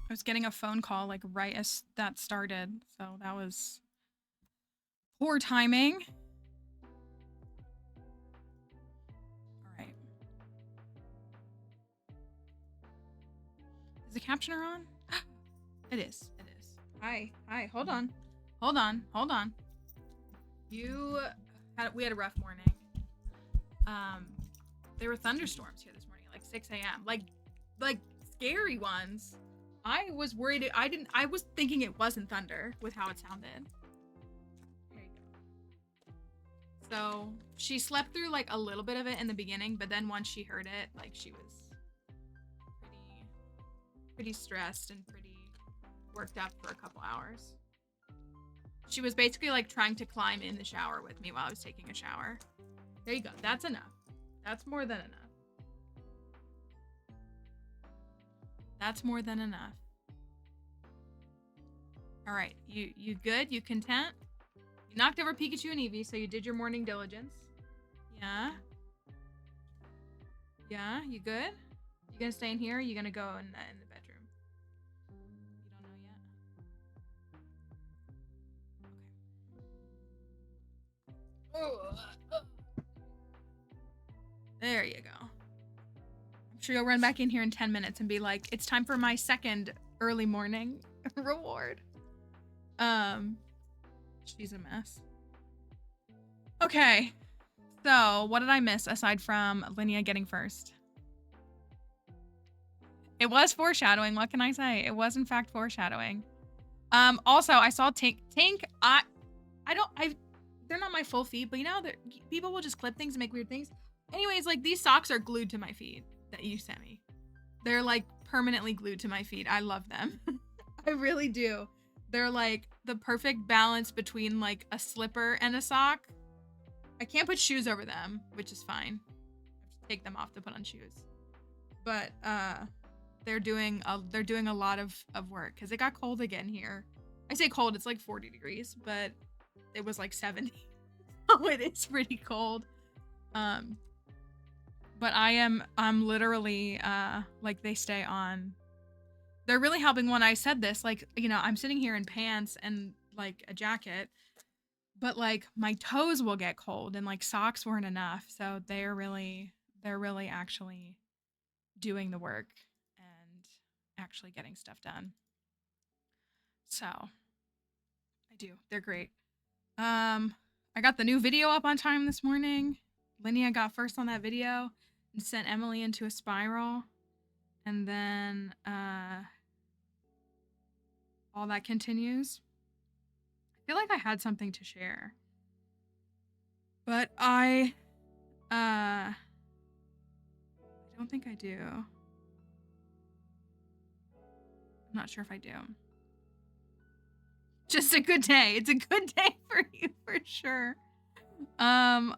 I was getting a phone call like right as that started, so that was poor timing. All right. Is the captioner on? It is. It is. Hi. Hi. Hold on. Hold on. Hold on. We had a rough morning. There were thunderstorms here this morning at like 6 a.m. Like scary ones. I was worried. I was thinking it wasn't thunder with how it sounded. There you go. So she slept through like a little bit of it in the beginning, but then once she heard it, like she was pretty stressed and pretty worked up for a couple hours. She was basically like trying to climb in the shower with me while I was taking a shower. There you go. That's enough. That's more than enough. That's more than enough. All right, you good? You content? You knocked over Pikachu and Eevee, so you did your morning diligence. Yeah. Yeah, you good? You gonna stay in here? Or you gonna go in the bedroom? You don't know yet. Okay. There you go. I'm sure you'll run back in here in 10 minutes and be like, it's time for my second early morning reward. She's a mess. Okay. So, what did I miss aside from Linnea getting first? It was foreshadowing. What can I say? It was in fact foreshadowing. Also, I saw Tink. They're not my full feet, but you know, people will just clip things and make weird things. Anyways, like these socks are glued to my feet that you sent me. They're like permanently glued to my feet. I love them. I really do. They're like the perfect balance between like a slipper and a sock. I can't put shoes over them, which is fine. I have to take them off to put on shoes. But they're doing a lot of work because it got cold again here. I say cold, it's like 40 degrees, but it was like 70. Oh, it is pretty cold. But I'm literally like they stay on. They're really helping when I said this, like, you know, I'm sitting here in pants and like a jacket, but like my toes will get cold and like socks weren't enough. So they're really actually doing the work and actually getting stuff done. So I do. They're great. I got the new video up on time this morning. Linnea got first on that video and sent Emily into a spiral. And then all that continues. I feel like I had something to share. But I don't think I do. I'm not sure if I do. Just a good day. It's a good day for you for sure. I'm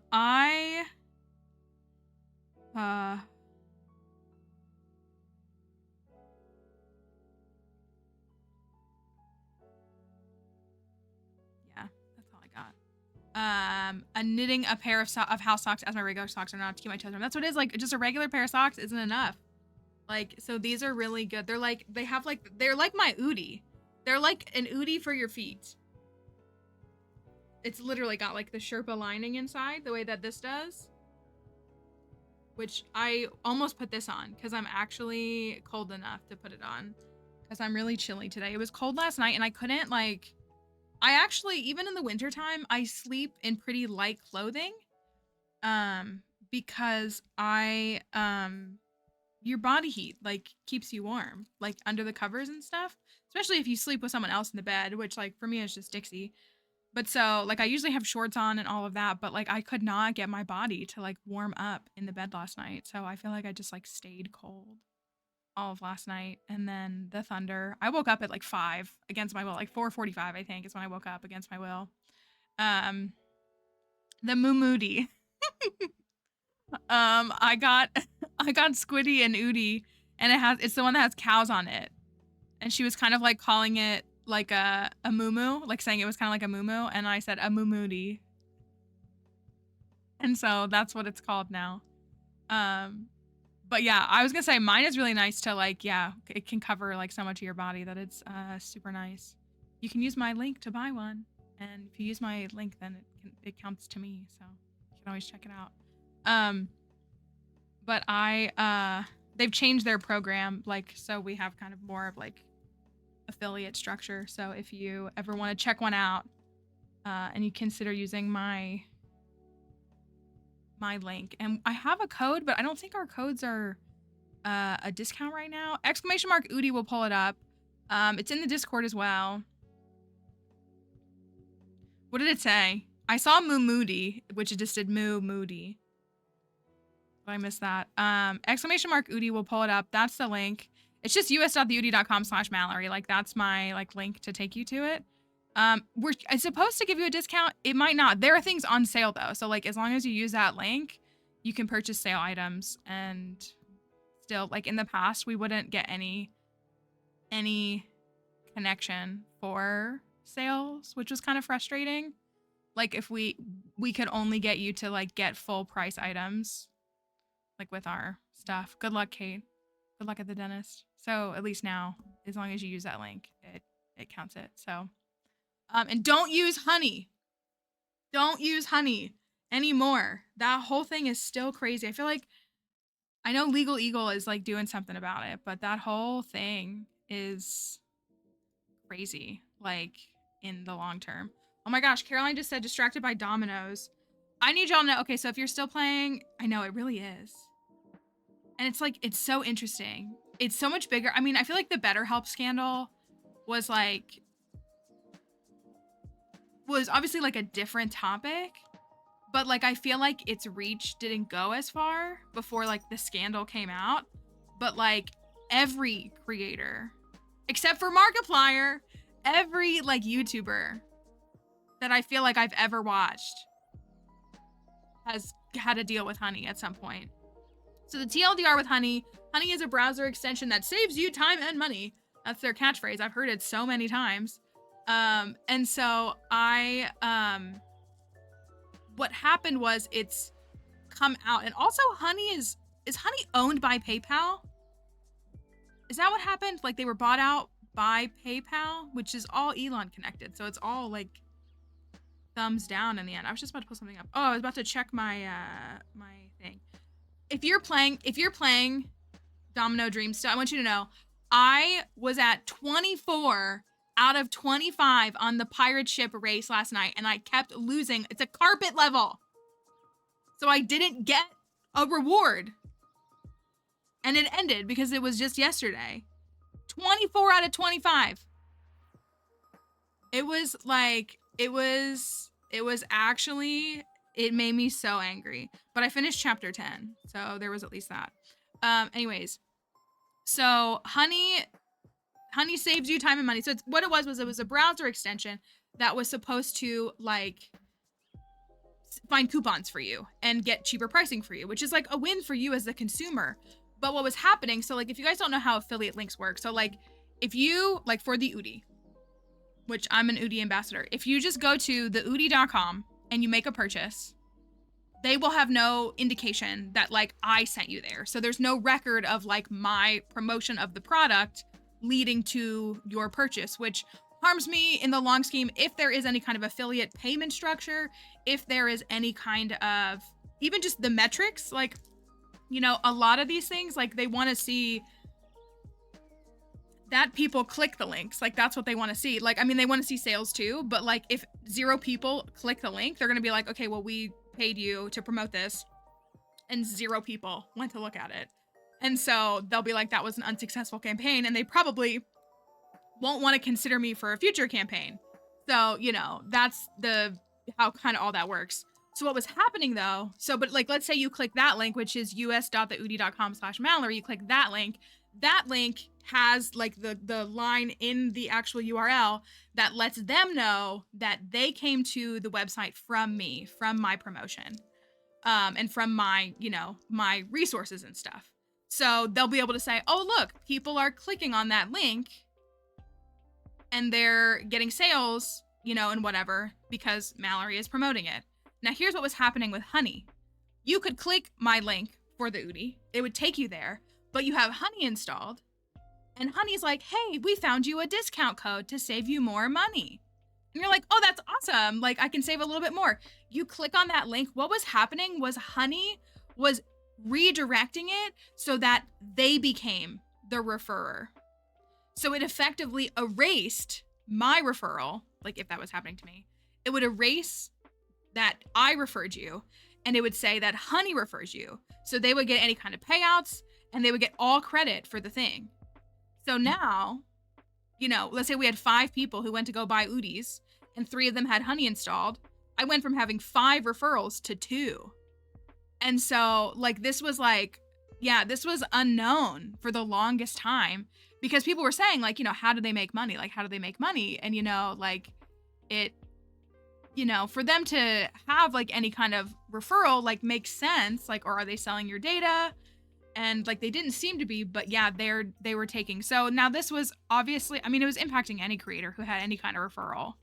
knitting a pair of house socks as my regular socks are not to keep my toes warm. That's what it is. Like just a regular pair of socks isn't enough. Like, so these are really good. They're like my Udi. They're like an Udi for your feet. It's literally got like the Sherpa lining inside the way that this does. Which I almost put this on because I'm actually cold enough to put it on. Because I'm really chilly today. It was cold last night and I couldn't like... I actually, even in the wintertime, I sleep in pretty light clothing. Because your body heat, like, keeps you warm. Like, under the covers and stuff. Especially if you sleep with someone else in the bed, which, like, for me is just Dixie. But so, like, I usually have shorts on and all of that, but, like, I could not get my body to, like, warm up in the bed last night. So I feel like I just, like, stayed cold all of last night. And then the thunder, I woke up at like 5 against my will, like 4:45 I think is when I woke up against my will. The Moody. I got Squiddy and Udi, and it's the one that has cows on it, and she was kind of like calling it like a moo, like saying it was kind of like a moo, and I said a moody, and so that's what it's called now. But yeah, I was gonna say mine is really nice to like, yeah, it can cover like so much of your body that it's super nice. You can use my link to buy one, and if you use my link, then it counts to me. So you can always check it out. But they've changed their program, like, so we have kind of more of like affiliate structure. So if you ever want to check one out, and you consider using my link, and I have a code, but I don't think our codes are a discount right now. !Udi will pull it up. It's in the Discord as well. What did it say? I saw Moo Moody, which it just did Moo Moody. But I missed that. !Udi will pull it up. That's the link. It's just us.theudi.com/Mallory. Like, that's my like link to take you to it. It's supposed to give you a discount. It might not. There are things on sale though. So like, as long as you use that link, you can purchase sale items. And still, like in the past, we wouldn't get any connection for sales, which was kind of frustrating. Like if we could only get you to like get full price items, like with our stuff. Good luck, Kate. Good luck at the dentist. So at least now, as long as you use that link, it counts it. So, and don't use honey. Don't use honey anymore. That whole thing is still crazy. I feel like, I know Legal Eagle is like doing something about it, but that whole thing is crazy, like in the long term. Oh my gosh, Caroline just said distracted by dominoes. I need y'all to know, okay, so if you're still playing, I know it really is. And it's like, it's so interesting. It's so much bigger. I mean, I feel like the BetterHelp scandal was obviously like a different topic, but like, I feel like its reach didn't go as far before like the scandal came out. But like every creator, except for Markiplier, every like YouTuber that I feel like I've ever watched has had a deal with Honey at some point. So the TLDR with Honey is a browser extension that saves you time and money. That's their catchphrase. I've heard it so many times. And so what happened was it's come out, and also Honey is Honey owned by PayPal? Is that what happened? Like they were bought out by PayPal, which is all Elon connected. So it's all like thumbs down in the end. I was just about to pull something up. Oh, I was about to check my my thing. If you're playing Domino Dreams still, I want you to know I was at 24 out of 25 on the pirate ship race last night, and I kept losing. It's a carpet level. So I didn't get a reward. And it ended because it was just yesterday. 24 out of 25. It was like, it was actually, it made me so angry. But I finished chapter 10, so there was at least that. Anyways, so Honey saves you time and money. So what it was a browser extension that was supposed to like find coupons for you and get cheaper pricing for you, which is like a win for you as the consumer. But what was happening, so like if you guys don't know how affiliate links work, so like if you, like for the Udi, which I'm an Udi ambassador, if you just go to theudi.com and you make a purchase, they will have no indication that like I sent you there. So there's no record of like my promotion of the product leading to your purchase, which harms me in the long scheme if there is any kind of affiliate payment structure, if there is any kind of, even just the metrics, like, you know, a lot of these things, like they want to see that people click the links. Like that's what they want to see. Like, I mean, they want to see sales too, but like if 0 people click the link, they're going to be like, okay, well, we paid you to promote this and 0 people went to look at it. And so they'll be like, that was an unsuccessful campaign, and they probably won't want to consider me for a future campaign. So, you know, that's how kind of all that works. So what was happening though, but like, let's say you click that link, which is us.theudi.com/Mallory, you click that link has like the line in the actual URL that lets them know that they came to the website from me, from my promotion, and from my, you know, my resources and stuff. So they'll be able to say, oh, look, people are clicking on that link and they're getting sales, you know, and whatever, because Mallory is promoting it. Now, here's what was happening with Honey. You could click my link for the Udi. It would take you there, but you have Honey installed, and Honey's like, hey, we found you a discount code to save you more money. And you're like, oh, that's awesome. Like, I can save a little bit more. You click on that link. What was happening was Honey was redirecting it so that they became the referrer. So it effectively erased my referral. Like, if that was happening to me, it would erase that I referred you, and it would say that Honey refers you. So they would get any kind of payouts, and they would get all credit for the thing. So now, you know, let's say we had 5 people who went to go buy Udis, and 3 of them had Honey installed. I went from having 5 referrals to 2. And so, like, this was like, yeah, this was unknown for the longest time, because people were saying, like, you know, how do they make money? Like, how do they make money? And, you know, like, it, you know, for them to have, like, any kind of referral, like, makes sense. Like, or are they selling your data? And, like, they didn't seem to be, but yeah, they were taking. So now this was obviously, I mean, it was impacting any creator who had any kind of referral.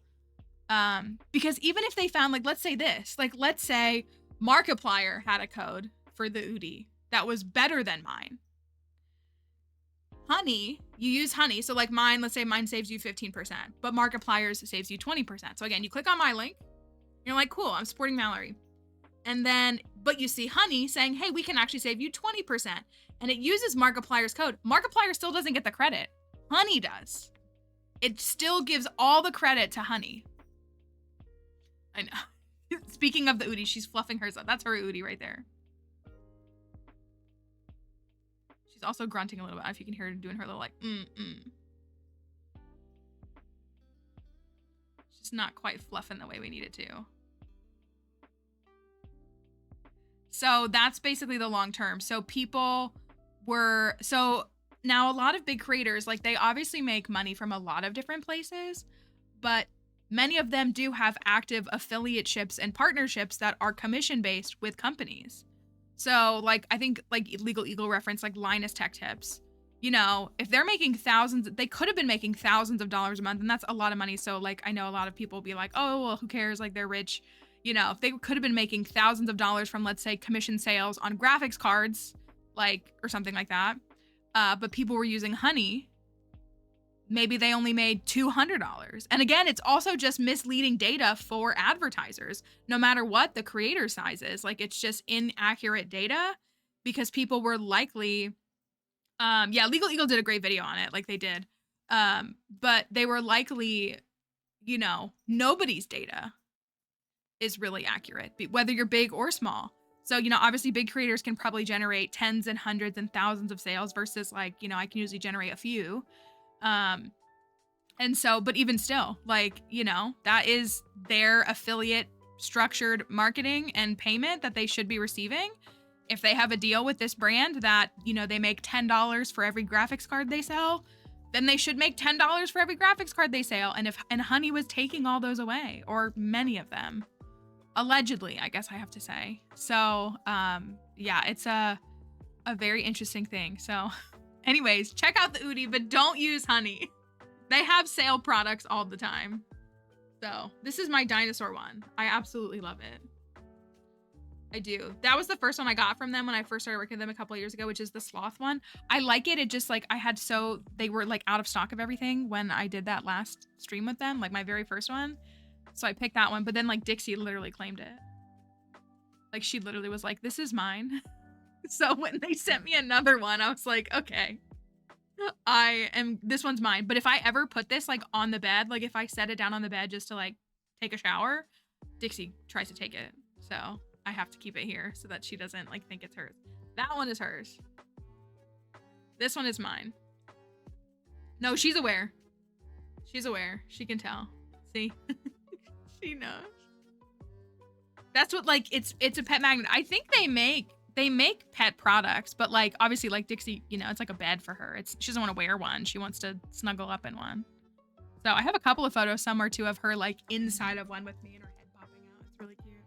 Because even if they found, like, let's say this, like, let's say Markiplier had a code for the Udi that was better than mine. Honey, you use Honey. So, like, mine, let's say mine saves you 15%, but Markiplier's saves you 20%. So again, you click on my link, you're like, cool, I'm supporting Mallory. And then, but you see Honey saying, hey, we can actually save you 20%. And it uses Markiplier's code. Markiplier still doesn't get the credit. Honey does. It still gives all the credit to Honey. I know. Speaking of the Udi, she's fluffing hers up. That's her Udi right there. She's also grunting a little bit. If you can hear her doing her little, like, She's not quite fluffing the way we need it to. So that's basically the long term. So people were, so now a lot of big creators, like, they obviously make money from a lot of different places, but many of them do have active affiliateships and partnerships that are commission based with companies. So, like, I think, like, Legal Eagle reference, like, Linus Tech Tips, you know, if they're making thousands, they could have been making thousands of dollars a month, and that's a lot of money. So, like, I know a lot of people be like, oh, well, who cares? Like, they're rich. You know, if they could have been making thousands of dollars from, let's say, commission sales on graphics cards, like, or something like that, but people were using Honey, maybe they only made $200. And again, it's also just misleading data for advertisers, no matter what the creator size is. Like, it's just inaccurate data, because people were likely, yeah, Legal Eagle did a great video on it, like they did. But they were likely, you know, nobody's data is really accurate, whether you're big or small. So, you know, obviously big creators can probably generate tens and hundreds and thousands of sales versus, like, you know, I can usually generate a few. And so, but even still, like, you know, that is their affiliate structured marketing and payment that they should be receiving. If they have a deal with this brand that, you know, they make $10 for every graphics card they sell, then they should make $10 for every graphics card they sell. And Honey was taking all those away, or many of them. Allegedly, I guess I have to say. So, yeah, it's a very interesting thing. So, anyways, check out the Udi, but don't use Honey. They have sale products all the time. So, this is my dinosaur one. I absolutely love it. I do. That was the first one I got from them when I first started working with them a couple of years ago, which is the sloth one. I like it. It just, like, they were, like, out of stock of everything when I did that last stream with them, like my very first one. So I picked that one, but then, like, Dixie literally claimed it. Like, she literally was like, this is mine. So when they sent me another one, I was like, okay, this one's mine. But if I ever put this, like, on the bed, like, if I set it down on the bed just to, like, take a shower, Dixie tries to take it. So I have to keep it here so that she doesn't, like, think it's hers. That one is hers. This one is mine. No, she's aware. She's aware. She can tell. See? She knows. That's what, like, it's a pet magnet. I think they make pet products, but, like, obviously, like, Dixie, you know, it's like a bed for her. She doesn't want to wear one. She wants to snuggle up in one. So I have a couple of photos, somewhere too, of her, like, inside of one with me and her head popping out. It's really cute.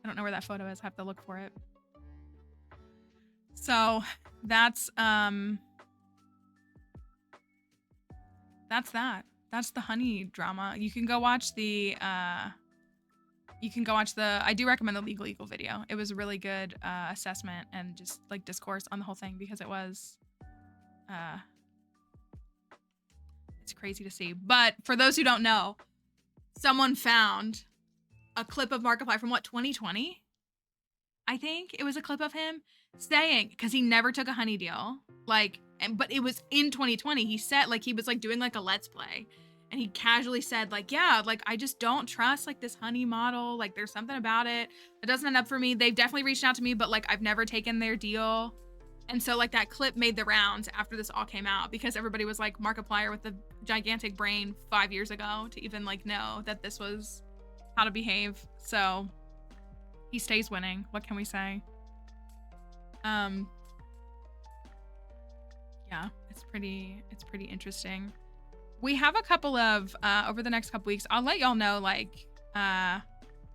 I don't know where that photo is. I have to look for it. So that's that. That's the Honey drama. You can go watch the you can go watch I do recommend the Legal Eagle video. It was a really good assessment and just like discourse on the whole thing because it was, it's crazy to see. But for those who don't know, someone found a clip of Markiplier from what, 2020? I think it was a clip of him saying, because he never took a honey deal, like, but it was in 2020. He said, like, he was like doing like a let's play, and he casually said, like, yeah, like, I just don't trust like this honey model. Like, there's something about it that doesn't end up for me. They've definitely reached out to me, but like, I've never taken their deal. And so like that clip made the rounds after this all came out because everybody was like, Markiplier with the gigantic brain 5 years ago to even like know that this was how to behave. So he stays winning. What can we say? Yeah, it's pretty interesting. We have a couple of over the next couple weeks, I'll let y'all know, like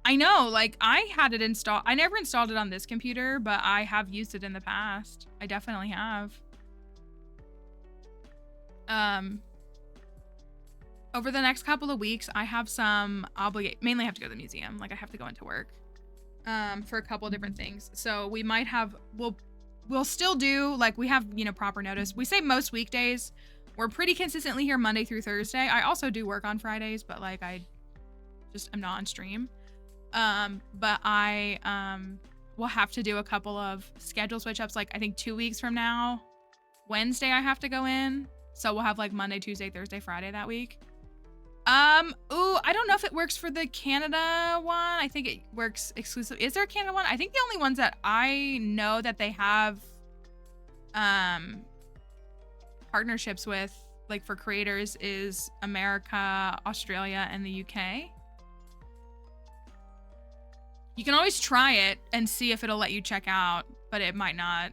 I know, like, I had it installed. I never installed it on this computer, but I have used it in the past. I definitely have. Over the next couple of weeks, I have some mainly I have to go to the museum. Like, I have to go into work for a couple of different things. So we might have, we'll still do, like, we have, you know, proper notice. We say most weekdays. We're pretty consistently here Monday through Thursday. I also do work on Fridays, but like, I'm not on stream. But I will have to do a couple of schedule switch ups. Like, I think 2 weeks from now, Wednesday, I have to go in. So we'll have like Monday, Tuesday, Thursday, Friday that week. I don't know if it works for the Canada one. I think it works exclusively. Is there a Canada one? I think the only ones that I know that they have partnerships with, like, for creators, is America, Australia, and the UK. You can always try it and see if it'll let you check out, but it might not.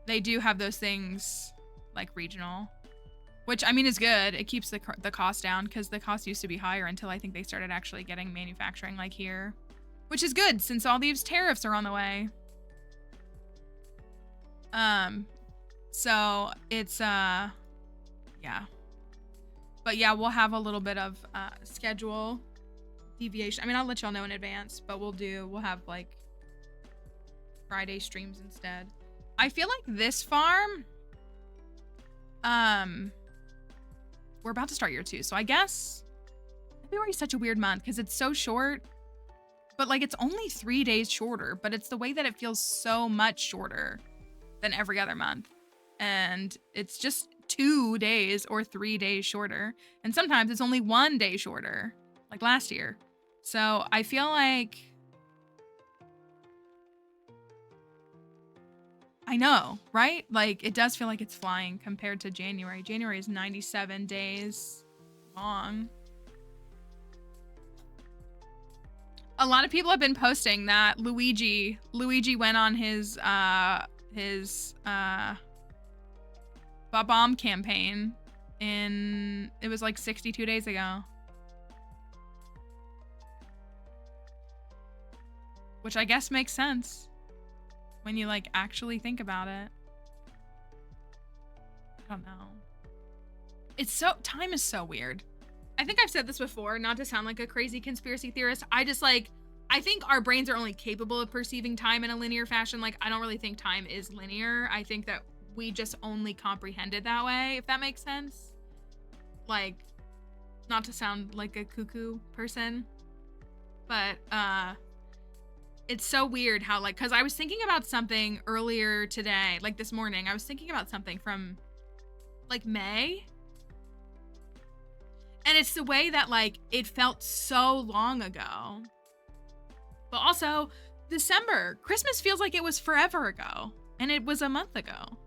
They do have those things, like, regional, which, I mean, is good. It keeps the cost down, because the cost used to be higher until I think they started actually getting manufacturing, like, here, which is good since all these tariffs are on the way. So it's, yeah. But yeah, we'll have a little bit of schedule deviation. I mean, I'll let y'all know in advance, but we'll have like Friday streams instead. I feel like this farm, we're about to start year 2, so I guess February is such a weird month because it's so short, but like, it's only 3 days shorter, but it's the way that it feels so much shorter than every other month, and it's just 2 days or 3 days shorter, and sometimes it's only 1 day shorter, like last year. So I feel like, I know, right? Like, it does feel like it's flying compared to January. January is 97 days long. A lot of people have been posting that Luigi went on his bomb campaign it was like 62 days ago. Which I guess makes sense when you like actually think about it. I don't know. Time is so weird. I think I've said this before, not to sound like a crazy conspiracy theorist. I think our brains are only capable of perceiving time in a linear fashion. Like, I don't really think time is linear. I think that we just only comprehend it that way, if that makes sense. Like, not to sound like a cuckoo person, but it's so weird how, like, because I was thinking about something earlier today, like this morning, I was thinking about something from like May, and it's the way that, like, it felt so long ago, but also December, Christmas feels like it was forever ago, and it was a month ago.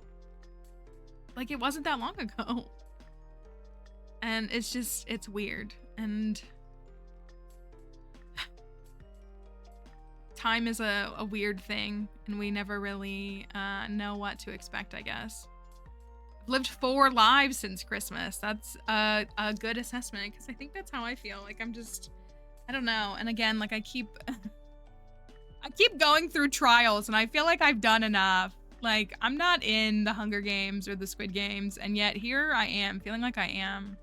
Like, it wasn't that long ago. And it's weird. And time is a weird thing, and we never really know what to expect, I guess. I've lived 4 lives since Christmas. That's a good assessment, because I think that's how I feel. Like, I don't know. And again, like, I keep going through trials, and I feel like I've done enough. Like, I'm not in the Hunger Games or the Squid Games, and yet here I am, feeling like I am.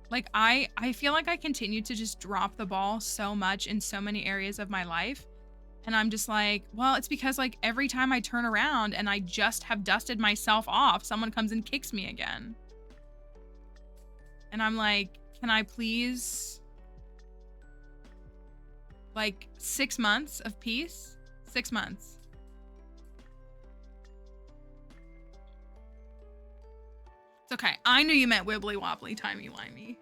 Like I feel like I continue to just drop the ball so much in so many areas of my life. And I'm just like, well, it's because like every time I turn around and I just have dusted myself off, someone comes and kicks me again. And I'm like, can I please, like 6 months of peace? 6 months. It's okay. I knew you meant wibbly wobbly, timey wimey.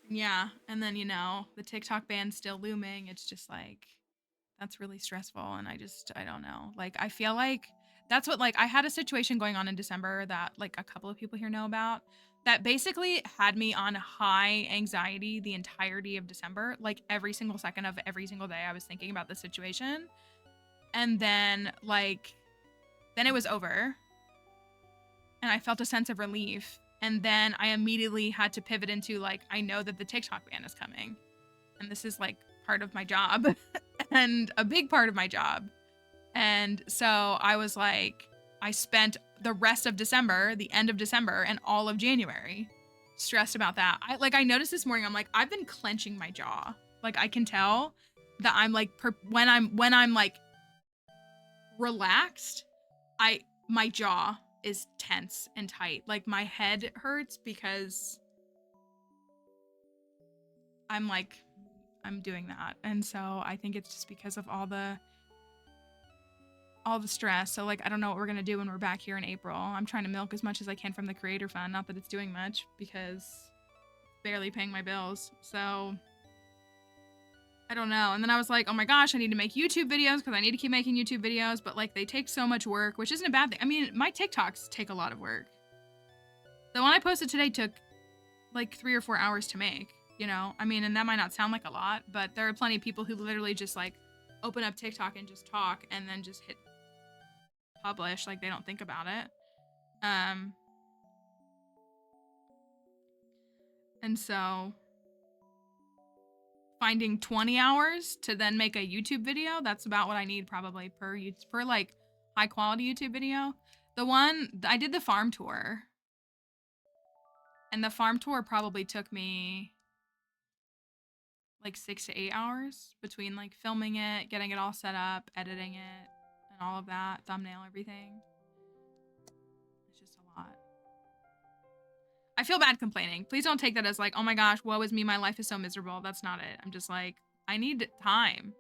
Yeah. And then, you know, the TikTok ban's still looming. It's just like, that's really stressful. And I don't know. Like, I feel like that's what, like, I had a situation going on in December that, like, a couple of people here know about that basically had me on high anxiety the entirety of December. Like, every single second of every single day, I was thinking about the situation. And then, like, then it was over. And I felt a sense of relief. And then I immediately had to pivot into, like, I know that the TikTok ban is coming. And this is, like, part of my job and a big part of my job. And so I was like, I spent the rest of December, the end of December, and all of January stressed about that. I noticed this morning, I'm like, I've been clenching my jaw. Like, I can tell that I'm like, when I'm like relaxed, my jaw is tense and tight. Like, my head hurts because I'm doing that. And so I think it's just because of all the stress. So like, I don't know what we're gonna do when we're back here in April. I'm trying to milk as much as I can from the creator fund. Not that it's doing much because it's barely paying my bills. So I don't know. And then I was like, oh my gosh, I need to make YouTube videos because I need to keep making YouTube videos. But like, they take so much work, which isn't a bad thing. I mean, my TikToks take a lot of work. The one I posted today took like 3 or 4 hours to make, you know? I mean, and that might not sound like a lot, but there are plenty of people who literally just like open up TikTok and just talk and then just hit publish, like they don't think about it. And so finding 20 hours to then make a YouTube video, that's about what I need probably per like high quality YouTube video. The one I did the farm tour, and the farm tour probably took me like 6 to 8 hours between like filming it, getting it all set up, editing it, and all of that, thumbnail, everything. It's just a lot. I feel bad complaining. Please don't take that as like, oh my gosh, woe is me, my life is so miserable. That's not it. I'm just like, I need time.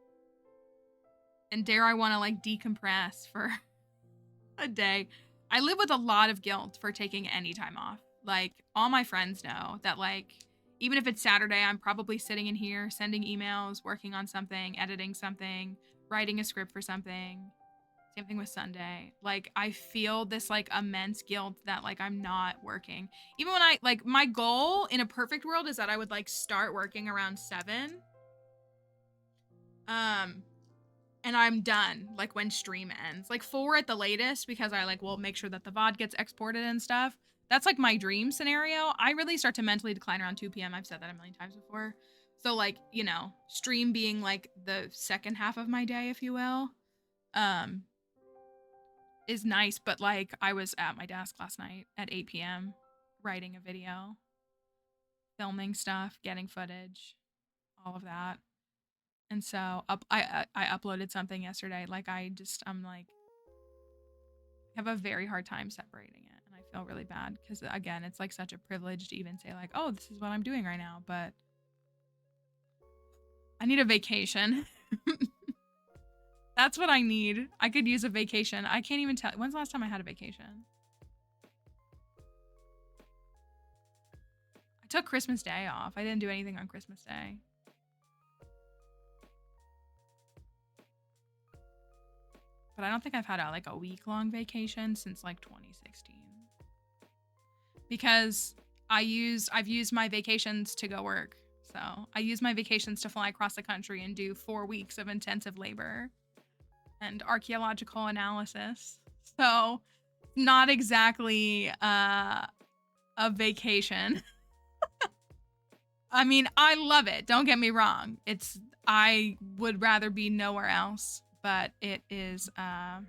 And dare I want to like decompress for a day. I live with a lot of guilt for taking any time off. Like, all my friends know that, like, even if it's Saturday, I'm probably sitting in here sending emails, working on something, editing something, writing a script for something. Same thing with Sunday. Like, I feel this like immense guilt that like I'm not working. Even when I like, my goal in a perfect world is that I would like start working around 7. And I'm done like when stream ends. Like 4 at the latest, because I like will make sure that the VOD gets exported and stuff. That's like my dream scenario. I really start to mentally decline around 2 p.m. I've said that a million times before. So like, you know, stream being like the second half of my day, if you will. Is nice, but like I was at my desk last night at 8 p.m. writing a video, filming stuff, getting footage, all of that. And so I uploaded something yesterday. Like I'm like, I have a very hard time separating it, and I feel really bad because again, it's like such a privilege to even say like, oh, this is what I'm doing right now, but I need a vacation. That's what I need. I could use a vacation. I can't even tell. When's the last time I had a vacation? I took Christmas Day off. I didn't do anything on Christmas Day. But I don't think I've had like a week-long vacation since like 2016. Because I've used my vacations to go work. So I use my vacations to fly across the country and do 4 weeks of intensive labor and archaeological analysis. So not exactly a vacation. I mean, I love it. Don't get me wrong. I would rather be nowhere else, but it is, I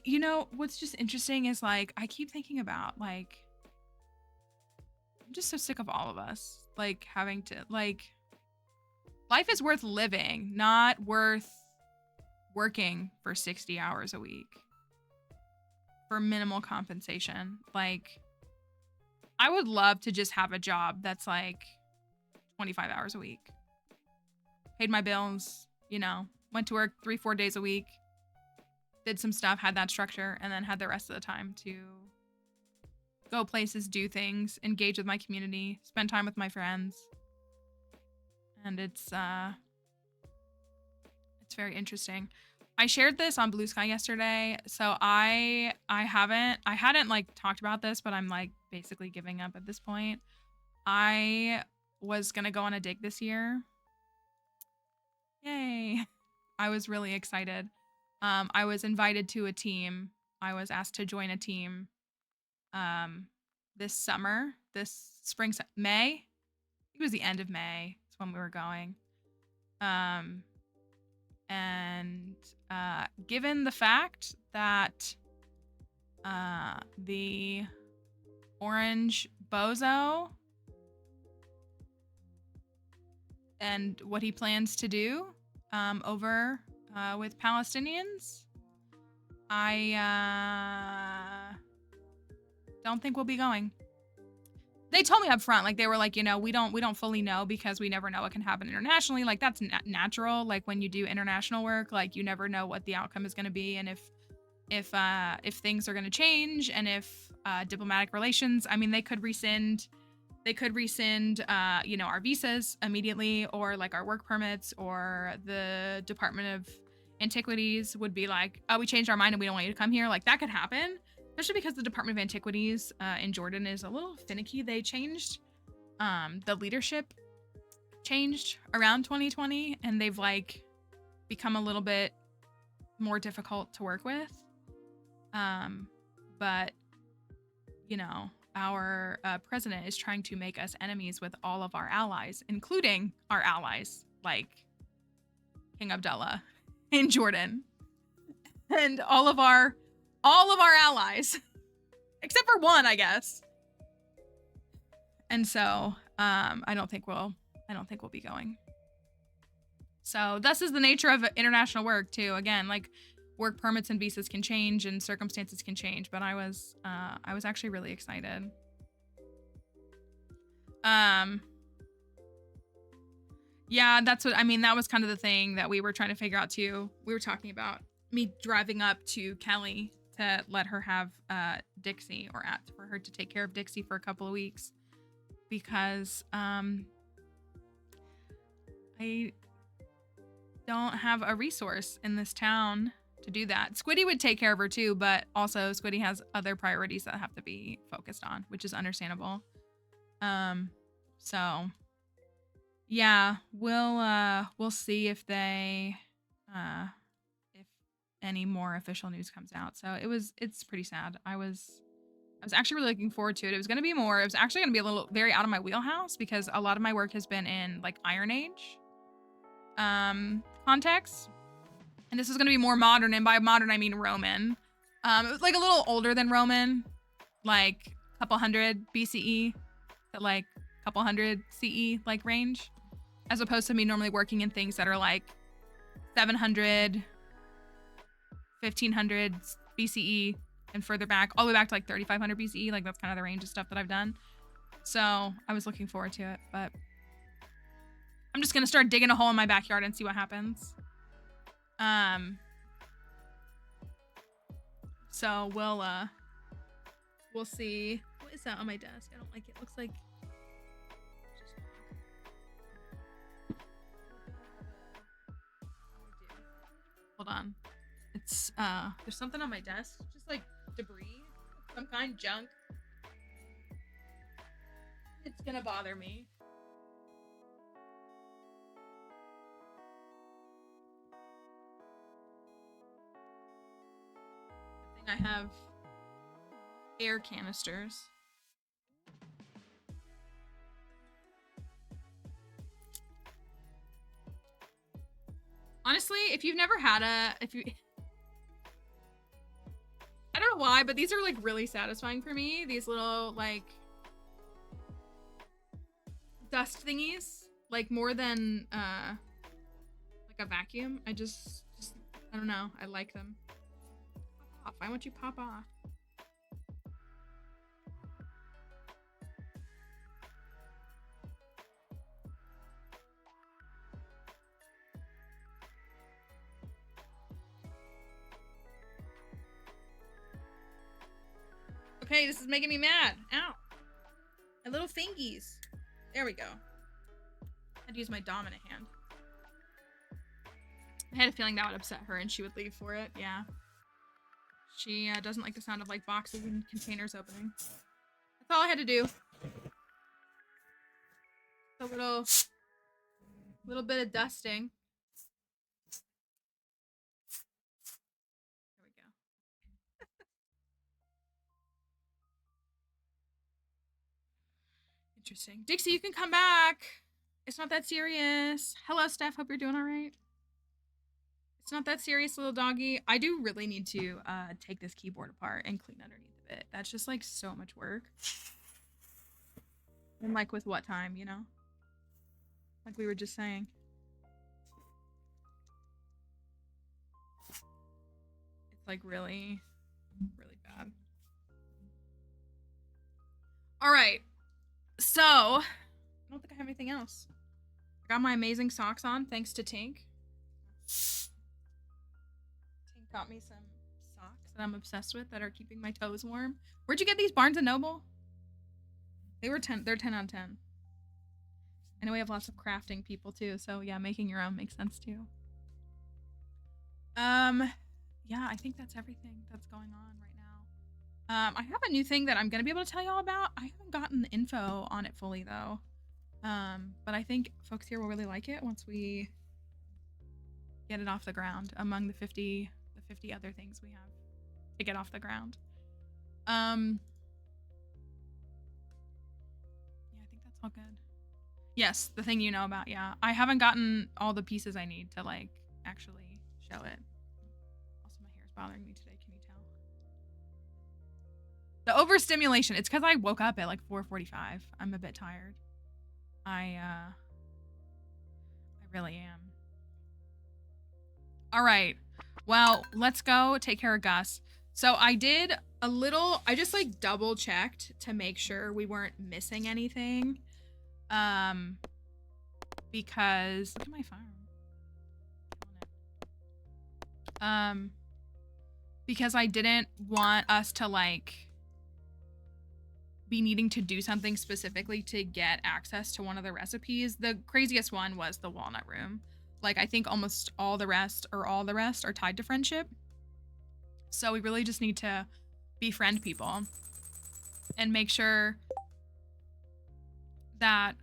You know, what's just interesting is like, I keep thinking about like, I'm just so sick of all of us like having to like, life is worth living, not worth working for 60 hours a week for minimal compensation. Like, I would love to just have a job that's like 25 hours a week. Paid my bills, you know, went to work 3-4 days a week, did some stuff, had that structure, and then had the rest of the time to go places, do things, engage with my community, spend time with my friends. And it's very interesting. I shared this on Blue Sky yesterday, so I hadn't like talked about this, but I'm like basically giving up at this point. I was gonna go on a dig this year. Yay. I was really excited. I was invited to a team. I was asked to join a team this summer, this spring, May. I think it was the end of May. It's when we were going. And given the fact that the orange bozo and what he plans to do over with Palestinians, I don't think we'll be going. They told me up front, like they were like, you know, we don't fully know because we never know what can happen internationally. Like that's natural. Like when you do international work, like you never know what the outcome is going to be, and if things are going to change, and if diplomatic relations. I mean, they could rescind, you know, our visas immediately, or like our work permits, or the Department of Antiquities would be like, oh, we changed our mind and we don't want you to come here. Like that could happen. Especially because the Department of Antiquities in Jordan is a little finicky. They changed, the leadership changed around 2020, and they've like become a little bit more difficult to work with. But you know, our president is trying to make us enemies with all of our allies, including our allies like King Abdullah in Jordan, and all of our allies, except for one, I guess. And so, I don't think we'll be going. So this is the nature of international work too. Again, like work permits and visas can change and circumstances can change, but I was actually really excited. Yeah, that's what, I mean, that was kind of the thing that we were trying to figure out too. We were talking about me driving up to Kelly to let her have Dixie, or for her to take care of Dixie for a couple of weeks, because I don't have a resource in this town to do that. Squiddy would take care of her too, but also Squiddy has other priorities that have to be focused on, which is understandable. So yeah, we'll see if they if any more official news comes out. So it's pretty sad. I was actually really looking forward to it. It was actually going to be a little very out of my wheelhouse, because a lot of my work has been in like Iron Age context. And this is going to be more modern, and by modern I mean Roman. It was like a little older than Roman, like a couple hundred BCE to like a couple hundred CE like range, as opposed to me normally working in things that are like 700, 1500 BCE and further back, all the way back to like 3500 BCE. Like that's kind of the range of stuff that I've done. So I was looking forward to it, but I'm just going to start digging a hole in my backyard and see what happens. So we'll see. What is that on my desk? I don't like it. It looks like hold on. It's there's something on my desk, just like debris, some kind, junk. It's gonna bother me. I have air canisters. Honestly, if you've never had I don't know why, but these are like really satisfying for me. These little like dust thingies, like more than like a vacuum. I just I don't know. I like them. Pop off. Why won't you pop off? Okay, this is making me mad. Ow. My little fingies. There we go. I had to use my dominant hand. I had a feeling that would upset her and she would leave for it. Yeah. She doesn't like the sound of like boxes and containers opening. That's all I had to do. A little bit of dusting. There we go. Interesting. Dixie, you can come back. It's not that serious. Hello, Steph. Hope you're doing all right. It's not that serious, little doggy. I do really need to take this keyboard apart and clean underneath of it. That's just like so much work. And like with what time, you know? Like we were just saying. It's like really, really bad. All right. So, I don't think I have anything else. I got my amazing socks on thanks to Tink. Tink got me some socks that I'm obsessed with that are keeping my toes warm. Where'd you get these? Barnes & Noble? They're 10 out of 10. I know we have lots of crafting people too, so yeah, making your own makes sense too. Yeah, I think that's everything that's going on right now. I have a new thing that I'm gonna be able to tell y'all about. I haven't gotten the info on it fully though. But I think folks here will really like it once we get it off the ground among the 50 other things we have to get off the ground. Yeah, I think that's all good. Yes, the thing you know about, yeah. I haven't gotten all the pieces I need to like actually show it. Also, my hair is bothering me today, can you tell? The overstimulation, it's because I woke up at like 4:45. I'm a bit tired. I really am. All right. Well, let's go take care of Gus. So I did I just like double checked to make sure we weren't missing anything. Because look at my farm. Because I didn't want us to like be needing to do something specifically to get access to one of the recipes. The craziest one was the walnut room. Like I think almost all the rest are tied to friendship. So we really just need to befriend people and make sure that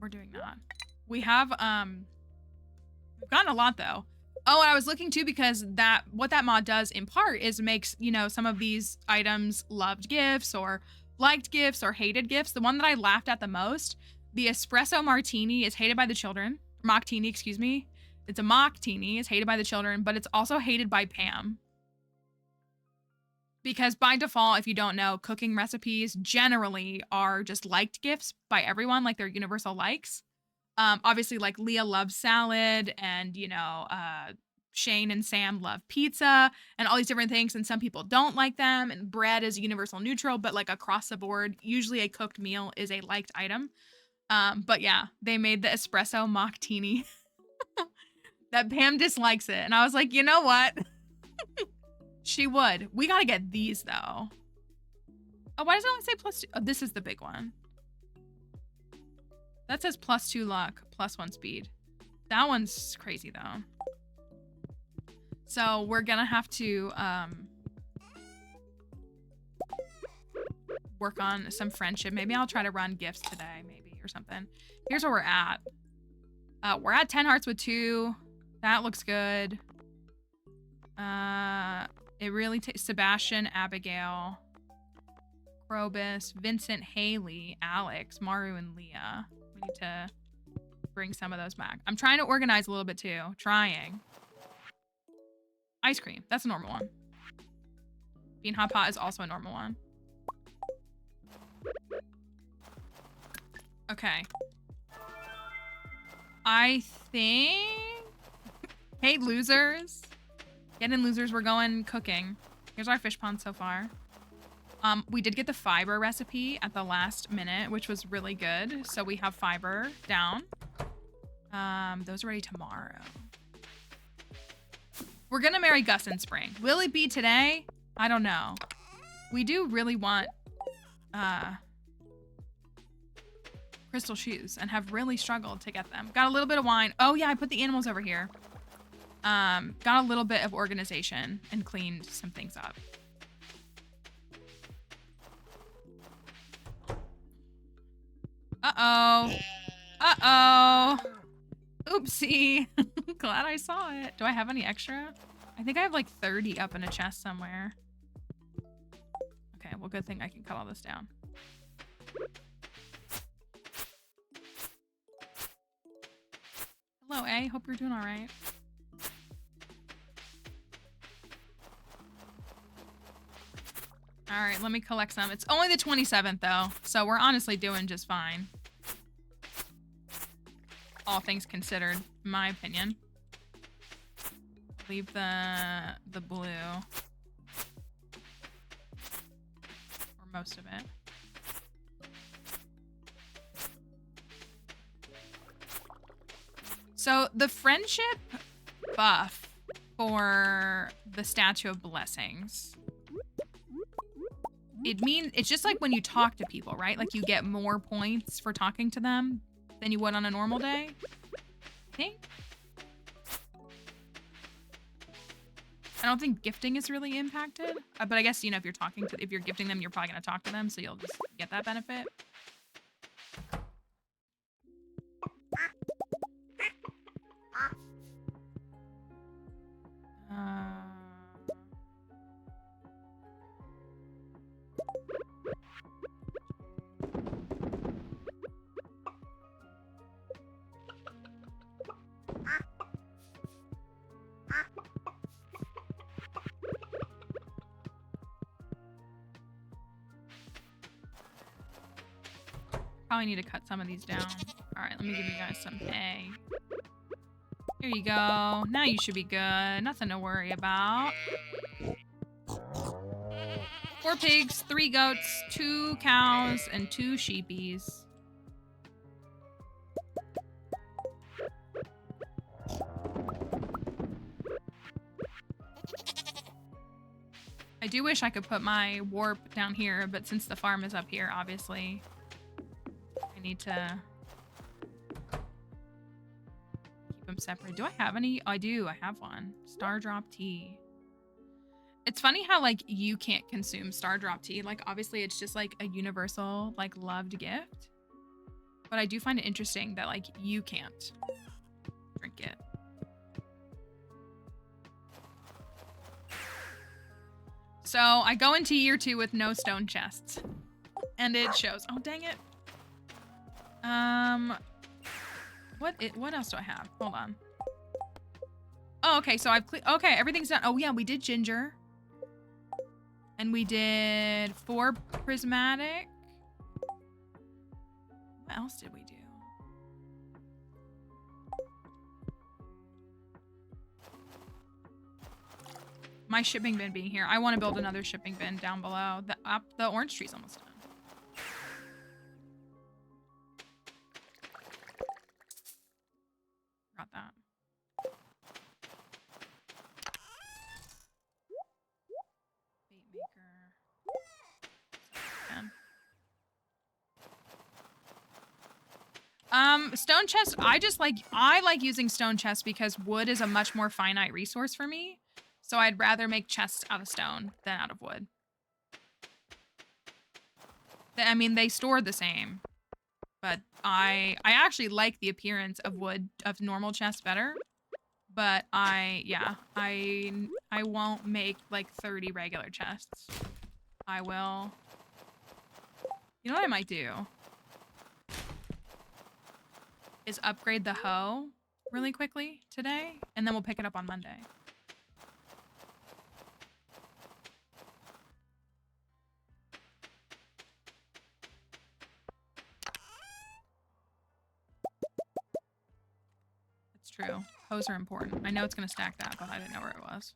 we're doing that. We have we've gotten a lot though. Oh, and I was looking too because what that mod does in part is makes, you know, some of these items loved gifts or liked gifts or hated gifts. The one that I laughed at the most, the espresso martini, is hated by the children. Mocktini, excuse me. It's a mocktini, it's hated by the children, but it's also hated by Pam. Because by default, if you don't know, cooking recipes generally are just liked gifts by everyone, like they're universal likes. Obviously, like Leah loves salad, and you know, Shane and Sam love pizza, and all these different things. And some people don't like them. And bread is universal neutral, but like across the board, usually a cooked meal is a liked item. But yeah, they made the espresso mocktini that Pam dislikes it, and I was like, you know what? She would. We gotta get these though. Oh, why does it only say +2? Oh, this is the big one. That says +2 luck, +1 speed. That one's crazy though. So we're gonna have to work on some friendship. Maybe I'll try to run gifts today, maybe, or something. Here's where we're at. We're at 10 hearts with 2. That looks good. It really takes Sebastian, Abigail, Krobus, Vincent, Haley, Alex, Maru, and Leah. We need to bring some of those back. I'm trying to organize a little bit too. Trying. Ice cream. That's a normal one. Bean hot pot is also a normal one. Okay. I think... Hey, losers. Get in, losers. We're going cooking. Here's our fish pond so far. We did get the fiber recipe at the last minute, which was really good. So we have fiber down. Those are ready tomorrow. We're gonna marry Gus in spring. Will it be today? I don't know. We do really want crystal shoes and have really struggled to get them. Got a little bit of wine. Oh yeah, I put the animals over here. Got a little bit of organization and cleaned some things up. Uh-oh. Uh-oh. Oopsie. Glad I saw it. Do I have any extra? I think I have like 30 up in a chest somewhere. Okay, well, good thing I can cut all this down. Hello, A. Hope you're doing all right. All right, let me collect some. It's only the 27th, though, so we're honestly doing just fine. All things considered, in my opinion. Leave the blue. Or most of it. So the friendship buff for the Statue of Blessings. It's just like when you talk to people, right? Like you get more points for talking to them than you would on a normal day. I think. I don't think gifting is really impacted, but I guess, you know, if you're gifting them, you're probably gonna talk to them, so you'll just get that benefit. Probably need to cut some of these down. All right, let me give you guys some hay. Here you go. Now you should be good. Nothing to worry about. 4 pigs, 3 goats, 2 cows, and 2 sheepies. I do wish I could put my warp down here, but since the farm is up here, obviously, I need to keep them separate. Do I have any? Oh, I do. I have one. Star Drop Tea. It's funny how, like, you can't consume Star Drop Tea. Like, obviously, it's just, like, a universal, like, loved gift. But I do find it interesting that, like, you can't drink it. So, I go into year 2 with no stone chests. And it shows. Oh, dang it. What else do I have? Hold on. Oh, okay, so okay, everything's done. Oh yeah, we did ginger. And we did 4 prismatic. What else did we do? My shipping bin being here. I want to build another shipping bin down below. The orange tree's almost done. Got that. Bait maker. Stone chest, I like using stone chests because wood is a much more finite resource for me. So I'd rather make chests out of stone than out of wood. I mean, they store the same. But I actually like the appearance of normal chests better. But I won't make like 30 regular chests. I will. You know what I might do? Is upgrade the hoe really quickly today, and then we'll pick it up on Monday. True. Hoes are important. I know it's gonna stack that, but I didn't know where it was.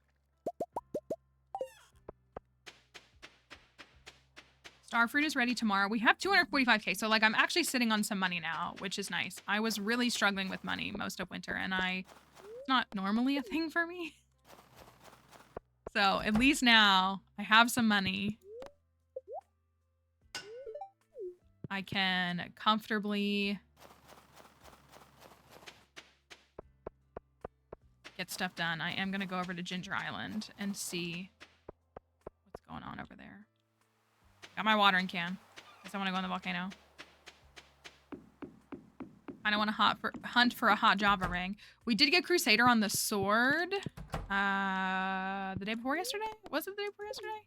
Starfruit is ready tomorrow. We have 245k, so like I'm actually sitting on some money now, which is nice. I was really struggling with money most of winter, and it's not normally a thing for me. So at least now I have some money. I can comfortably get stuff done. I am gonna go over to Ginger Island and see what's going on over there. Got my watering can. Guess I want to go in the volcano. I don't want to hunt for a hot Java ring. We did get Crusader on the sword. The day before yesterday? Was it the day before yesterday?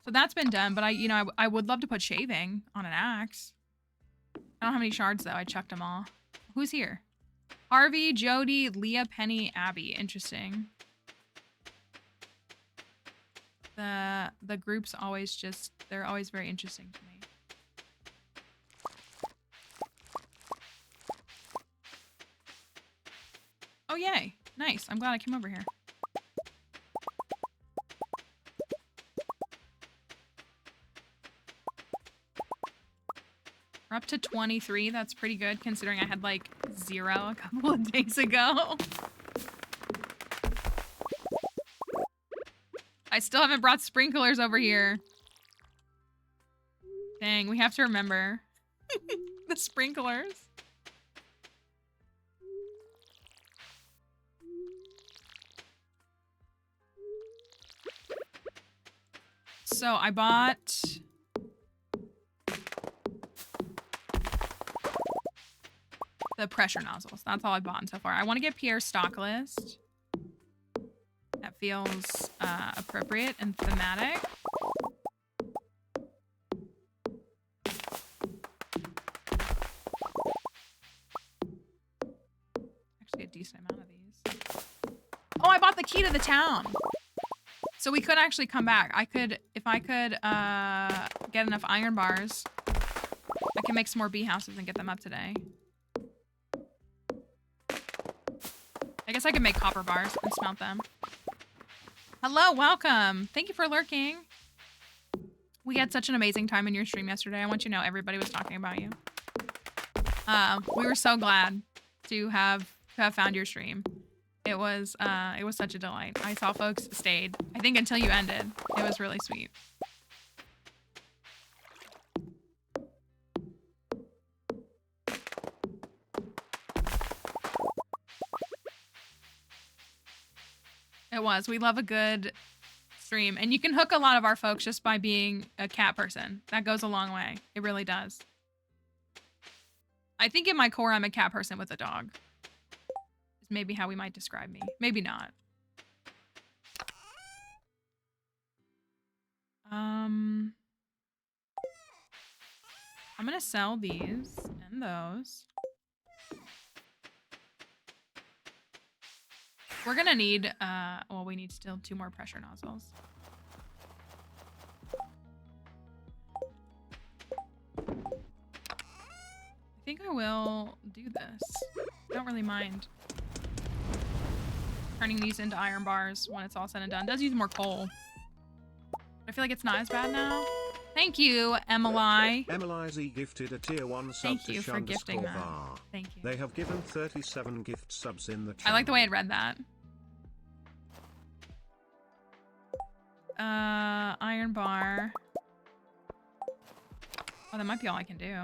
So that's been done, but I would love to put shaving on an axe. I don't have any shards though. I chucked them all. Who's here? Harvey, Jody, Leah, Penny, Abby. Interesting. The groups always they're always very interesting to me. Oh, yay. Nice. I'm glad I came over here. We're up to 23. That's pretty good considering I had like 0 a couple of days ago. I still haven't brought sprinklers over here. Dang, we have to remember. The sprinklers. So I bought... the pressure nozzles. That's all I've bought so far. I want to get Pierre's stock list. That feels appropriate and thematic. Actually, a decent amount of these. Oh, I bought the key to the town. So we could actually come back. If I could get enough iron bars, I can make some more bee houses and get them up today. I guess I could make copper bars and smelt them. Hello, welcome. Thank you for lurking. We had such an amazing time in your stream yesterday. I want you to know everybody was talking about you. We were so glad to have found your stream. It was such a delight. I saw folks stayed, I think, until you ended. It was really sweet. It was. We love a good stream. And you can hook a lot of our folks just by being a cat person. That goes a long way. It really does. I think in my core, I'm a cat person with a dog. Is maybe how we might describe me. Maybe not. I'm going to sell these and those. We're gonna need, well, we need still 2 more pressure nozzles. I think I will do this. I don't really mind turning these into iron bars when it's all said and done. It does use more coal. But I feel like it's not as bad now. Thank you, Emily. Emily Z gifted a tier 1 sub. Thank you for gifting that. Thank you. They have given 37 gift subs in the chat. I like the way it read that. Iron bar. Oh, that might be all I can do.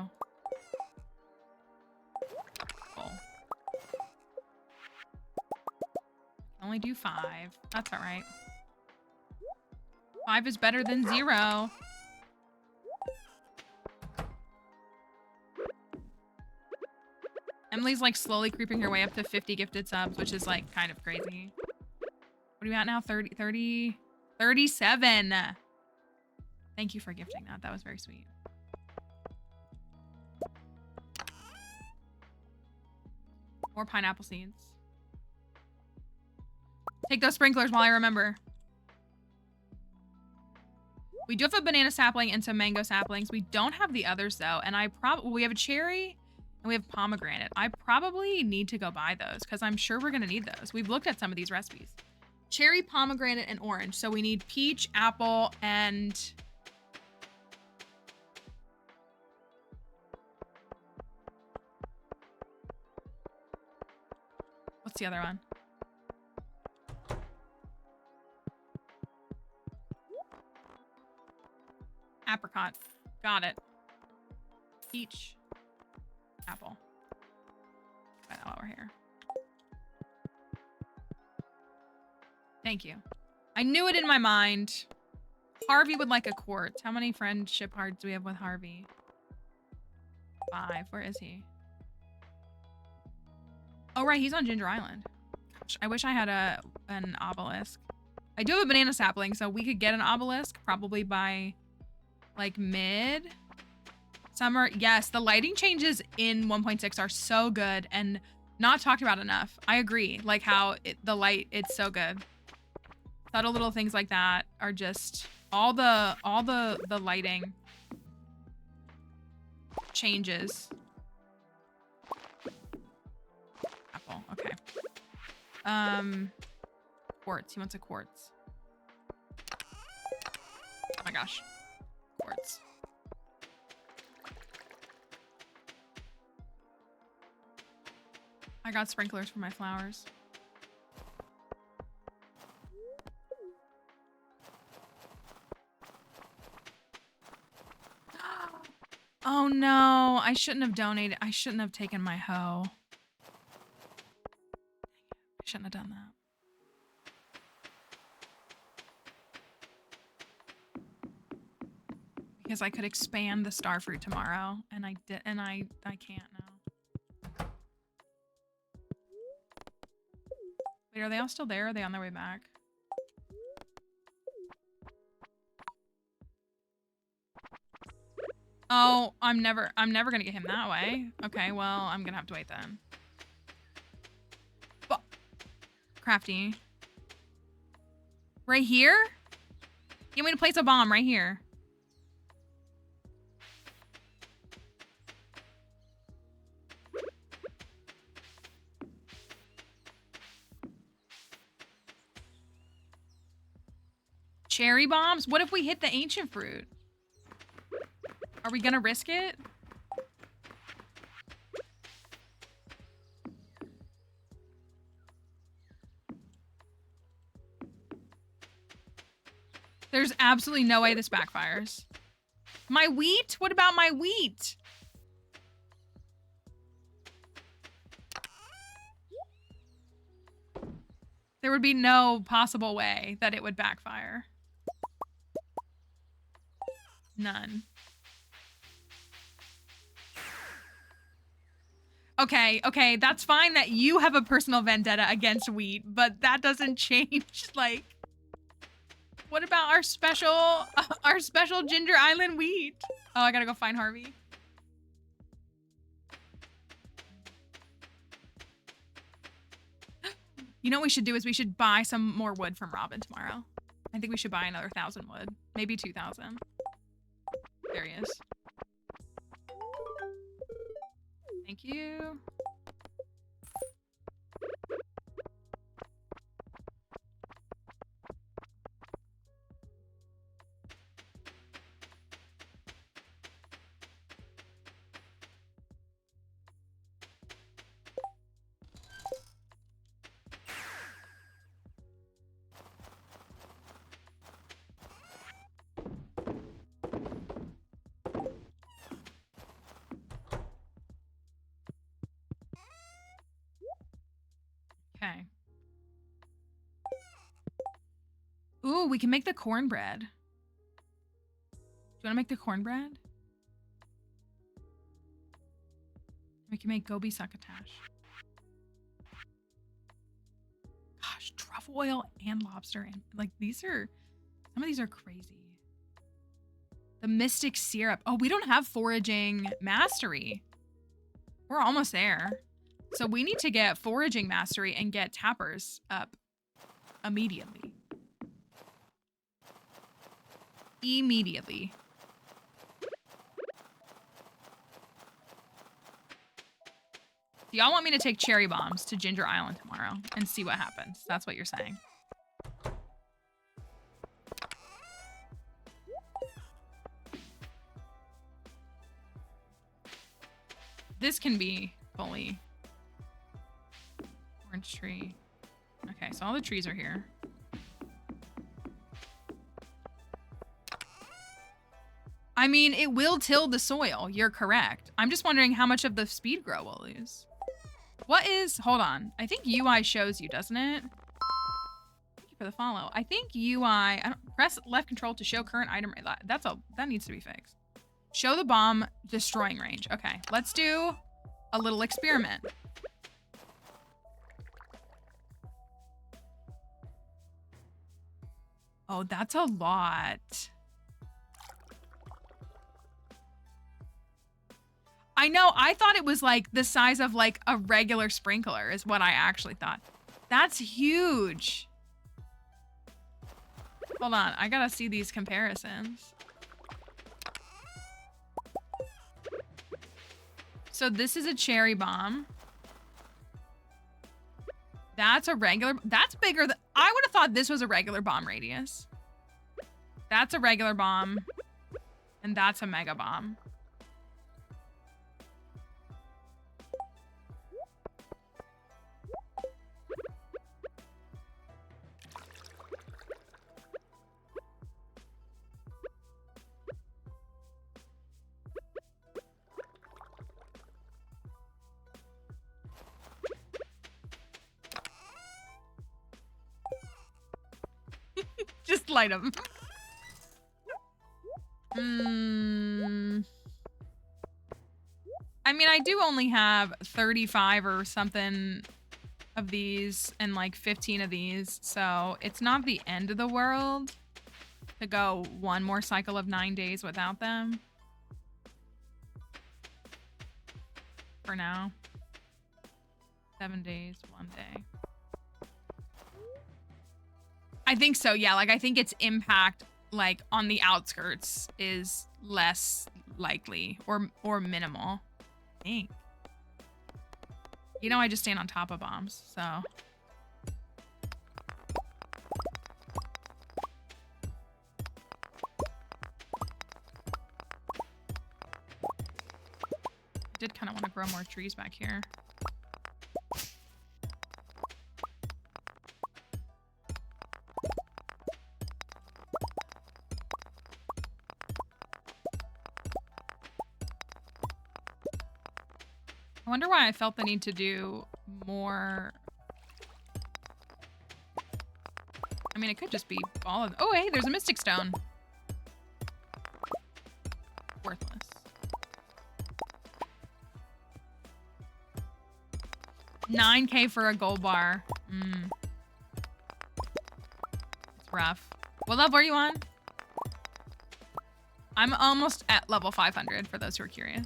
Cool. Only do 5. That's all right. 5 is better than 0. Emily's like slowly creeping her way up to 50 gifted subs, which is like kind of crazy. What are we at now? 30, 37. Thank you for gifting that. That was very sweet. More pineapple seeds. Take those sprinklers while I remember. We do have a banana sapling and some mango saplings. We don't have the others though. And we have a cherry And we have pomegranate. I probably need to go buy those because I'm sure we're going to need those. We've looked at some of these recipes. Cherry, pomegranate, and orange. So we need peach, apple, and... what's the other one? Apricot. Got it. Peach. Apple. Right, while we're here. Thank you. I knew it in my mind. Harvey would like a quartz. How many friendship hearts do we have with Harvey? 5. Where is he? Oh, right. He's on Ginger Island. Gosh, I wish I had an obelisk. I do have a banana sapling, so we could get an obelisk probably by like mid summer. Yes, the lighting changes in 1.6 are so good and not talked about enough. I agree. Like how the light, it's so good. Subtle little things like that are just all the lighting changes. Apple, okay. Quartz. He wants a quartz. Oh my gosh. Quartz. I got sprinklers for my flowers. Oh no, I shouldn't have donated. I shouldn't have taken my hoe. I shouldn't have done that. Because I could expand the star fruit tomorrow, and I did, and I can't now. Wait, are they all still there? Or are they on their way back? Oh, I'm never gonna get him that way. Okay, well, I'm gonna have to wait then. But crafty. Right here? You want me to place a bomb right here? Cherry bombs? What if we hit the ancient fruit? Are we gonna risk it? There's absolutely no way this backfires. My wheat? What about my wheat? There would be no possible way that it would backfire. None. Okay, that's fine that you have a personal vendetta against wheat, but that doesn't change, like, what about our special Ginger Island wheat? Oh, I gotta go find Harvey. You know what we should do is we should buy some more wood from Robin tomorrow. I think we should buy another 1,000 wood, maybe 2,000. There he is. Thank you. Okay. Ooh, we can make the cornbread. Do you want to make the cornbread? We can make gobi succotash. Gosh, truffle oil and lobster and like some of these are crazy. The mystic syrup. Oh, we don't have foraging mastery. We're almost there. So we need to get foraging mastery and get tappers up immediately. Immediately. Y'all want me to take cherry bombs to Ginger Island tomorrow and see what happens. That's what you're saying. This can be fully orange tree. Okay, so all the trees are here. I mean, it will till the soil. You're correct. I'm just wondering how much of the speed grow we'll lose. What is, hold on. I think UI shows you, doesn't it? Thank you for the follow. I think UI, I don't, press left control to show current item. That needs to be fixed. Show the bomb destroying range. Okay, let's do a little experiment. Oh, that's a lot. I know, I thought it was like the size of like a regular sprinkler is what I actually thought. That's huge. Hold on, I gotta see these comparisons. So this is a cherry bomb. That's a regular, that's bigger than, I would have thought this was a regular bomb radius. That's a regular bomb. And that's a mega bomb. Just light them. I mean, I do only have 35 or something of these and like 15 of these, so it's not the end of the world to go one more cycle of 9 days without them. For now. 7 days, 1 day. I think so, yeah. Like, I think its impact, like, on the outskirts is less likely or minimal. I think. You know, I just stand on top of bombs, so. I did kind of want to grow more trees back here. I wonder why I felt the need to do more. I mean, it could just be all of. Oh, hey, there's a mystic stone. Worthless. $9K for a gold bar. It's rough. What level are you on? I'm almost at level 500 for those who are curious.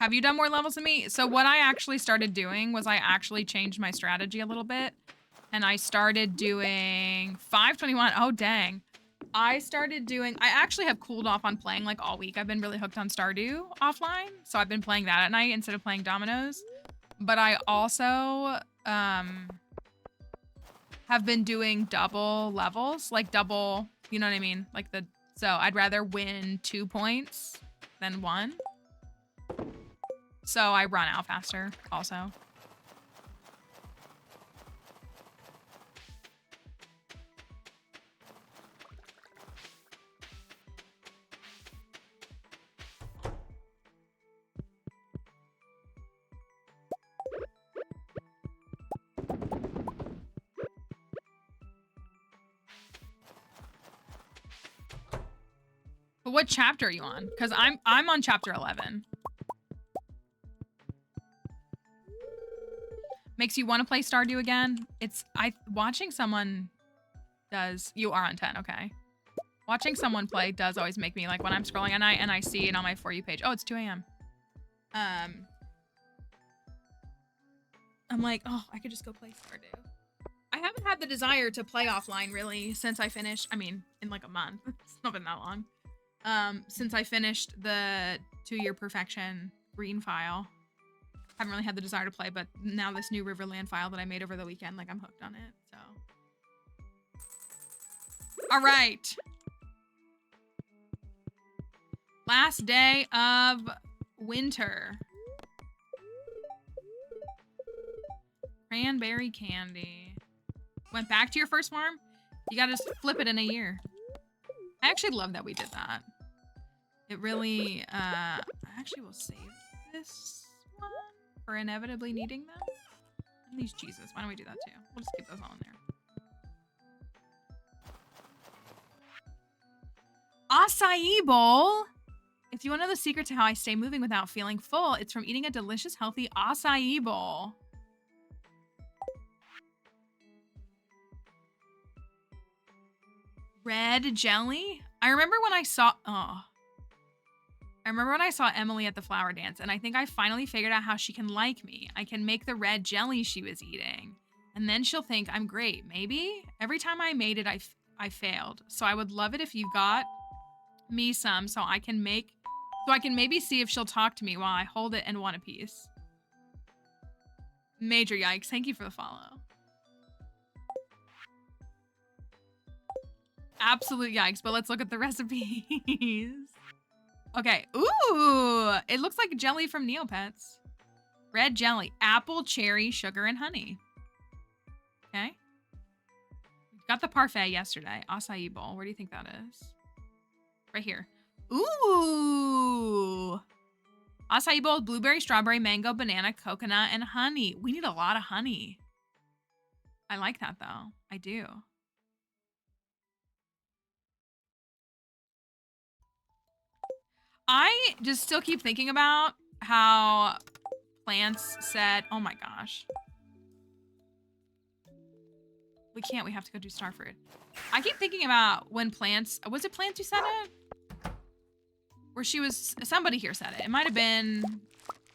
Have you done more levels than me? So what I actually started doing was I actually changed my strategy a little bit. And I started doing 521. Oh, dang. I actually have cooled off on playing like all week. I've been really hooked on Stardew offline. So I've been playing that at night instead of playing dominoes. But I also have been doing double levels. Like double, you know what I mean? Like so I'd rather win 2 points than 1. So I run out faster also. But what chapter are you on? Because I'm on chapter 11. Makes you want to play Stardew again? Watching someone does. You are on 10, okay. Watching someone play does always make me like when I'm scrolling at night and I see it on my For You page. Oh, it's 2 a.m. I'm like, oh, I could just go play Stardew. I haven't had the desire to play offline really since I finished. I mean, in like a month. It's not been that long. Since I finished the 2-year perfection green file. Haven't really had the desire to play, but now this new Riverland file that I made over the weekend, like I'm hooked on it, so. All right. Last day of winter. Cranberry candy. Went back to your first farm? You gotta just flip it in a year. I actually love that we did that. It really, I actually will save this one for inevitably needing them. And these cheeses, why don't we do that too? We'll just keep those all in there. Acai bowl. If you want to know the secret to how I stay moving without feeling full, it's from eating a delicious, healthy acai bowl. Red jelly? I remember when I saw Emily at the flower dance, and I think I finally figured out how she can like me. I can make the red jelly she was eating, and then she'll think I'm great. Maybe? Every time I made it, I failed. So I would love it if you got me some so I can maybe see if she'll talk to me while I hold it and want a piece. Major yikes. Thank you for the follow. Absolute yikes, but let's look at the recipes. Okay. Ooh, it looks like jelly from Neopets. Red jelly, apple, cherry, sugar, and honey. Okay. Got the parfait yesterday. Acai bowl. Where do you think that is? Right here. Ooh. Acai bowl, blueberry, strawberry, mango, banana, coconut, and honey. We need a lot of honey. I like that though. I do. I just still keep thinking about how plants said, oh my gosh. We can't, we have to go do Starfruit. I keep thinking about when plants, was it Plants who said it? Where she was, somebody here said it. It might have been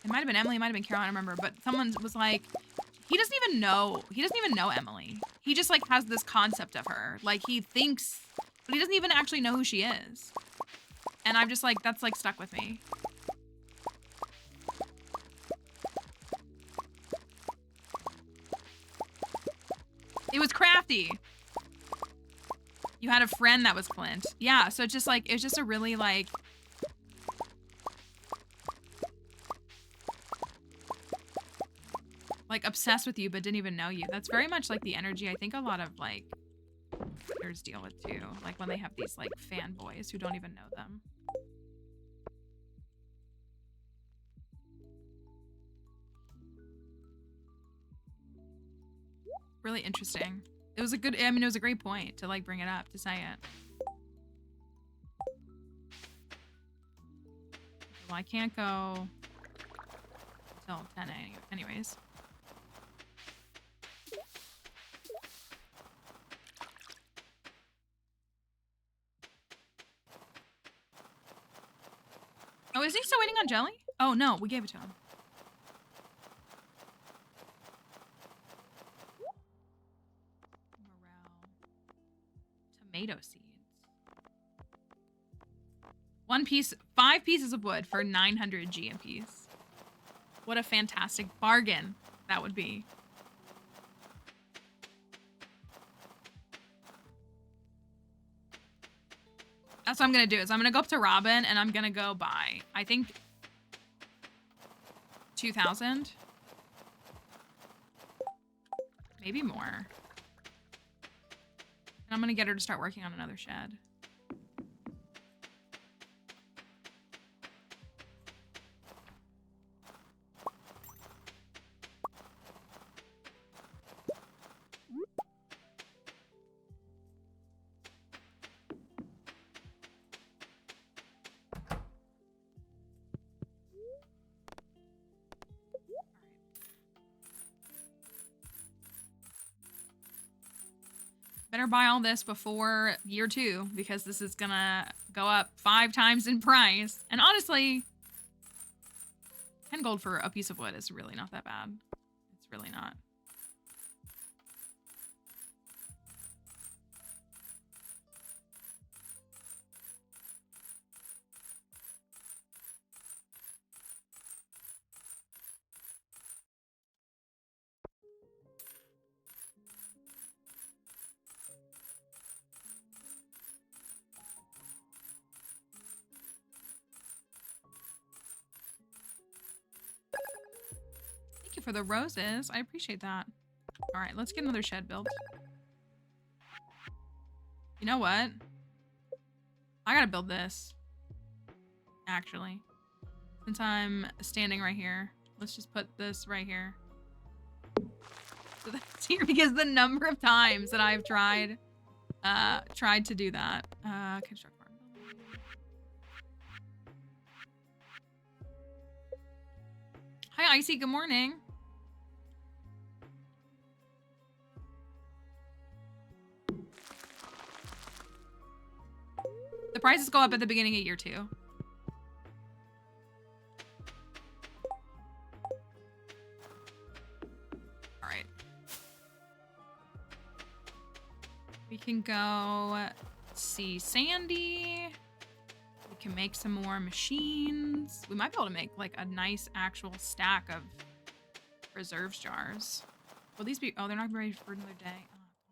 Emily, it might have been Carol, I don't remember, but someone was like, he doesn't even know Emily. He just like has this concept of her. Like he thinks, but he doesn't even actually know who she is. And I'm just like, that's like stuck with me. It was Crafty. You had a friend that was Clint. Yeah, so it's just like, it's just a really like, obsessed with you but didn't even know you. That's very much like the energy I think a lot of like creators deal with too. Like when they have these like fanboys who don't even know them. Really interesting. It was a good, I mean, it was a great point to like bring it up, to say it. Well, I can't go until 10 anyways. Oh, is he still waiting on jelly? Oh no, we gave it to him. Tomato seeds. 5 pieces of wood for 900 GMPs. What a fantastic bargain that would be. That's what I'm gonna do, is I'm gonna go up to Robin and I'm gonna go buy, I think, 2,000. Maybe more. And I'm gonna get her to start working on another shed. Better buy all this before year 2 because this is gonna go up 5 times in price. And honestly, 10 gold for a piece of wood is really not that bad. It's really not. Thank you for the roses. I appreciate that. All right, let's get another shed built. You know what? I gotta build this. Actually. Since I'm standing right here. Let's just put this right here. So that's here because the number of times that I've tried to do that. Construct farm. Hi Icy, good morning. The prices go up at the beginning of year 2. All right. We can go see Sandy. We can make some more machines. We might be able to make like a nice actual stack of reserves jars. Will these be... Oh, they're not ready for another day.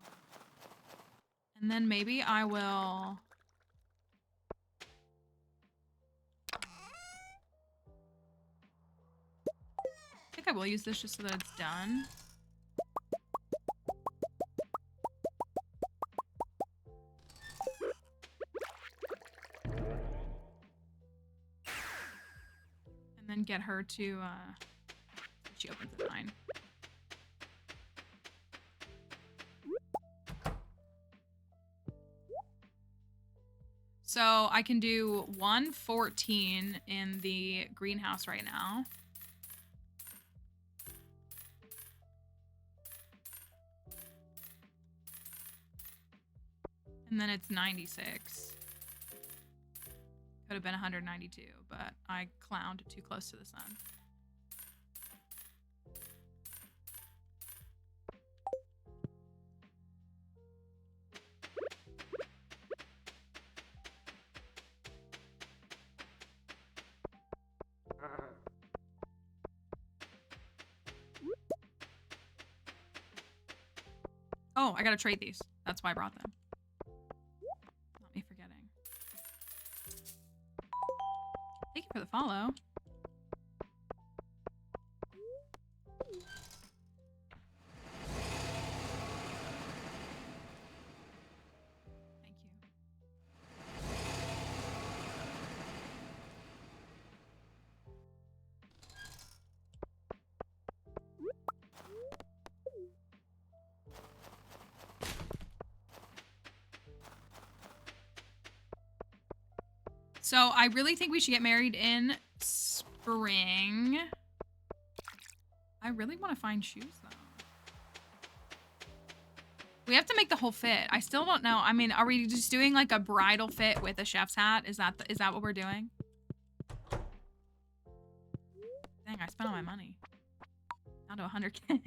Oh. And then maybe I will... I think I will use this just so that it's done. And then get her to, she opens at 9. So I can do 114 in the greenhouse right now. And then it's 96. Could have been 192, but I clowned too close to the sun. Oh, I gotta trade these. That's why I brought them. Not me forgetting. Thank you for the follow. Thank you. So I really think we should get married in spring. I really want to find shoes though. We have to make the whole fit. I still don't know. I mean, are we just doing like a bridal fit with a chef's hat? Is that what we're doing? Dang, I spent all my money. Down to 100K.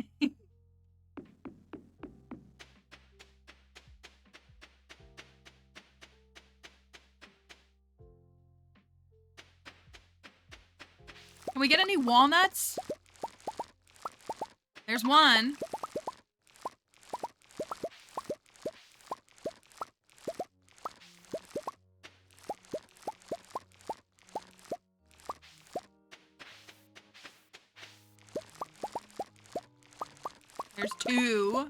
Can we get any walnuts? There's one. There's 2.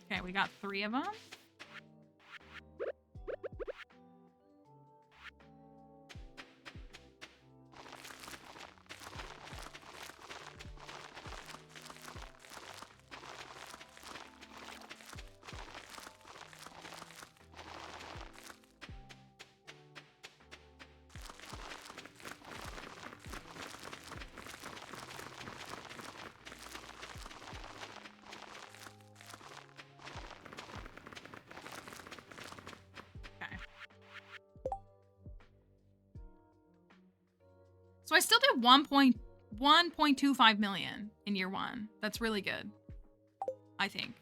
Okay, we got 3 of them. So I still did 1.25 million in year 1. That's really good, I think.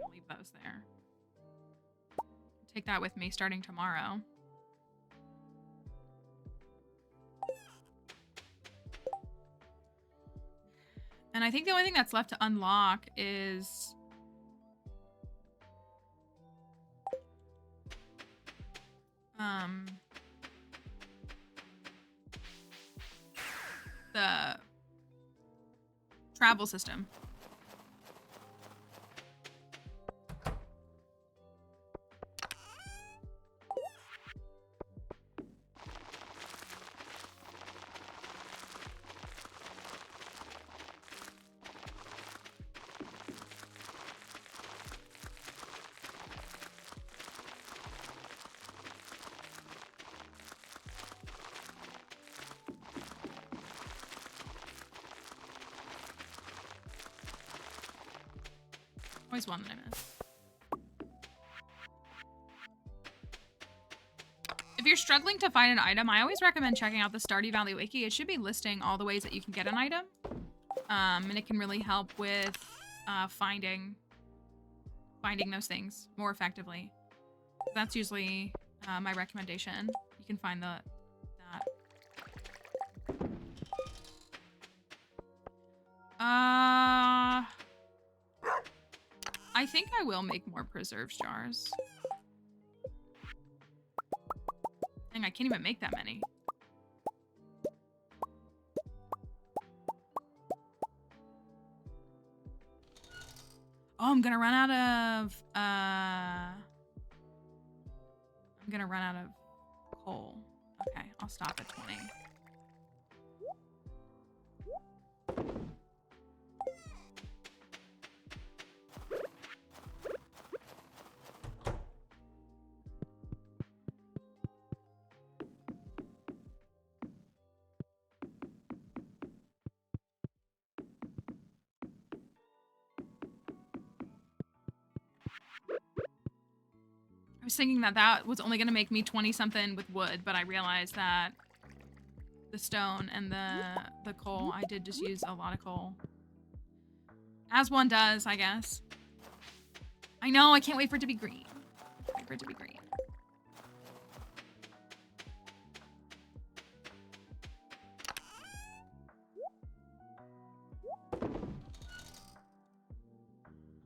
I'll leave those there. Take that with me starting tomorrow. And I think the only thing that's left to unlock is the travel system. Always one that I miss. If you're struggling to find an item, I always recommend checking out the Stardew Valley wiki. It should be listing all the ways that you can get an item. And it can really help with finding those things more effectively. That's usually my recommendation. You can find that. I think I will make more preserves jars. Dang, I can't even make that many. Oh, I'm gonna run out of coal. Okay, I'll stop at 20. I was thinking that was only gonna make me 20 something with wood, but I realized that the stone and the coal, I did just use a lot of coal. As one does, I guess. I know, I can't wait for it to be green. Wait for it to be green.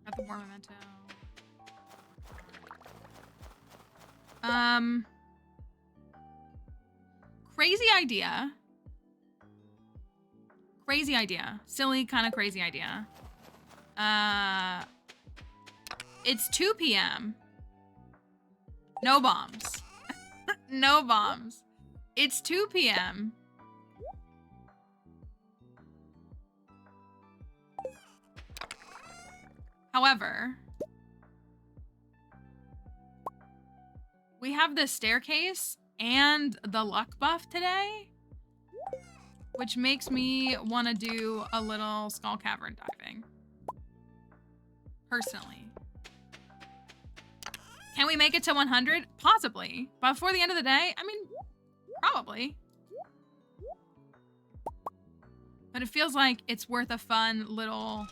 Got the more memento. Crazy idea. Crazy idea. Silly, kind of crazy idea. It's 2 p.m. No bombs. No bombs. It's 2 p.m. However, we have the staircase and the luck buff today, which makes me want to do a little skull cavern diving. Personally. Can we make it to 100? Possibly. But before the end of the day, I mean, probably. But it feels like it's worth a fun little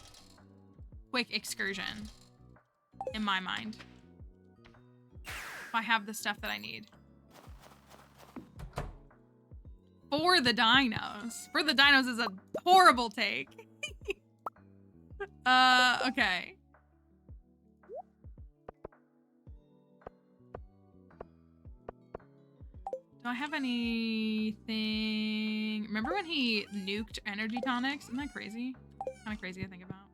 quick excursion in my mind. If I have the stuff that I need. For the dinos. For the dinos is a horrible take. Okay. Do I have anything? Remember when he nuked energy tonics? Isn't that crazy? Kind of crazy to think about.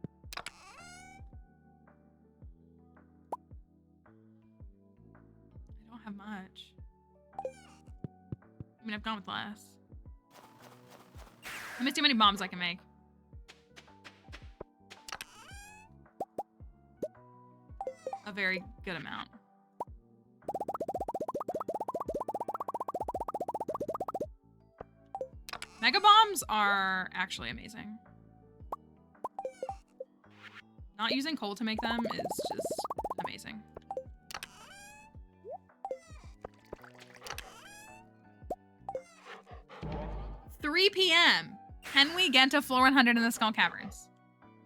I don't have much. I mean, I've gone with less. Let me see how many bombs I can make. A very good amount. Mega bombs are actually amazing. Not using coal to make them is just amazing. 3 p.m. Can we get to floor 100 in the Skull Caverns?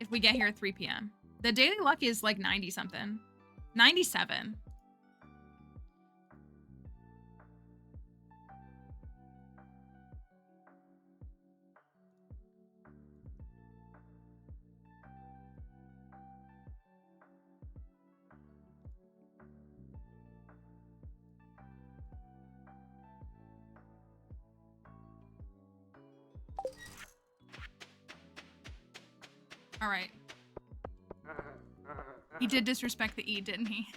If we get here at 3 p.m. The daily luck is like 90 something. 97. All right. He did disrespect the E, didn't he?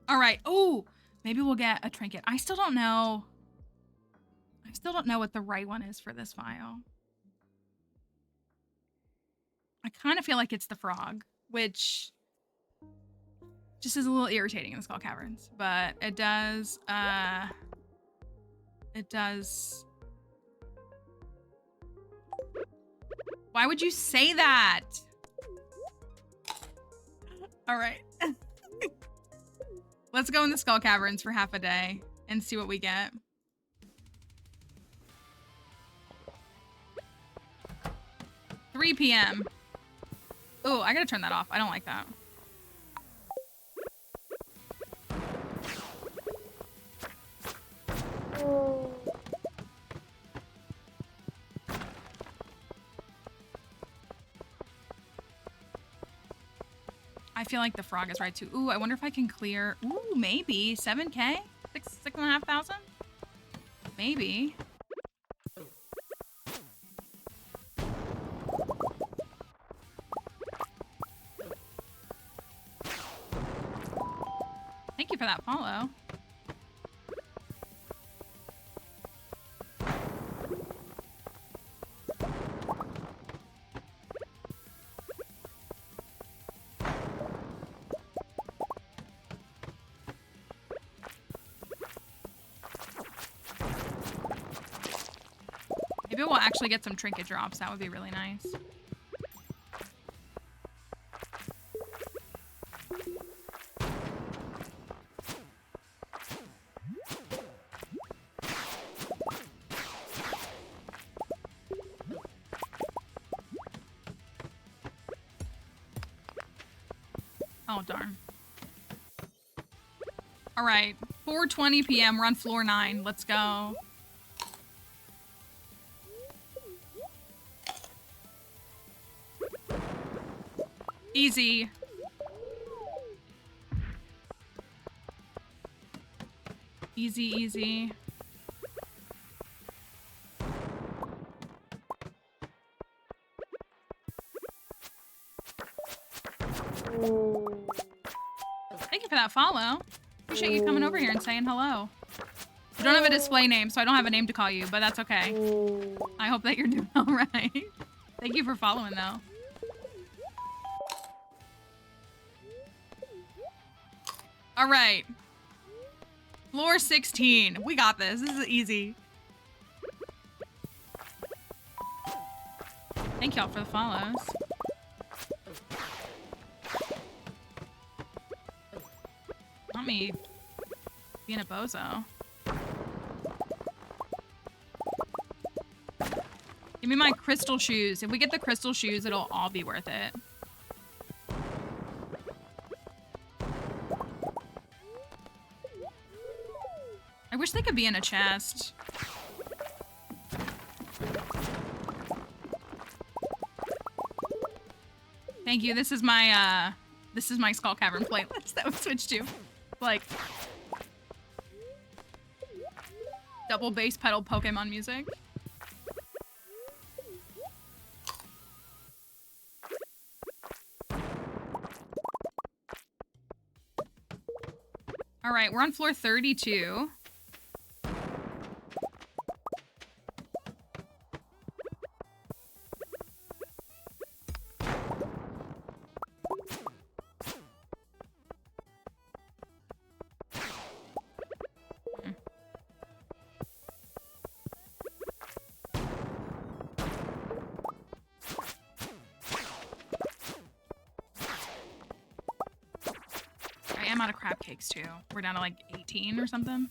All right. Oh, maybe we'll get a trinket. I still don't know. I still don't know what the right one is for this file. I kind of feel like it's the frog, which just is a little irritating in the Skull Caverns, but it does, Why would you say that? All right. Let's go in the Skull Caverns for half a day and see what we get. "3 p.m. Oh, I gotta turn that off. I don't like that. I feel like the frog is right too. Ooh, I wonder if I can clear. Ooh, maybe 7K, 6,500. Maybe. Thank you for that follow. Maybe we'll actually get some trinket drops. That would be really nice. Oh, darn. All right, 4:20 p.m. We're on floor 9. Let's go. Easy. Easy, easy. Thank you for that follow. Appreciate you coming over here and saying hello. You don't have a display name, so I don't have a name to call you, but that's okay. I hope that you're doing all right. Thank you for following, though. All right. Floor 16. We got this. This is easy. Thank y'all for the follows. Not me being a bozo. Give me my crystal shoes. If we get the crystal shoes, it'll all be worth it. I wish they could be in a chest. Thank you. This is my Skull Cavern playlist that we switched to. Like double bass pedal Pokemon music. All right, we're on floor 32. am out of crab cakes too. We're down to like 18 or something.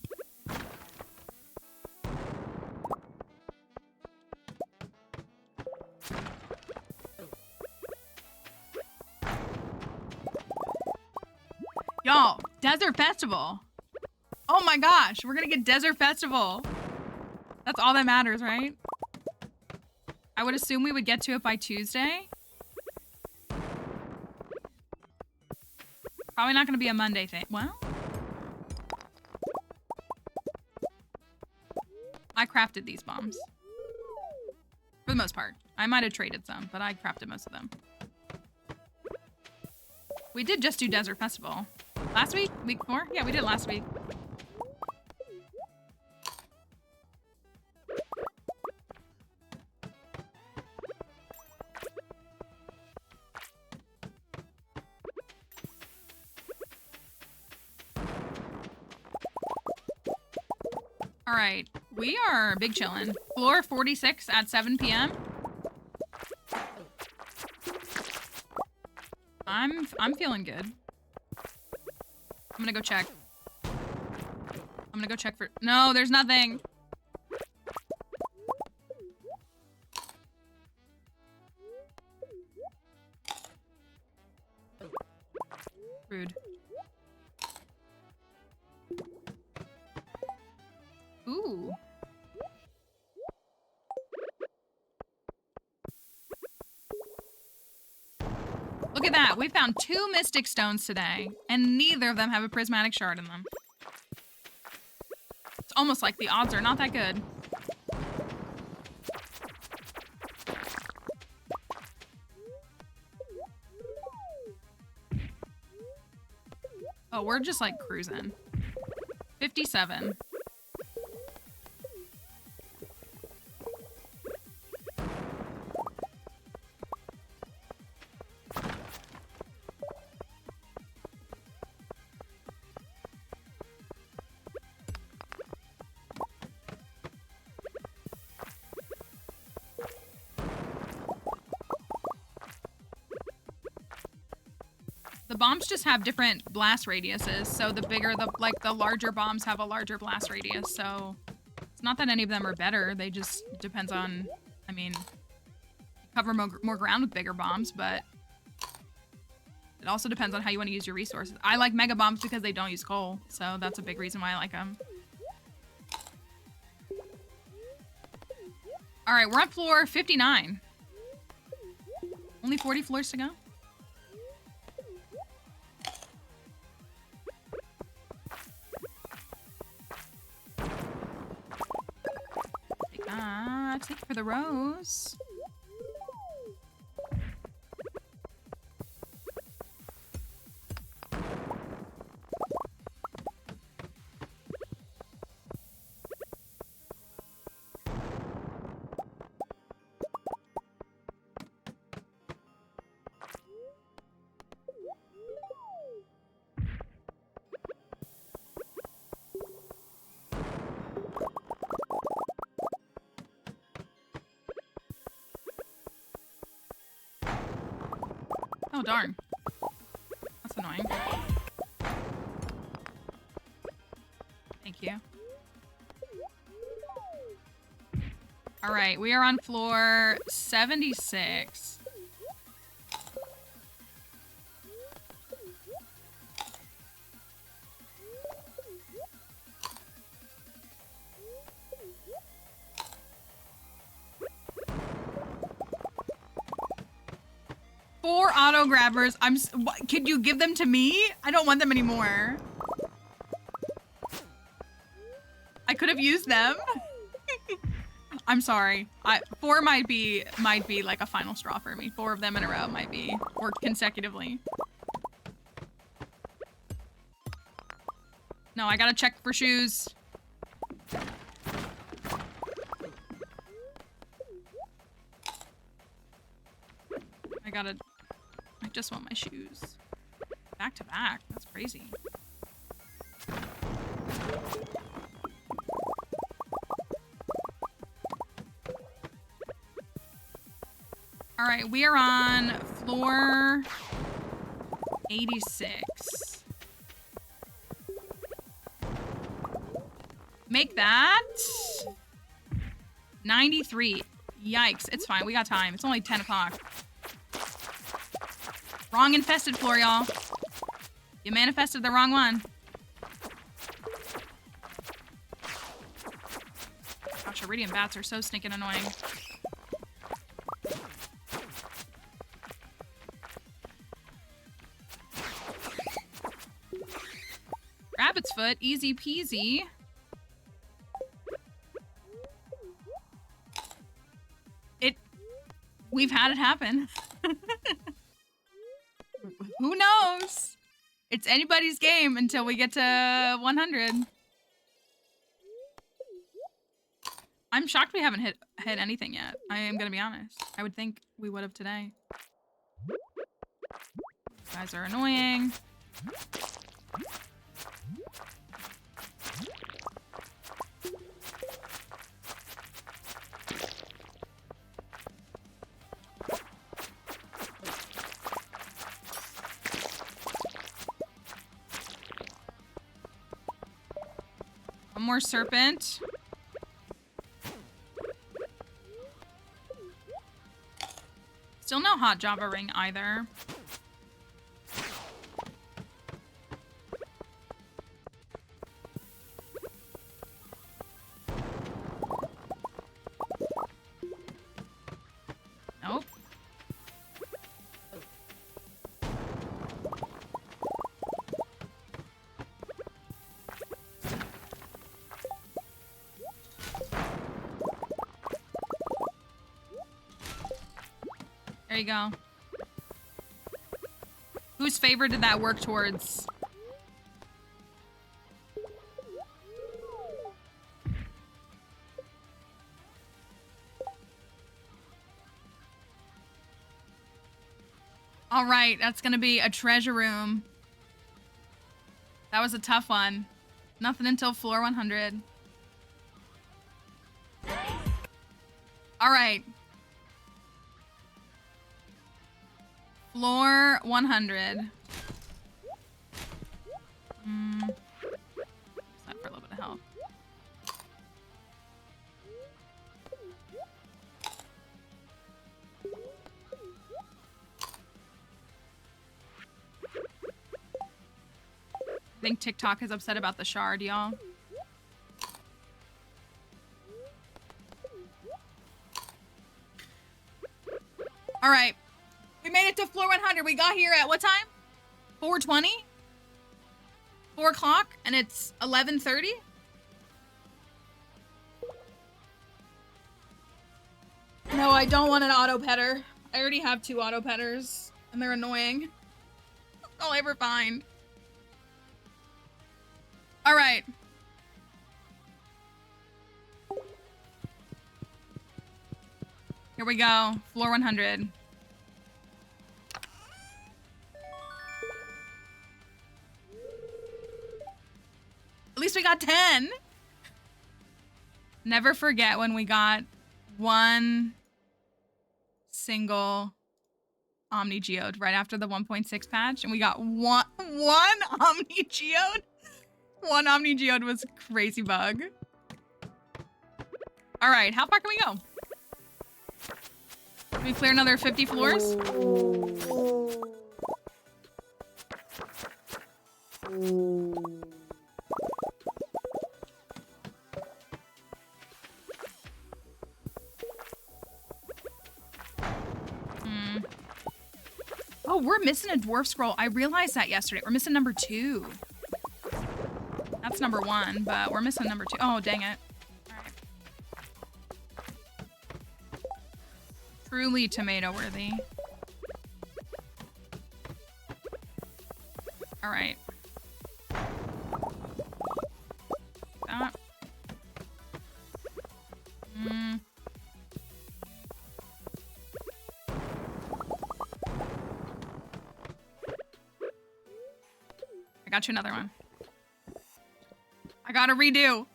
Y'all, Desert Festival. Oh my gosh, we're gonna get Desert Festival. That's all that matters, right? I would assume we would get to it by Tuesday. Probably not gonna be a Monday thing. Well, I crafted these bombs. For the most part. I might have traded some, but I crafted most of them. We did just do Desert Festival. Last week? Week before? Yeah, we did last week. All right, we are big chillin'. Floor 46 at 7 p.m. I'm feeling good. I'm gonna go check. I'm gonna go check for. No, there's nothing. Rude. Ooh. Look at that. We found 2 Mystic Stones today, and neither of them have a prismatic shard in them. It's almost like the odds are not that good. Oh, we're just like cruising. 57. The bombs just have different blast radiuses, so the bigger the larger bombs have a larger blast radius, so it's not that any of them are better, they just depends on, I mean, you cover more ground with bigger bombs, but it also depends on how you want to use your resources. I like mega bombs because they don't use coal, so that's a big reason why I like them. All right, we're on floor 59. Only 40 floors to go. Take it for the rose. Oh, darn. That's annoying. Thank you. All right, we are on floor 76. Four auto grabbers. Could you give them to me? I don't want them anymore. I could have used them. I'm sorry. 4 might be like a final straw for me. 4 of them in a row might be, or consecutively. No, I gotta check for shoes. I just want my shoes. Back to back. That's crazy. All right, we are on floor 86. Make that 93. Yikes. It's fine. We got time. It's only 10 o'clock. Wrong infested floor, y'all. You manifested the wrong one. Gosh, iridium bats are so stinking annoying. Rabbit's foot, easy peasy. We've had it happen. Who knows? It's anybody's game until we get to 100. I'm shocked we haven't hit anything yet. I am gonna be honest. I would think we would have today. You guys are annoying. One more serpent. Still no hot Java ring either. Nope. There you go. Whose favor did that work towards? All right, that's gonna be a treasure room. That was a tough one. Nothing until floor 100. All right. Floor 100. Set for a little bit of health. I think TikTok is upset about the shard, y'all. All right. We made it to floor 100. We got here at what time? 4:20? 4 o'clock, and it's 11:30? No, I don't want an auto petter. I already have 2 auto petters, and they're annoying. That's all I ever find. All right. Here we go. Floor 100. At least we got 10. Never forget when we got one single Omni Geode right after the 1.6 patch, and we got one Omni Geode. One Omni Geode was a crazy bug. All right, how far can we go? Can we clear another 50 floors? Oh, we're missing a dwarf scroll. I realized that yesterday. We're missing number 2. That's number 1, but we're missing number 2. Oh, dang it. All right. Truly tomato worthy. All right. That. I got you another one. I gotta redo.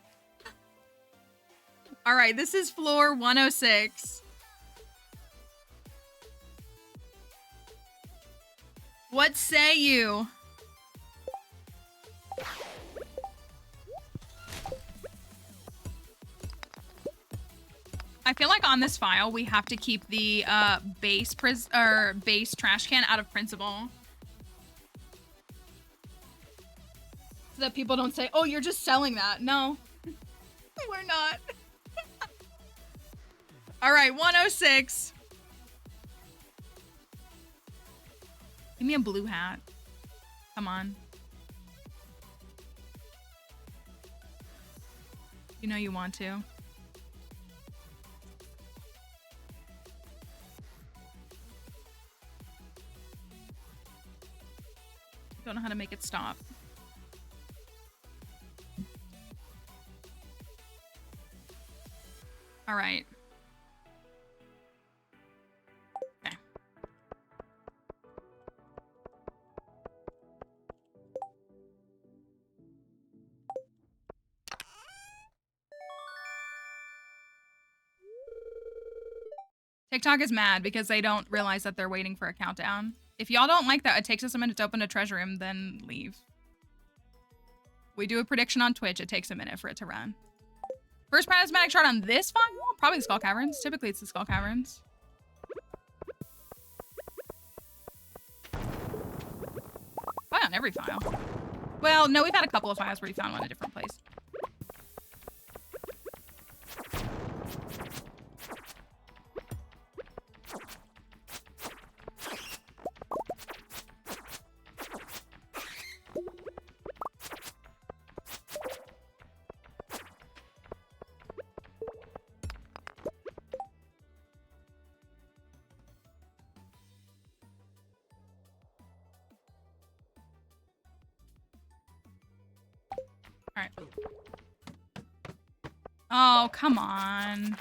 All right, this is floor 106. What say you? I feel like on this file we have to keep the base trash can out of principle, so that people don't say, "Oh, you're just selling that." No, we're not. All right, 106. Give me a blue hat. Come on. You know you want to. Don't know how to make it stop. All right. Okay. TikTok is mad because they don't realize that they're waiting for a countdown. If y'all don't like that, it takes us a minute to open a treasure room, then leave. We do a prediction on Twitch, it takes a minute for it to run. First prismatic shard on this file? Probably the Skull Caverns. Typically it's the Skull Caverns. Probably on every file. Well, no, we've had a couple of files where we found one in a different place. Oh, come on.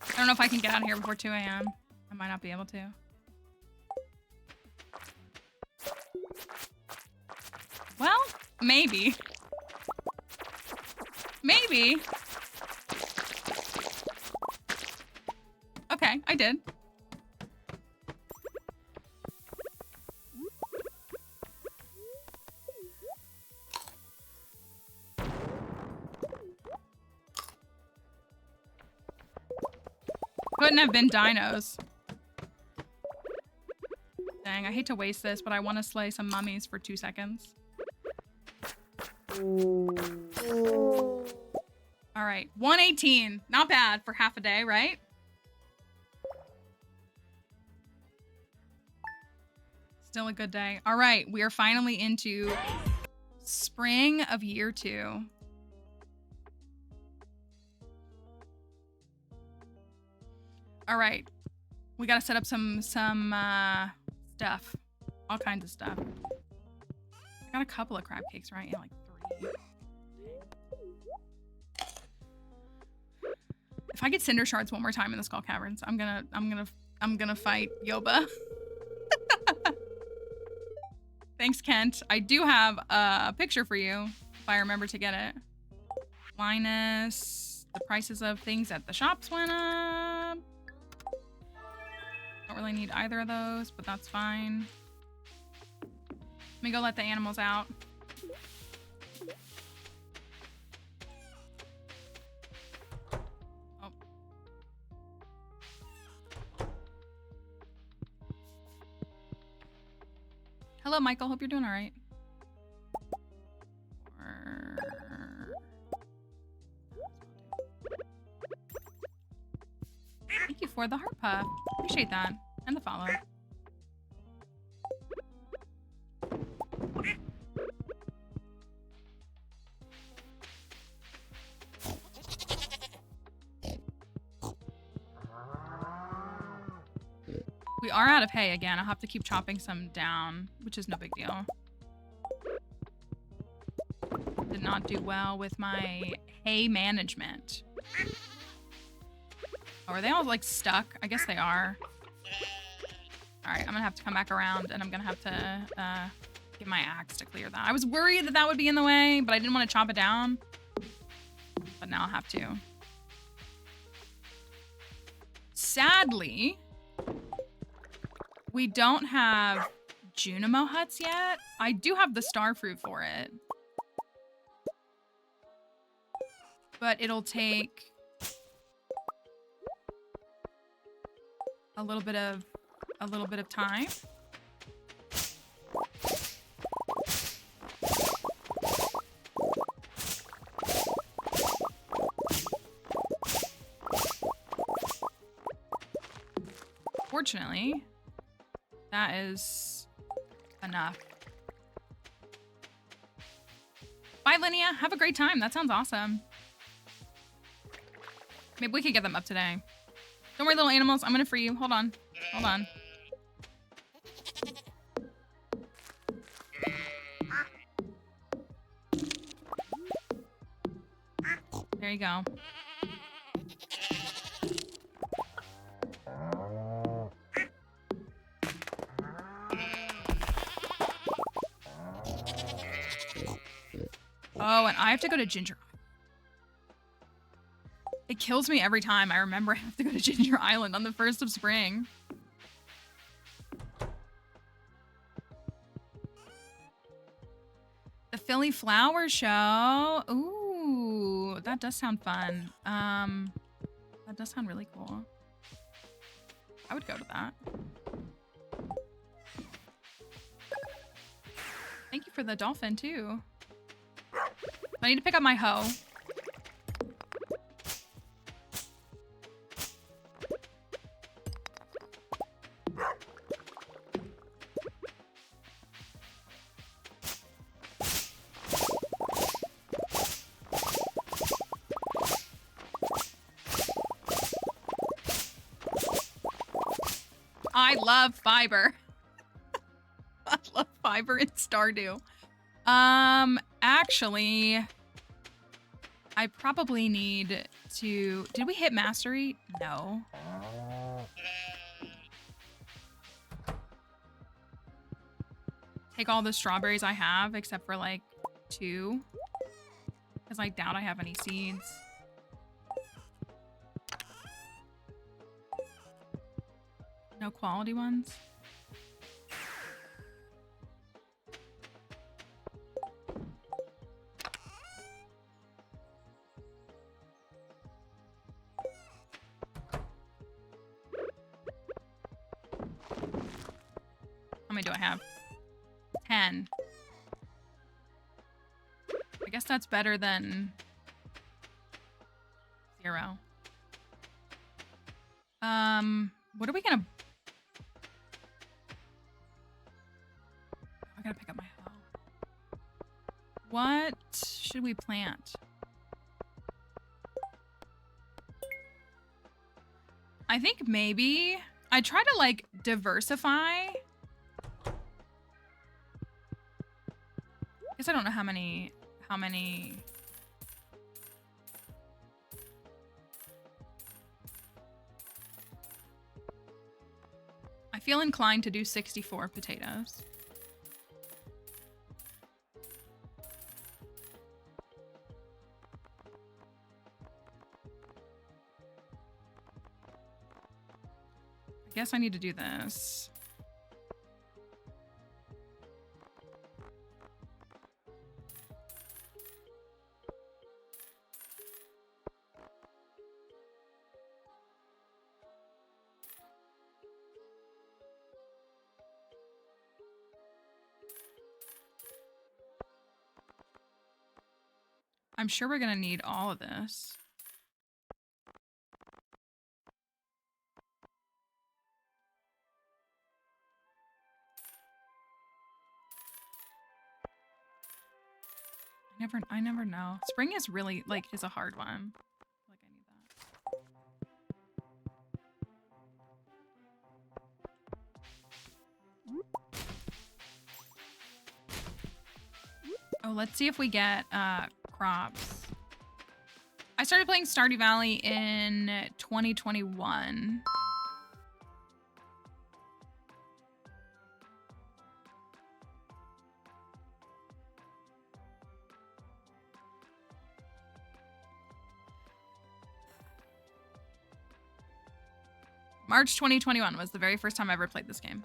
I don't know if I can get out of here before 2 a.m. I might not be able to. Well, maybe. Maybe. Okay, I did. Couldn't have been dinos. Dang, I hate to waste this, but I want to slay some mummies for 2 seconds. All right, 118. Not bad for half a day, right? Still a good day. All right, we are finally into spring of year 2. All right, we gotta set up some stuff, all kinds of stuff. I got a couple of crab cakes, right? Yeah, like 3. If I get cinder shards one more time in the Skull Caverns, I'm gonna fight Yoba. Thanks, Kent. I do have a picture for you if I remember to get it. Minus the prices of things at the shops went up. Don't really need either of those, but that's fine. Let me go let the animals out. Oh. Hello, Michael. Hope you're doing all right. Thank you for the heart puff. Appreciate that. And the follow. We are out of hay again. I'll have to keep chopping some down, which is no big deal. Did not do well with my hay management. Oh, are they all like stuck? I guess they are. All right, I'm gonna have to come back around and I'm gonna have to get my axe to clear that. I was worried that that would be in the way, but I didn't want to chop it down. But now I'll have to. Sadly, we don't have Junimo huts yet. I do have the star fruit for it. But it'll take a little bit of time. Fortunately, that is enough. Bye, Linnea. Have a great time. That sounds awesome. Maybe we could get them up today. Don't worry, little animals. I'm gonna free you. Hold on. Hold on. There you go. Oh, and I have to go to Ginger. It kills me every time I remember I have to go to Ginger Island on the 1st of spring. The Philly Flower Show. Ooh, that does sound fun. That does sound really cool. I would go to that. Thank you for the dolphin, too. I need to pick up my hoe. I love fiber. I love fiber in Stardew. Actually, I probably need to... Did we hit mastery? No. Take all the strawberries I have, except for like 2. Because I doubt I have any seeds. No quality ones? How many do I have? 10. I guess that's better than 0. What are we gonna... I gotta pick up my hoe. What should we plant? I think maybe I try to like diversify. Guess I don't know how many I feel inclined to do 64 potatoes. I guess I need to do this. I'm sure we're gonna need all of this. I never know. Spring is really like is a hard one. Like I need that. Oh, let's see if we get crops. I started playing Stardew Valley in 2021. March 2021 was the very first time I ever played this game.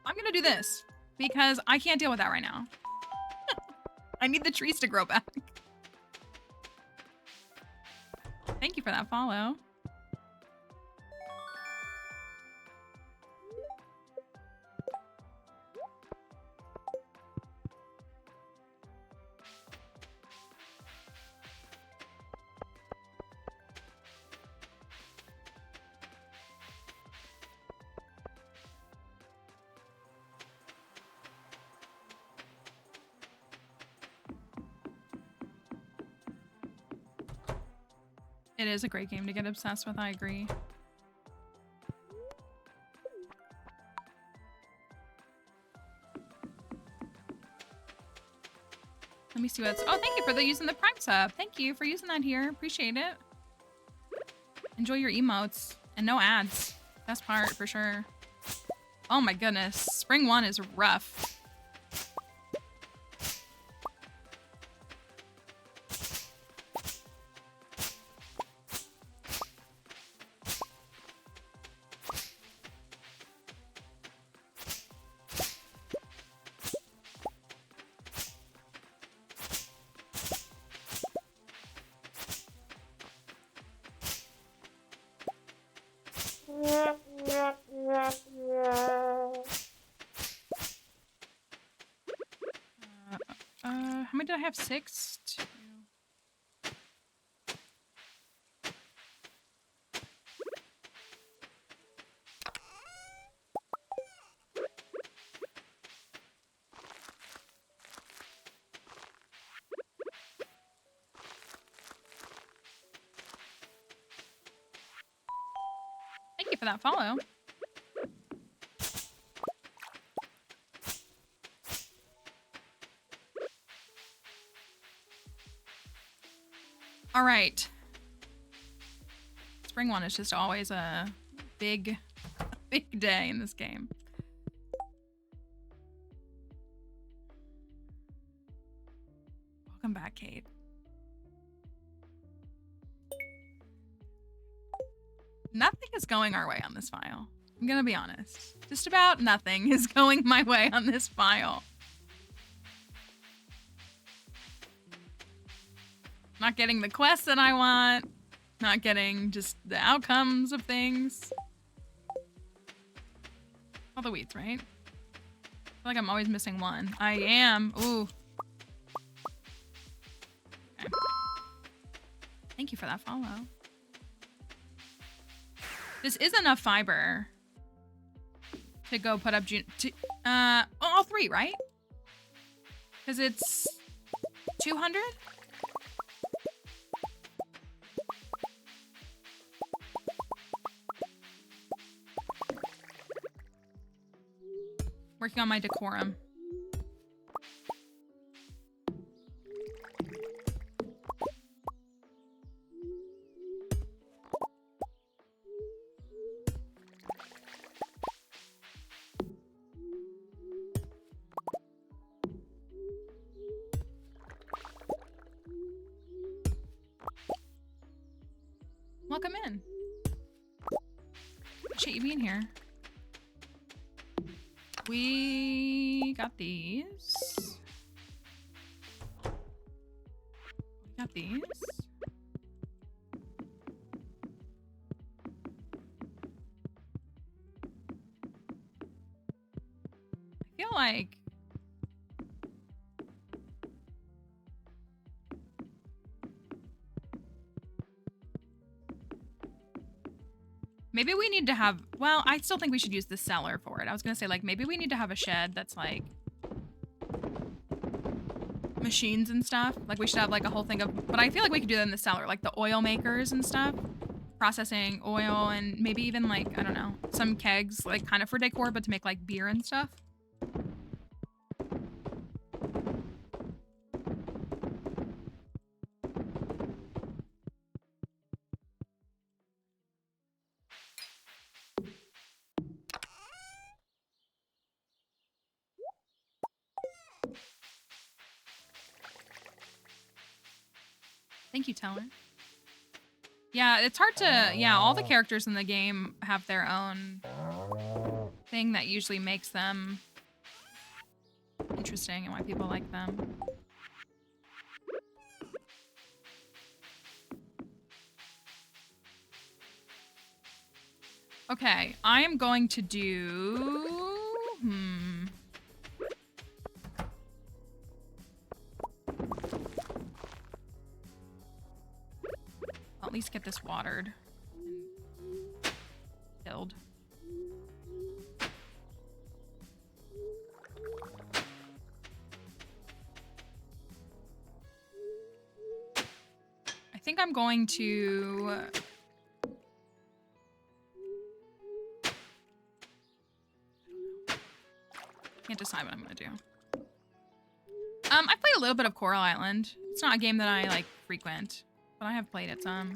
I'm gonna do this because I can't deal with that right now. I need the trees to grow back. Thank you for that follow. It is a great game to get obsessed with, I agree. Let me see what's... Oh, thank you for using the Prime sub. Thank you for using that here. Appreciate it. Enjoy your emotes. And no ads. Best part, for sure. Oh my goodness. Spring 1 is rough. How many did I have? 6? 2. Thank you for that follow. All right. Spring 1 is just always a big day in this game. Welcome back, Kate. Nothing is going our way on this file. I'm gonna be honest. Just about nothing is going my way on this file. Not getting the quests that I want. Not getting just the outcomes of things. All the weeds, right? I feel like I'm always missing one. I am. Ooh. Okay. Thank you for that follow. This is enough fiber to go put up all 3, right? Because it's 200? Working on my decorum. Welcome in. Appreciate you being here. We got these. We got these. I feel like maybe we need to have, well, I still think we should use the cellar for it. I was gonna say, like, maybe we need to have a shed that's like machines and stuff. Like, we should have like a whole thing of, but I feel like we could do that in the cellar, like the oil makers and stuff. Processing oil and maybe even like, I don't know, some kegs, like kind of for decor, but to make like beer and stuff. Thank you, Teller. Yeah, it's hard to, yeah, all the characters in the game have their own thing that usually makes them interesting and why people like them. Okay, I am going to do... I'll at least get this watered and killed. I think I'm going to... Can't decide what I'm gonna do. I played a little bit of Coral Island. It's not a game that I like frequent, but I have played it some.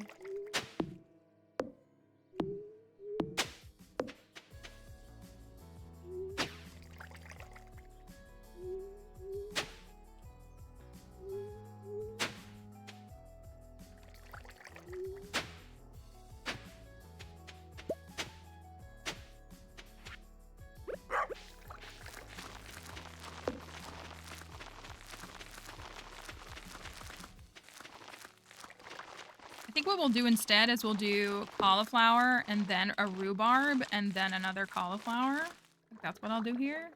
I think what we'll do instead is we'll do cauliflower and then a rhubarb and then another cauliflower. I think that's what I'll do here.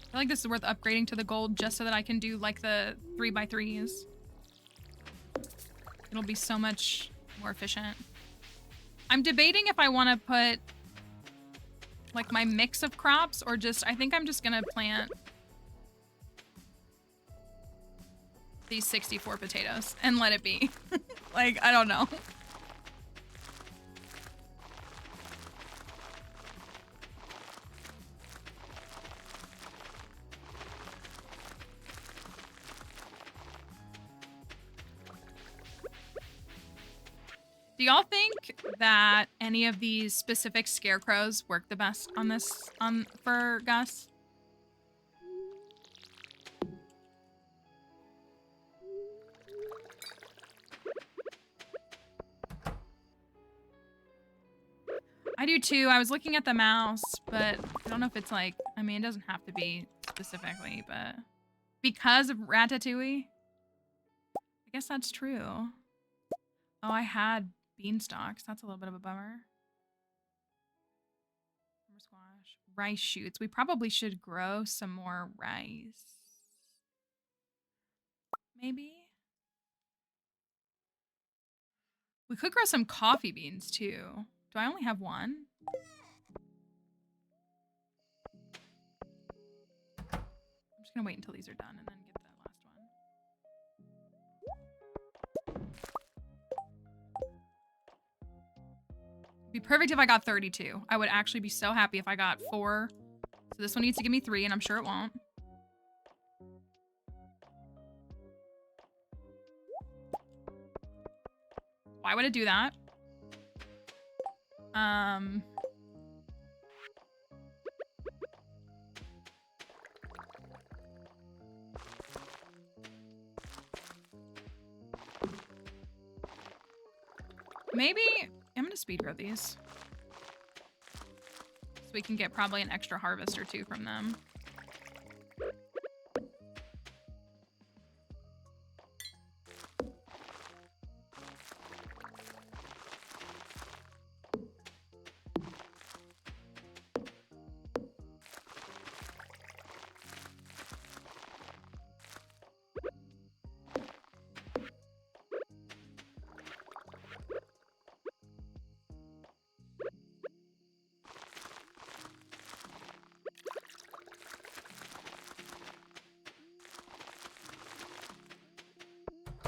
I feel like this is worth upgrading to the gold just so that I can do like the 3x3s. It'll be so much more efficient. I'm debating if I want to put like my mix of crops or just, I think I'm just gonna plant these 64 potatoes and let it be. Like, I don't know. Do y'all think that any of these specific scarecrows work the best on this, for Gus? I do too. I was looking at the mouse, but I don't know if it's like, I mean, it doesn't have to be specifically, but because of Ratatouille? I guess that's true. Oh, I had beanstalks. That's a little bit of a bummer. Squash. Rice shoots. We probably should grow some more rice. Maybe? We could grow some coffee beans too. Do I only have one? I'm just gonna wait until these are done and then get that last one. It'd be perfect if I got 32. I would actually be so happy if I got 4. So this one needs to give me 3, and I'm sure it won't. Why would it do that? Maybe I'm gonna speed grow these. So we can get probably an extra harvest or 2 from them.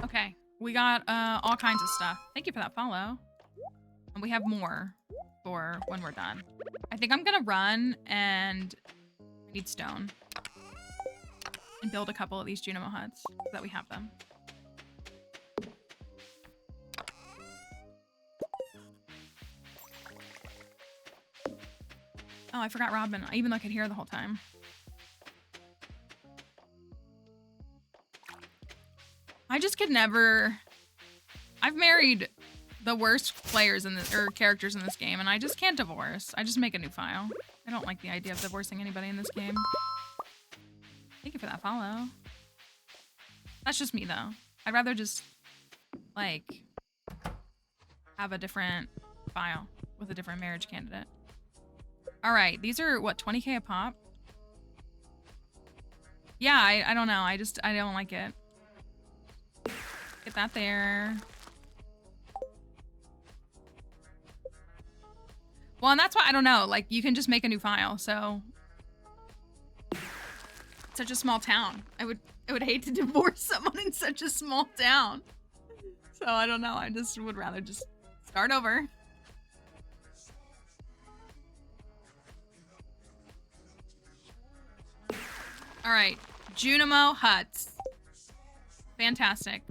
Okay, we got all kinds of stuff. Thank you for that follow. And we have more for when we're done. I think I'm gonna run and I need stone. And build a couple of these Junimo huts so that we have them. Oh, I forgot Robin, even though I could hear her the whole time. I just could never... I've married the worst players in this, or characters in this game, and I just can't divorce. I just make a new file. I don't like the idea of divorcing anybody in this game. Thank you for that follow. That's just me, though. I'd rather just, like, have a different file with a different marriage candidate. All right, these are, what, 20K a pop? Yeah, I don't know. I don't like it. Get that there. Well, and that's why, I don't know, like, you can just make a new file, so. It's such a small town. I would hate to divorce someone in such a small town. So I don't know, I just would rather just start over. All right, Junimo huts. Fantastic.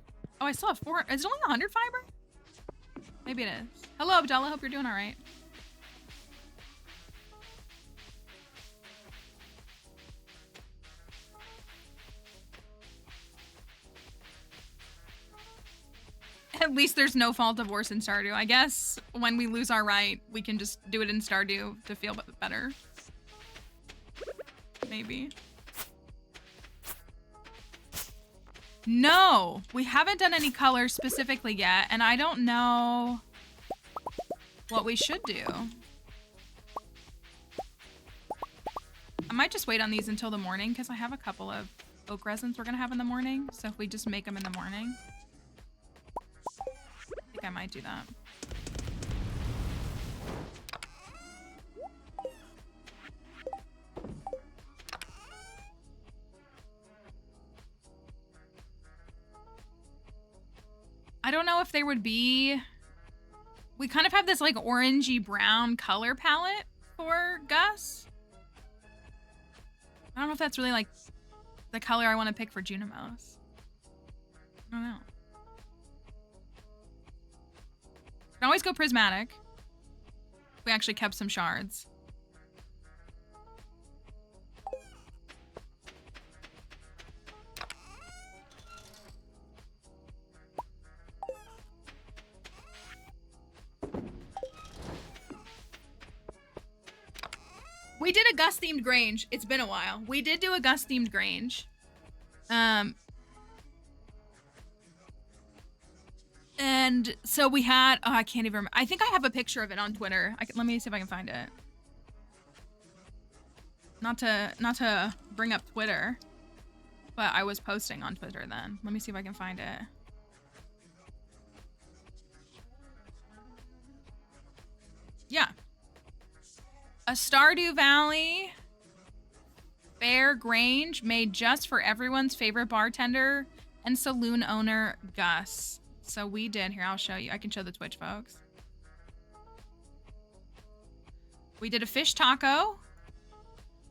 Oh, I still have 4. Is it only 100 fiber? Maybe it is. Hello, Abdullah. Hope you're doing all right. At least there's no fault divorce in Stardew. I guess when we lose our right, we can just do it in Stardew to feel better. Maybe. No, we haven't done any color specifically yet, and I don't know what we should do. I might just wait on these until the morning because I have a couple of oak resins we're gonna have in the morning. So if we just make them in the morning, I think I might do that. I don't know if there would be... We kind of have this like orangey brown color palette for Gus. I don't know if that's really like the color I want to pick for Junimos. I don't know. Can always go prismatic. We actually kept some shards. We did a Gus themed Grange. It's been a while. We did do a Gus themed Grange. And so we had, oh, I can't even remember. I think I have a picture of it on Twitter. Let me see if I can find it. Not to bring up Twitter, but I was posting on Twitter then. Let me see if I can find it. Yeah. A Stardew Valley Fair Grange made just for everyone's favorite bartender and saloon owner, Gus. So we did. Here, I'll show you. I can show the Twitch folks. We did a fish taco,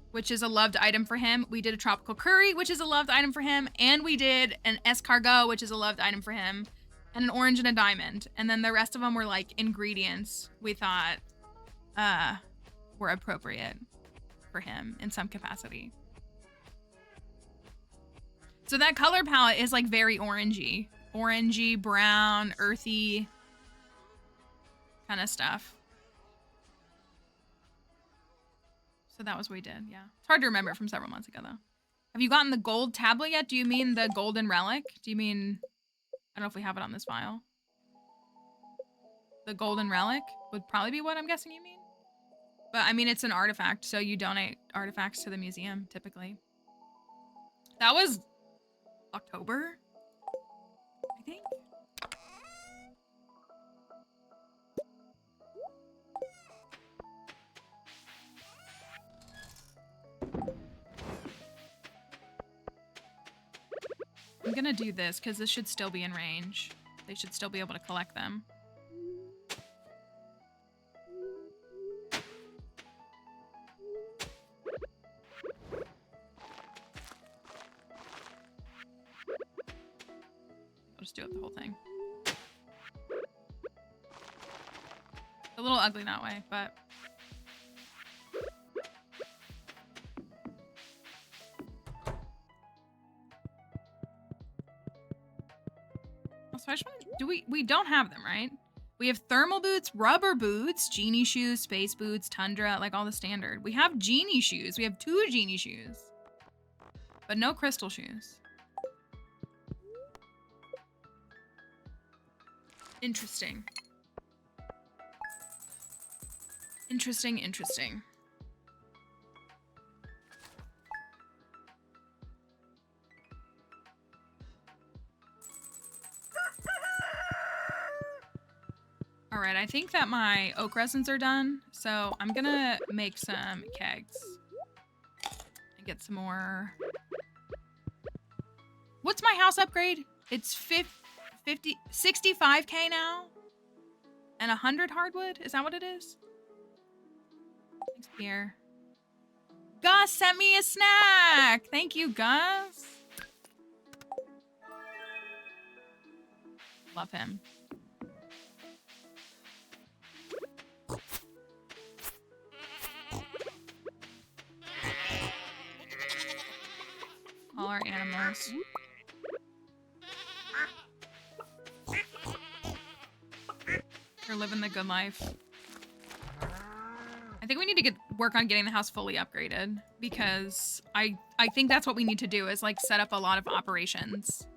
which is a loved item for him. We did a tropical curry, which is a loved item for him. And we did an escargot, which is a loved item for him. And an orange and a diamond. And then the rest of them were like ingredients we thought were appropriate for him in some capacity. So that color palette is like very orangey. Orangey, brown, earthy kind of stuff. So that was what we did, yeah. It's hard to remember from several months ago, though. Have you gotten the gold tablet yet? Do you mean the golden relic? Do you mean... I don't know if we have it on this file. The golden relic would probably be what I'm guessing you mean. But, I mean, it's an artifact, so you donate artifacts to the museum, typically. That was October, I think. I'm gonna do this because this should still be in range. They should still be able to collect them. I'll just do it the whole thing. A little ugly that way, but... So I just want to, we don't have them, right? We have thermal boots, rubber boots, genie shoes, space boots, tundra, like all the standard. We have genie shoes. We have 2 genie shoes. But no crystal shoes. Interesting. Interesting, interesting. All right, I think that my oak resins are done, so I'm gonna make some kegs and get some more. What's my house upgrade? It's 65k now, and 100 hardwood. Is that what it is? Thanks, Pierre. Gus sent me a snack. Thank you, Gus. Love him. All our animals. They're living the good life. I think we need to work on getting the house fully upgraded because I think that's what we need to do is like set up a lot of operations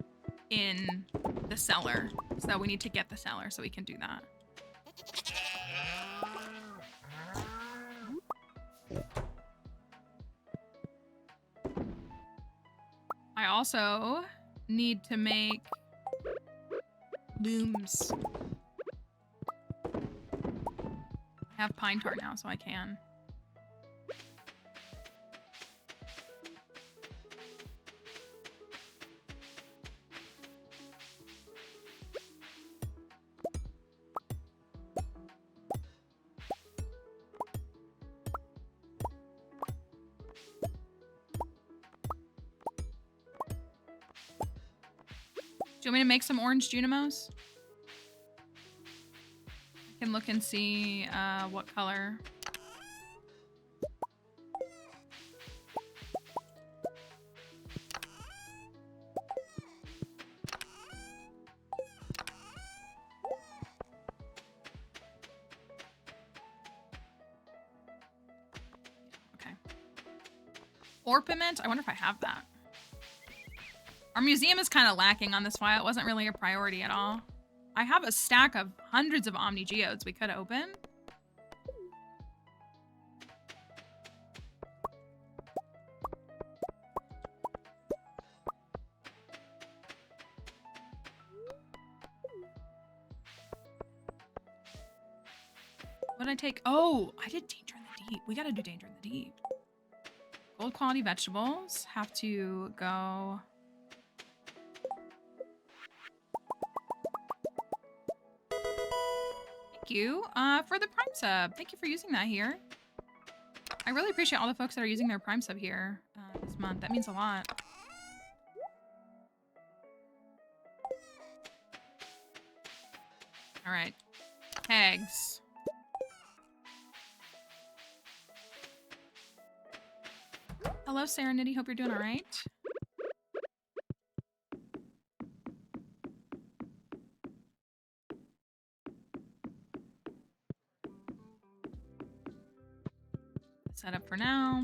in the cellar. So we need to get the cellar so we can do that. I also need to make looms. I have pine tar now, so I can. Do you want me to make some orange Junimos? I can look and see what color. Okay. Orpiment? I wonder if I have that. Our museum is kind of lacking on this file. It wasn't really a priority at all. I have a stack of hundreds of Omni Geodes we could open. What did I take? Oh, I did Danger in the Deep. We gotta do Danger in the Deep. Gold quality vegetables have to go... Thank you for the Prime sub. Thank you for using that here. I really appreciate all the folks that are using their Prime sub here this month. That means a lot. All right. Eggs. Hello, Serenity. Hope you're doing all right. Set up for now.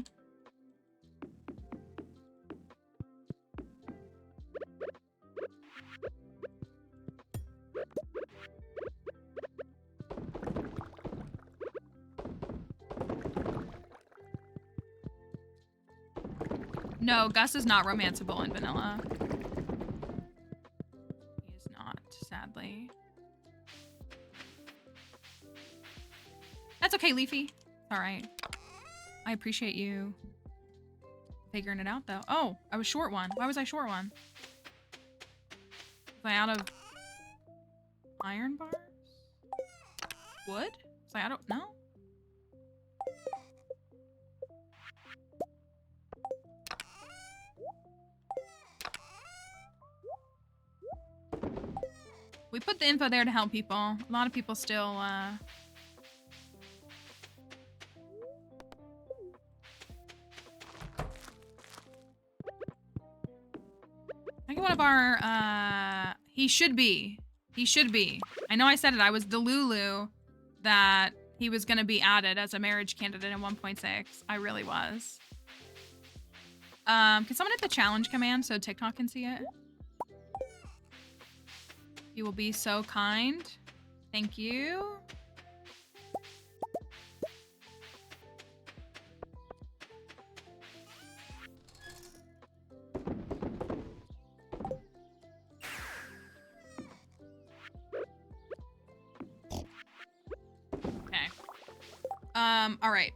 No, Gus is not romanceable in vanilla. He is not, sadly. That's okay, Leafy. All right. I appreciate you figuring it out, though. Oh, I was short one. Why was I short one? I out of iron bars? Wood? Was I out of... No? We put the info there to help people. A lot of people still, I think one of our, he should be. He should be. I know I said it. I was Delulu that he was going to be added as a marriage candidate in 1.6. I really was. Can someone hit the challenge command so TikTok can see it? You will be so kind. Thank you. Okay. All right.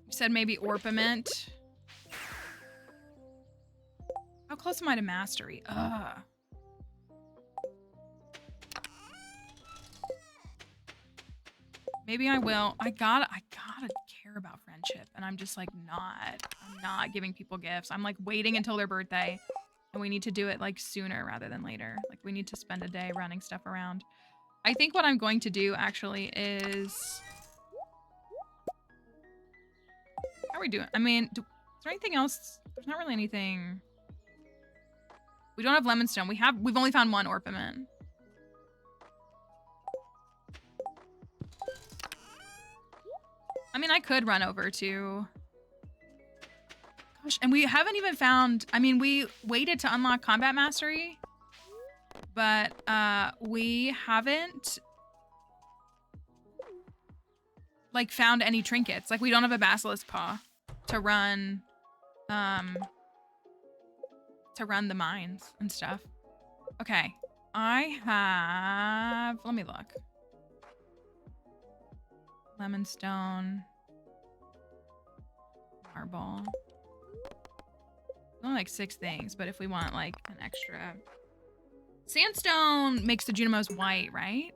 You said maybe orpiment. How close am I to mastery? Ugh. Maybe I will. I gotta care about friendship, and I'm just like I'm not giving people gifts. I'm like waiting until their birthday, and we need to do it like sooner rather than later. Like we need to spend a day running stuff around. I think what I'm going to do actually is... How are we doing? I mean, is there anything else? There's not really anything... We don't have lemonstone. We've only found one orpiment. I mean, I could run over to... Gosh, and we haven't even found... I mean, we waited to unlock combat mastery, but we haven't like found any trinkets. Like we don't have a basilisk paw to run the mines and stuff. Okay, I have... Let me look. Lemonstone. Marble. Only like 6 things, but if we want like an extra... Sandstone makes the Junimos white, right?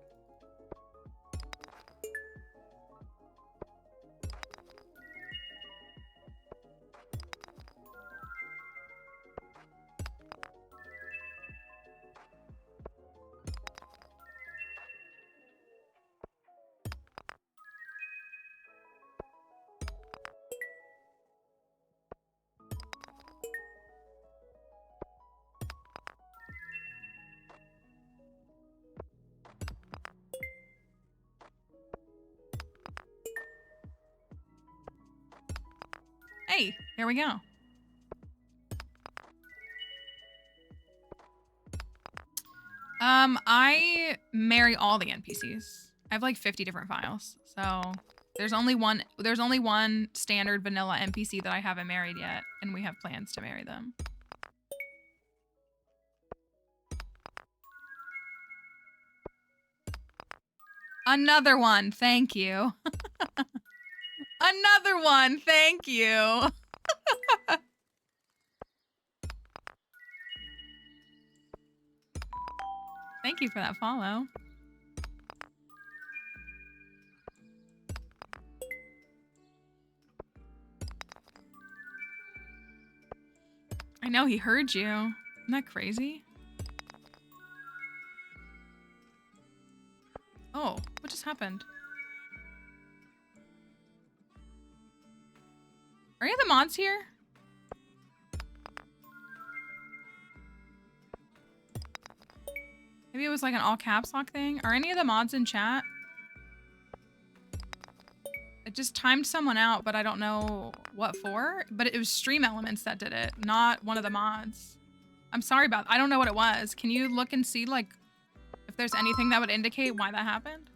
Hey, there we go. I marry all the NPCs. I have like 50 different files. So there's only one standard vanilla NPC that I haven't married yet, and we have plans to marry them. Another one, thank you. Another one, thank you. Thank you for that follow. I know he heard you. Isn't that crazy? Oh, what just happened? Are any of the mods here? Maybe it was like an all caps lock thing. Are any of the mods in chat? It just timed someone out, but I don't know what for. But it was Stream Elements that did it, not one of the mods. I'm sorry about that. I don't know what it was. Can you look and see like if there's anything that would indicate why that happened?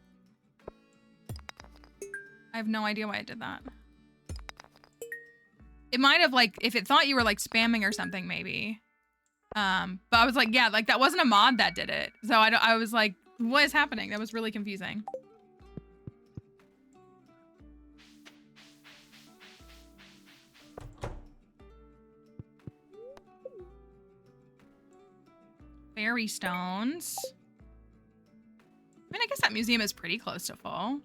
I have no idea why it did that. It might have like, if it thought you were like spamming or something, maybe. But I was like, yeah, like that wasn't a mod that did it. So I was like, what is happening? That was really confusing. Fairy stones. I mean, I guess that museum is pretty close to full.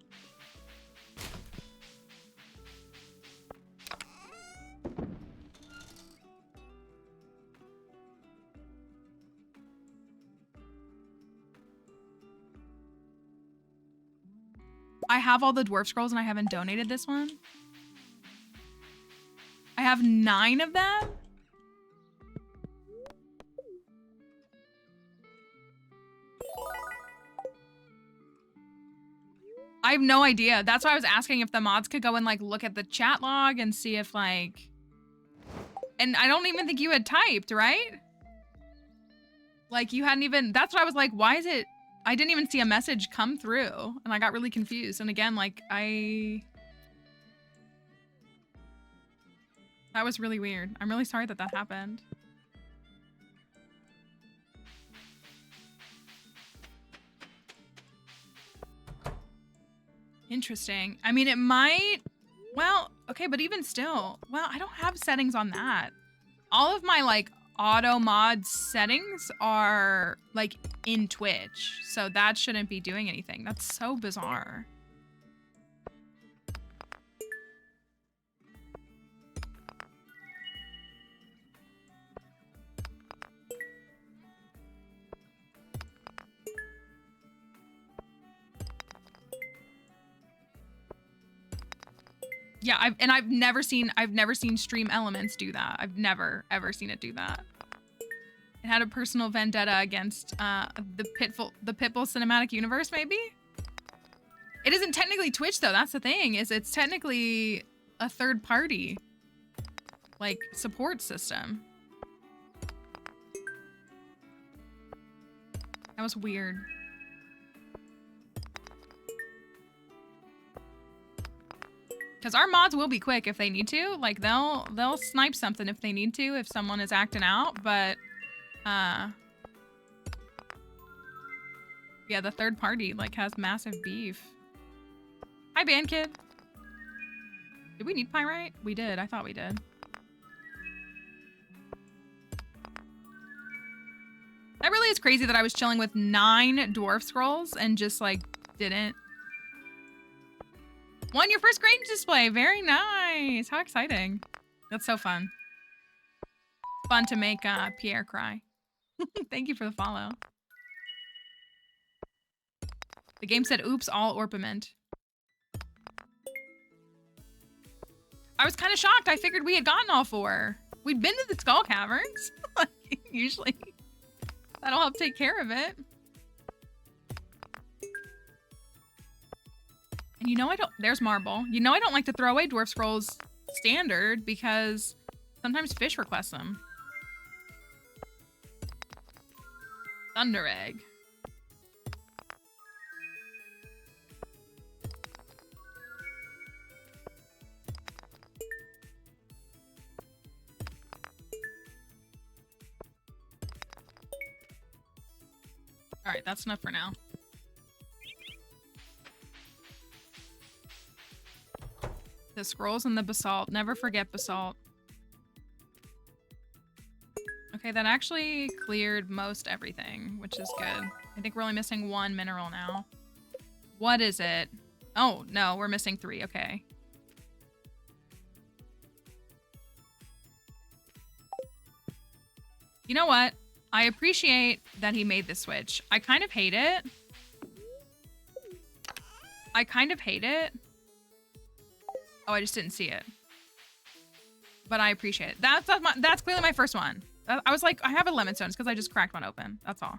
I have all the dwarf scrolls and I haven't donated this one. I have 9 of them. I have no idea. That's why I was asking if the mods could go and like look at the chat log and see if like, and I don't even think you had typed, right? Like you hadn't even, that's what I was like, why is it, I didn't even see a message come through and I got really confused. And again, like that was really weird. I'm really sorry that that happened. Interesting. I mean, it might, well, okay, but even still, well, I don't have settings on that. All of my like auto mod settings are like in Twitch, so that shouldn't be doing anything. That's so bizarre. Yeah, I've never seen Stream Elements do that. I've never ever seen it do that. It had a personal vendetta against the Pitbull cinematic universe, maybe? It isn't technically Twitch though, that's the thing, is it's technically a third party like support system. That was weird. Because our mods will be quick if they need to. Like they'll snipe something if they need to, if someone is acting out, but yeah, the third party like has massive beef. Hi Band Kid. Did we need pyrite? We did. I thought we did. That really is crazy that I was chilling with 9 dwarf scrolls and just like didn't. Won your first Grange display. Very nice. How exciting. That's so fun. Fun to make Pierre cry. Thank you for the follow. The game said, oops, all orpiment. I was kind of shocked. I figured we had gotten all 4. We'd been to the Skull Caverns. Like, usually that'll help take care of it. And you know I don't, there's marble. You know I don't like to throw away dwarf scrolls standard because sometimes fish request them. Thunder egg. All right, that's enough for now. The scrolls and the basalt. Never forget basalt. Okay, that actually cleared most everything, which is good. I think we're only missing 1 mineral now. What is it? Oh, no, we're missing 3. Okay. You know what? I appreciate that he made the switch. I kind of hate it. I kind of hate it. Oh, I just didn't see it. But I appreciate it. That's clearly my first one. I was like, I have a lemon stone because I just cracked one open. That's all.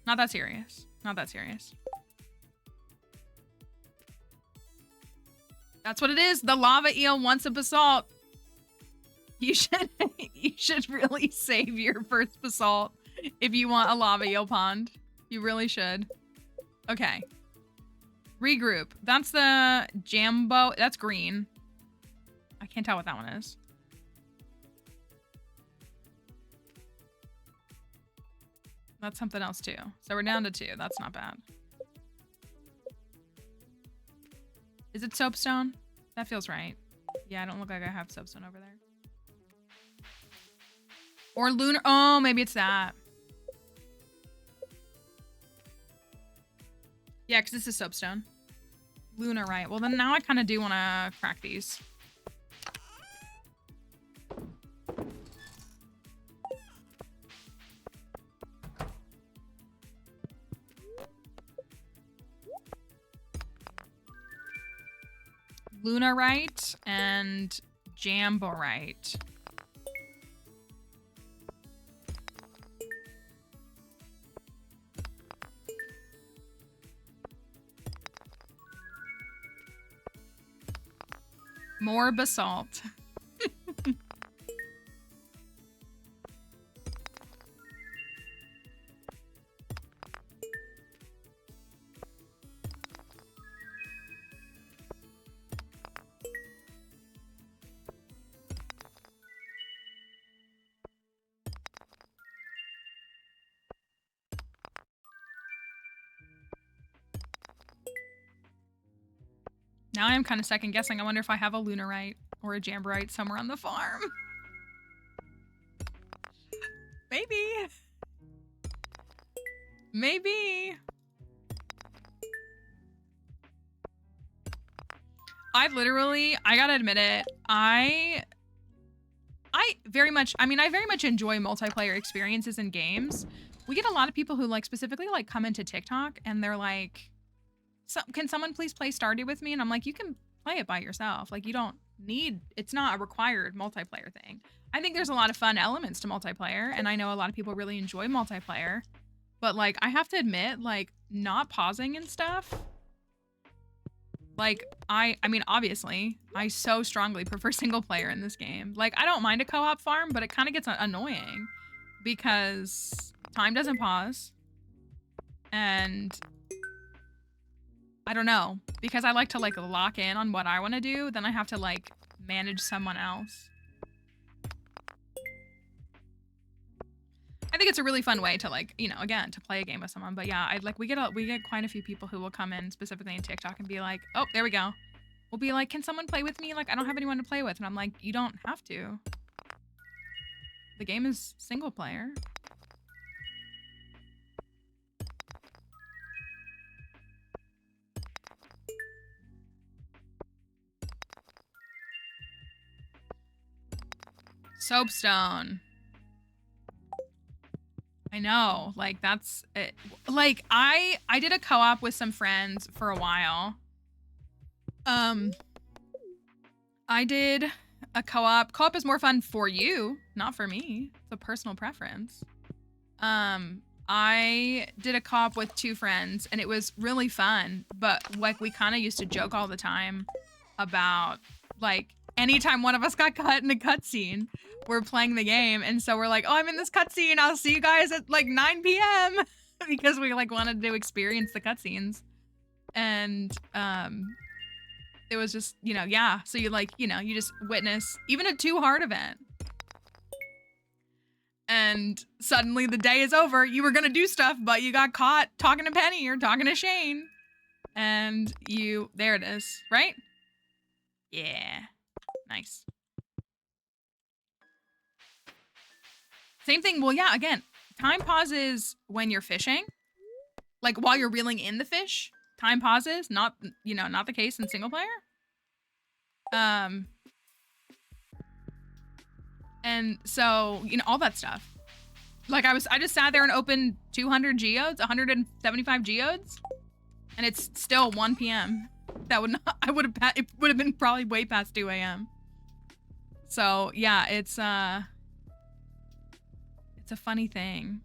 Not that serious. Not that serious. That's what it is. The lava eel wants a basalt. You should really save your first basalt if you want a lava eel pond. You really should. Okay. Regroup. That's the Jambo. That's green. I can't tell what that one is. That's something else too. So we're down to 2. That's not bad. Is it soapstone? That feels right. Yeah, I don't look like I have soapstone over there. Or lunar. Oh, maybe it's that. Yeah, because this is soapstone. Lunarite. Well, then now I kind of do want to crack these. Lunarite and Jamborite. More basalt. Now I'm kind of second guessing. I wonder if I have a Lunarite or a Jamborite somewhere on the farm. Maybe. Maybe. I gotta admit it, I very much enjoy multiplayer experiences in games. We get a lot of people who like specifically like come into TikTok and they're like, can someone please play Stardew with me? And I'm like, you can play it by yourself. Like, you don't need, it's not a required multiplayer thing. I think there's a lot of fun elements to multiplayer, and I know a lot of people really enjoy multiplayer. But like, I have to admit, like, not pausing and stuff, like, I mean, obviously, I so strongly prefer single player in this game. Like, I don't mind a co-op farm, but it kind of gets annoying because time doesn't pause. And I don't know, because I like to like lock in on what I want to do, then I have to like manage someone else. I think it's a really fun way to like, you know, again, to play a game with someone. But yeah, we get quite a few people who will come in specifically in TikTok and be like, oh, there we go. We'll be like, can someone play with me? Like, I don't have anyone to play with. And I'm like, you don't have to. The game is single player. Soapstone. I know, like that's it. Like I did a co-op with some friends for a while. I did a co-op. Co-op is more fun for you, not for me. It's a personal preference. I did a co-op with 2 friends and it was really fun, but like we kind of used to joke all the time about like anytime one of us got cut in a cutscene, we're playing the game, and so we're like, oh, I'm in this cutscene, I'll see you guys at like 9 p.m. because we like wanted to experience the cutscenes. And it was just, you know, yeah, so you like, you know, you just witness even a 2 hard event. And suddenly the day is over. You were gonna do stuff, but you got caught talking to Penny or talking to Shane. And there it is, right? Yeah, nice. Same thing, well, yeah, again, time pauses when you're fishing. Like while you're reeling in the fish, time pauses, not, you know, not the case in single player. And so, you know, all that stuff. Like I just sat there and opened 200 geodes, 175 geodes, and it's still 1 p.m. That would not, it would have been probably way past 2 a.m. So yeah, it's a funny thing.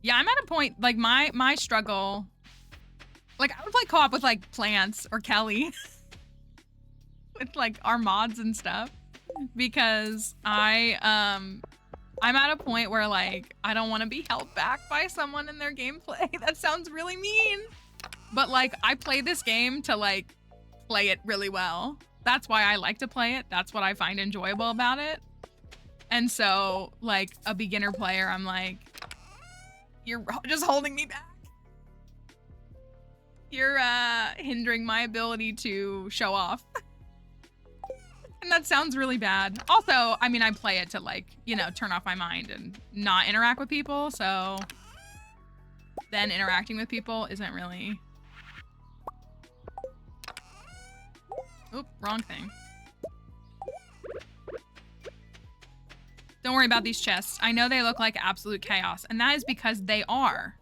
Yeah, I'm at a point, like my struggle, like I would play co-op with like Plants or Kelly with like our mods and stuff, because I'm at a point where like I don't want to be held back by someone in their gameplay. That sounds really mean, but like I play this game to like play it really well. That's why I like to play it. That's what I find enjoyable about it. And so like a beginner player, I'm like, you're just holding me back. You're hindering my ability to show off. And that sounds really bad. Also, I mean, I play it to like, you know, turn off my mind and not interact with people. So then interacting with people isn't really... Oop, wrong thing. Don't worry about these chests. I know they look like absolute chaos, and that is because they are.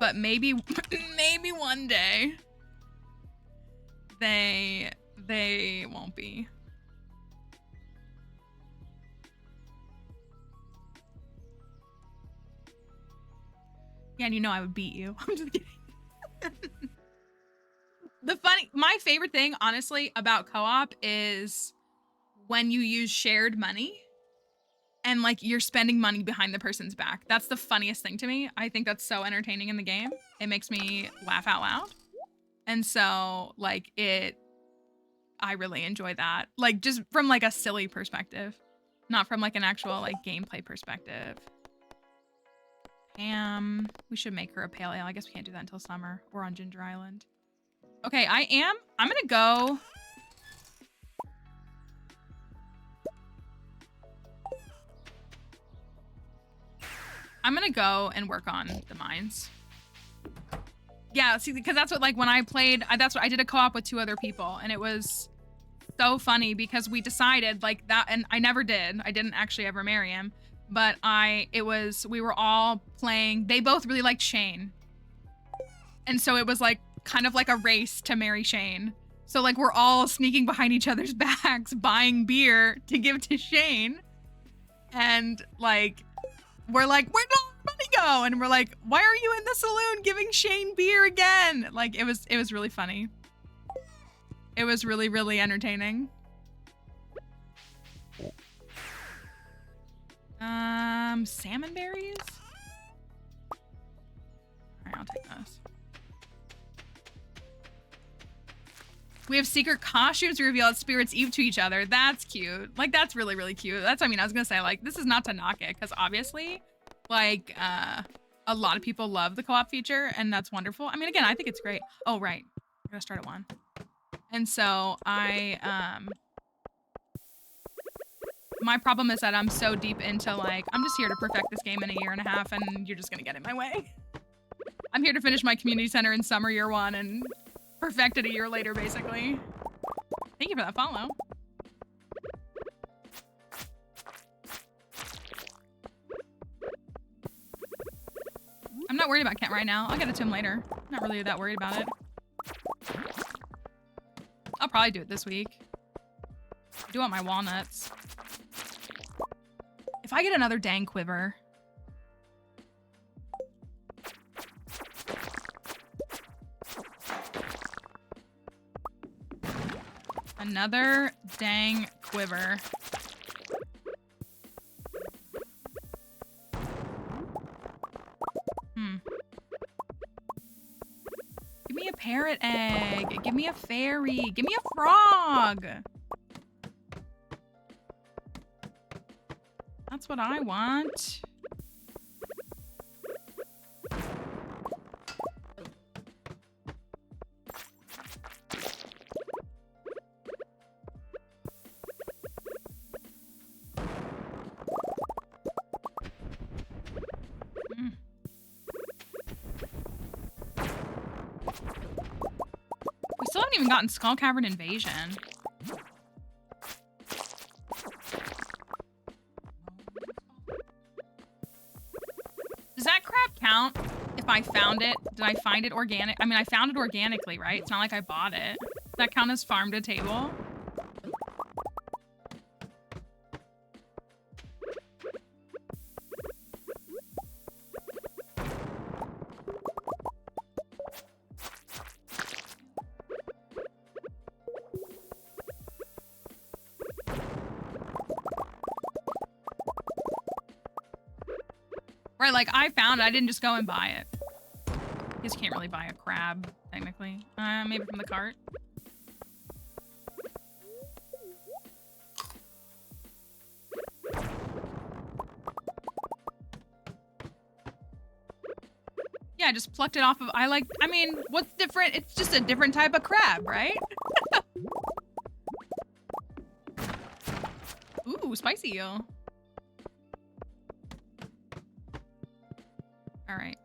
But maybe, maybe one day they won't be. Yeah, and you know I would beat you. I'm just kidding. My favorite thing, honestly, about co-op is when you use shared money and like you're spending money behind the person's back. That's the funniest thing to me. I think that's so entertaining in the game. It makes me laugh out loud. And so like I really enjoy that. Like just from like a silly perspective, not from like an actual like gameplay perspective. Pam, we should make her a pale ale. I guess we can't do that until summer. We're on Ginger Island. Okay, I'm gonna go. I'm gonna go and work on the mines. Yeah, see, because that's what, like, when I played, that's what I did a co-op with 2 other people, and it was so funny because we decided, like, that, and I never did. I didn't actually ever marry him, but we were all playing, they both really liked Shane. And so it was, like, kind of like a race to marry Shane. So, like, we're all sneaking behind each other's backs, buying beer to give to Shane. And, like... we're like, where'd all the money go? And we're like, why are you in the saloon giving Shane beer again? Like, it was really funny. It was really, really entertaining. Salmon berries? All right, I'll take those. We have secret costumes to reveal at Spirit's Eve to each other. That's cute. Like, that's really, really cute. That's, I mean, I was gonna say, like, this is not to knock it, because obviously, like, a lot of people love the co-op feature, and that's wonderful. I mean, again, I think it's great. Oh, right. I'm gonna start at 1. And so, my problem is that I'm so deep into, like, I'm just here to perfect this game in a 1.5 years, and you're just gonna get in my way. I'm here to finish my community center in summer year 1, and perfect it a year later, basically. Thank you for that follow. I'm not worried about Kent right now. I'll get it to him later. I'm not really that worried about it. I'll probably do it this week. I do want my walnuts. If I get another dang quiver... another dang quiver. Give me a parrot egg. Give me a fairy. Give me a frog. That's what I want. We still haven't even gotten Skull Cavern Invasion. Does that crab count if I found it? Did I find it organic? I mean, I found it organically, right? It's not like I bought it. Does that count as farm to table? Right, like, I found it. I didn't just go and buy it. I guess you can't really buy a crab, technically. Maybe from the cart. Yeah, I just plucked it off of... I mean, what's different? It's just a different type of crab, right? Ooh, spicy eel. All right.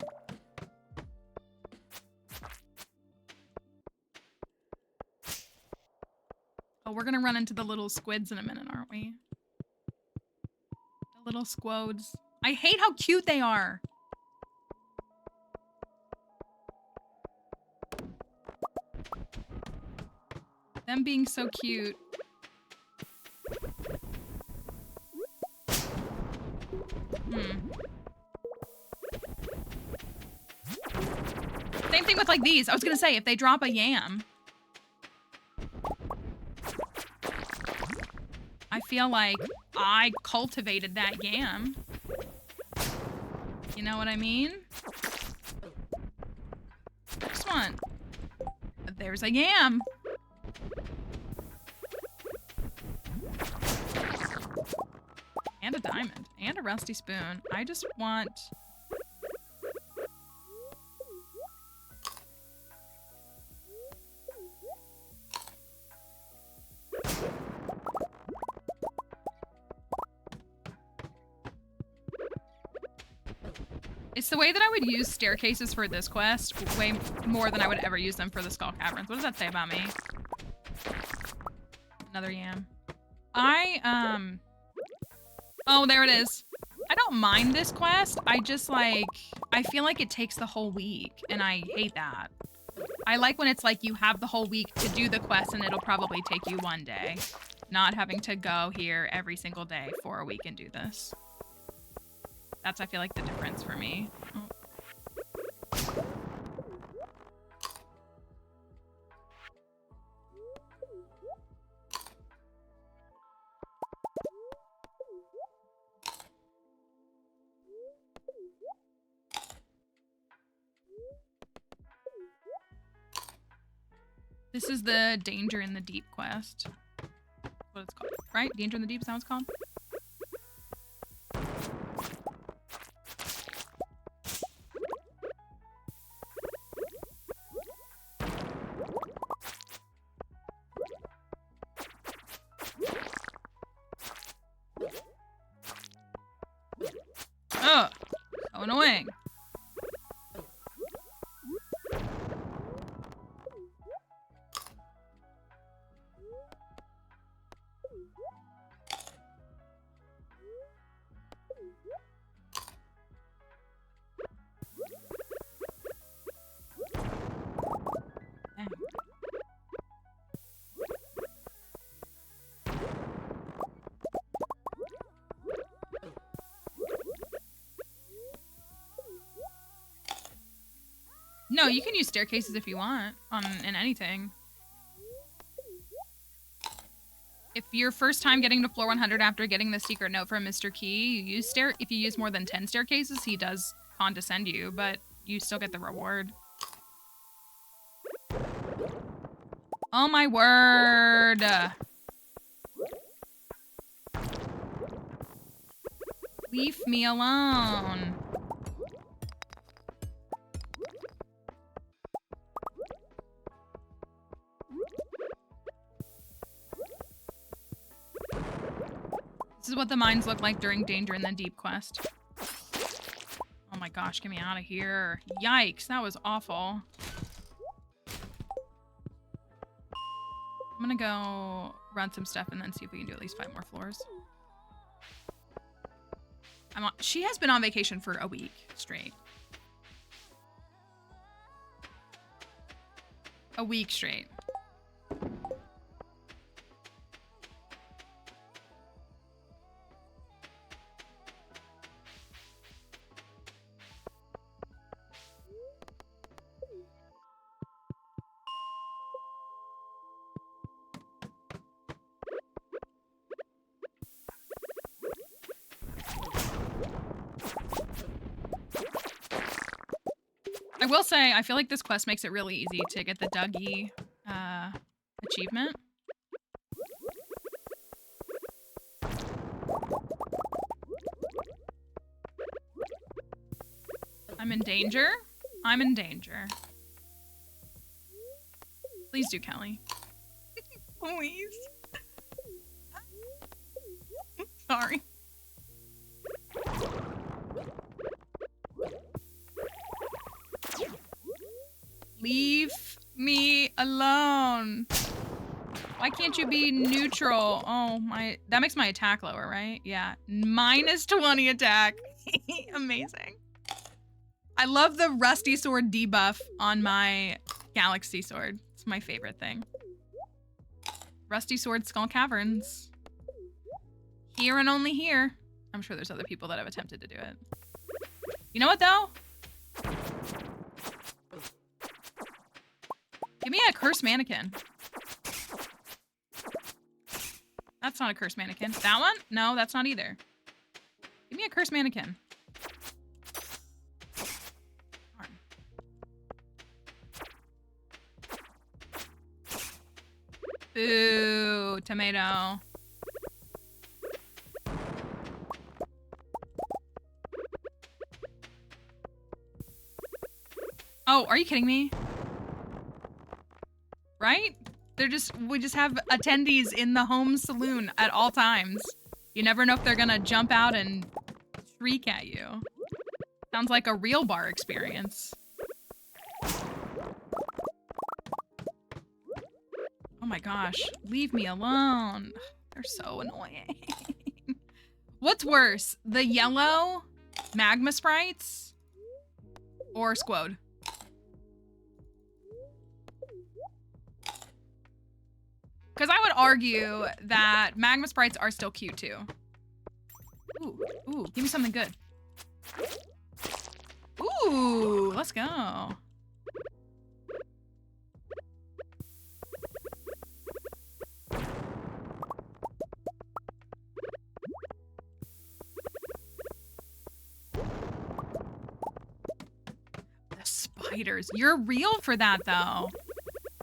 Oh, we're gonna run into the little squids in a minute, aren't we? The little squodes. I hate how cute they are. Them being so cute. Same thing with like these. I was gonna say, if they drop a yam, I feel like I cultivated that yam. You know what I mean? Next one. There's a yam. And a diamond. And a rusty spoon. I just want... It's the way that I would use staircases for this quest way more than I would ever use them for the Skull Caverns. What does that say about me? Another yam. Oh, there it is. I don't mind this quest. I just like, I feel like it takes the whole week and I hate that. I like when it's like you have the whole week to do the quest and it'll probably take you one day. Not having to go here every single day for a week and do this. That's, I feel like, the difference for me. Oh. This is the Danger in the Deep quest. What it's called, right? Danger in the Deep is how it's called? Oh, so annoying. No, you can use staircases if you want in anything. If your first time getting to floor 100 after getting the secret note from Mr. Key, you use if you use more than 10 staircases, he does condescend you, but you still get the reward. Oh my word. Leave me alone. This is what the mines look like during Danger in the Deep quest. Oh my gosh, get me out of here. Yikes, that was awful. I'm gonna go run some stuff and then see if we can do at least 5 more floors. She has been on vacation for a week straight. A week straight. I will say, I feel like this quest makes it really easy to get the Dougie achievement. I'm in danger. I'm in danger. Please do, Kelly. Please. Sorry. Leave me alone. Why can't you be neutral? Oh, my. That makes my attack lower, right? Yeah. -20 attack. Amazing. I love the rusty sword debuff on my galaxy sword. It's my favorite thing. Rusty sword Skull Caverns. Here and only here. I'm sure there's other people that have attempted to do it. You know what, though? Give me a cursed mannequin. That's not a cursed mannequin. That one? No, that's not either. Give me a cursed mannequin. Darn. Boo, tomato. Oh, are you kidding me? Right? We just have attendees in the home saloon at all times. You never know if they're gonna jump out and shriek at you. Sounds like a real bar experience. Oh my gosh, leave me alone. They're so annoying. What's worse, the yellow magma sprites or Squode? Because I would argue that magma sprites are still cute too. Ooh, give me something good. Ooh, let's go. The spiders. You're real for that though.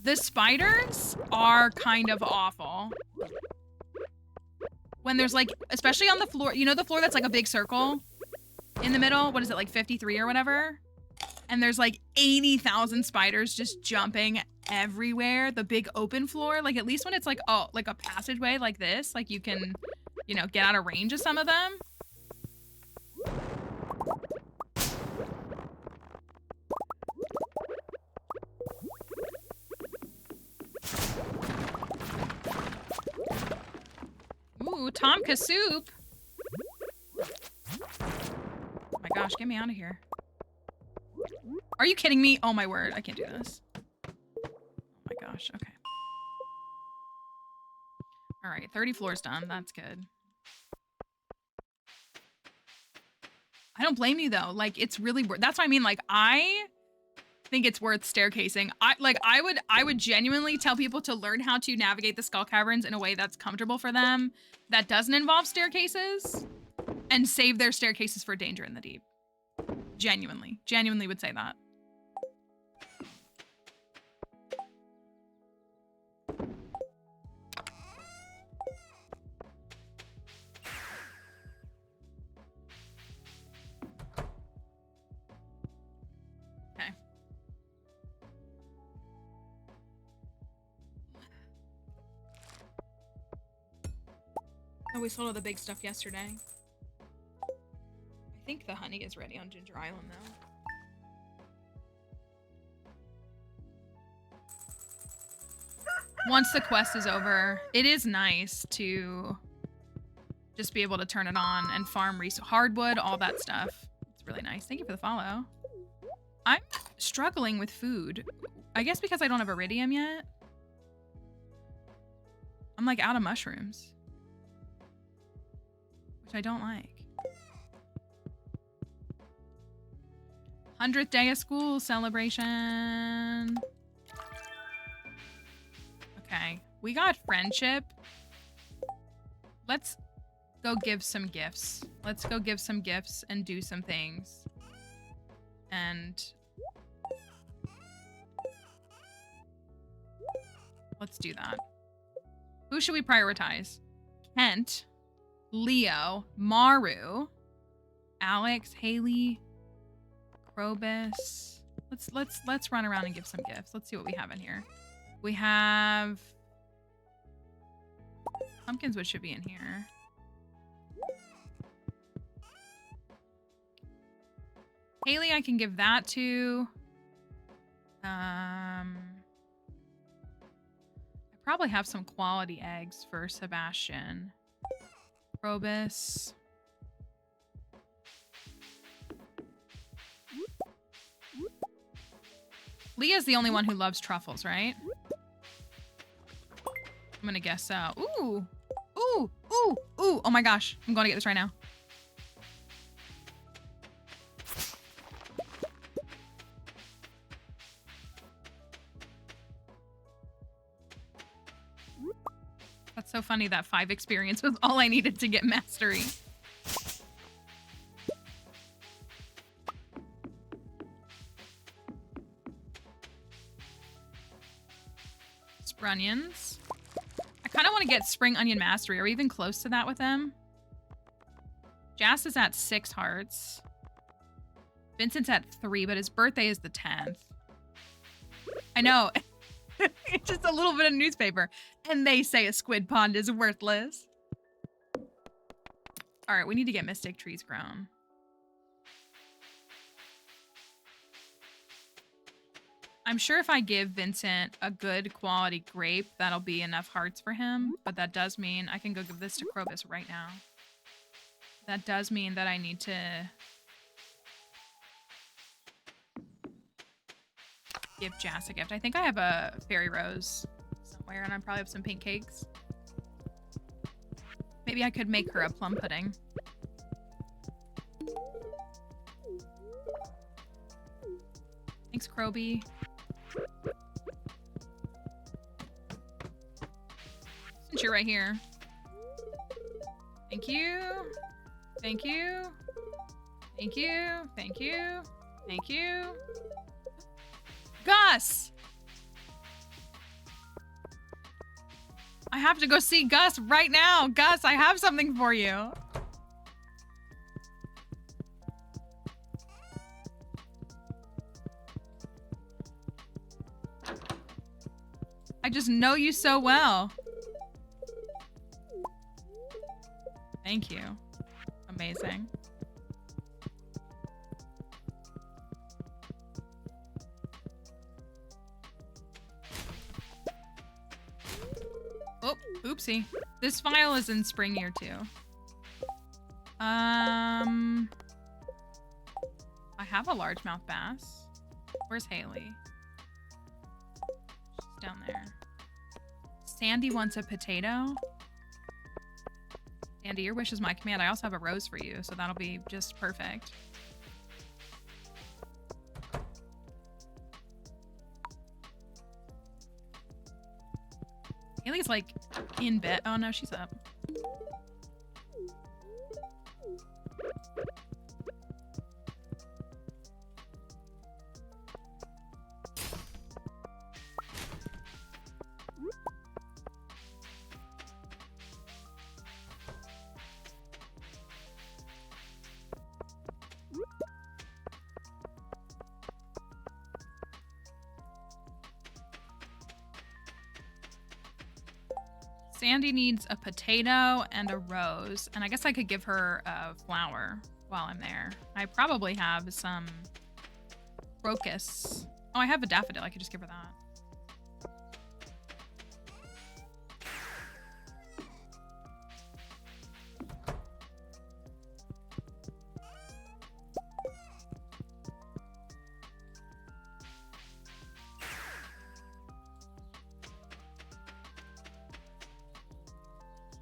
The spiders are kind of awful. When there's like, especially on the floor, you know the floor that's like a big circle in the middle? What is it, like 53 or whatever? And there's like 80,000 spiders just jumping everywhere. The big open floor, like at least when it's like, oh, like a passageway like this, like you can, you know, get out of range of some of them. Ooh, Tomka soup. Oh my gosh, get me out of here. Are you kidding me? Oh my word, I can't do this. Oh my gosh, okay. All right, 30 floors done, that's good. I don't blame you though, like it's really, that's what I mean, like I think it's worth staircasing. I would genuinely tell people to learn how to navigate the Skull Caverns in a way that's comfortable for them, that doesn't involve staircases, and save their staircases for danger in the deep. Genuinely would say that. Oh, we sold all the big stuff yesterday. I think the honey is ready on Ginger Island, though. Once the quest is over, it is nice to just be able to turn it on and farm hardwood, all that stuff. It's really nice. Thank you for the follow. I'm struggling with food. I guess because I don't have iridium yet. I'm like out of mushrooms. Which I don't like. 100th day of school celebration. Okay, we got friendship. Let's go give some gifts. Let's go give some gifts and do some things. And let's do that. Who should we prioritize? Kent, Leo, Maru, Alex, Haley, Krobus. Let's run around and give some gifts. Let's see what we have in here. We have Pumpkinswood should be in here. Haley, I can give that to. I probably have some quality eggs for Sebastian. Probus. Leah's the only one who loves truffles, right? I'm gonna guess so. Ooh! Ooh! Ooh! Ooh! Oh my gosh. I'm going to get this right now. That's so funny that 5 experience was all I needed to get mastery. Sprunions. I kind of want to get Spring Onion Mastery. Are we even close to that with them? Jas is at 6 hearts. Vincent's at 3, but his birthday is the 10th. I know. It's just a little bit of newspaper. And they say a squid pond is worthless. All right, we need to get Mystic Trees grown. I'm sure if I give Vincent a good quality grape, that'll be enough hearts for him. But that does mean I can go give this to Krobus right now. That does mean that I need to give Jas a gift. I think I have a fairy rose somewhere, and I probably have some pink cakes. Maybe I could make her a plum pudding. Thanks, Kroby. Since you're right here. Thank you. Thank you. Thank you. Thank you. Thank you. Gus! I have to go see Gus right now. Gus, I have something for you. I just know you so well. Thank you. Amazing. Oh, oopsie. This file is in spring year 2. I have a largemouth bass. Where's Haley? She's down there. Sandy wants a potato. Sandy, your wish is my command. I also have a rose for you, so that'll be just perfect. Haley's like in bed. Oh no, she's up. Sandy needs a potato and a rose, and I guess I could give her a flower while I'm there. I probably have some crocus. Oh, I have a daffodil. I could just give her that.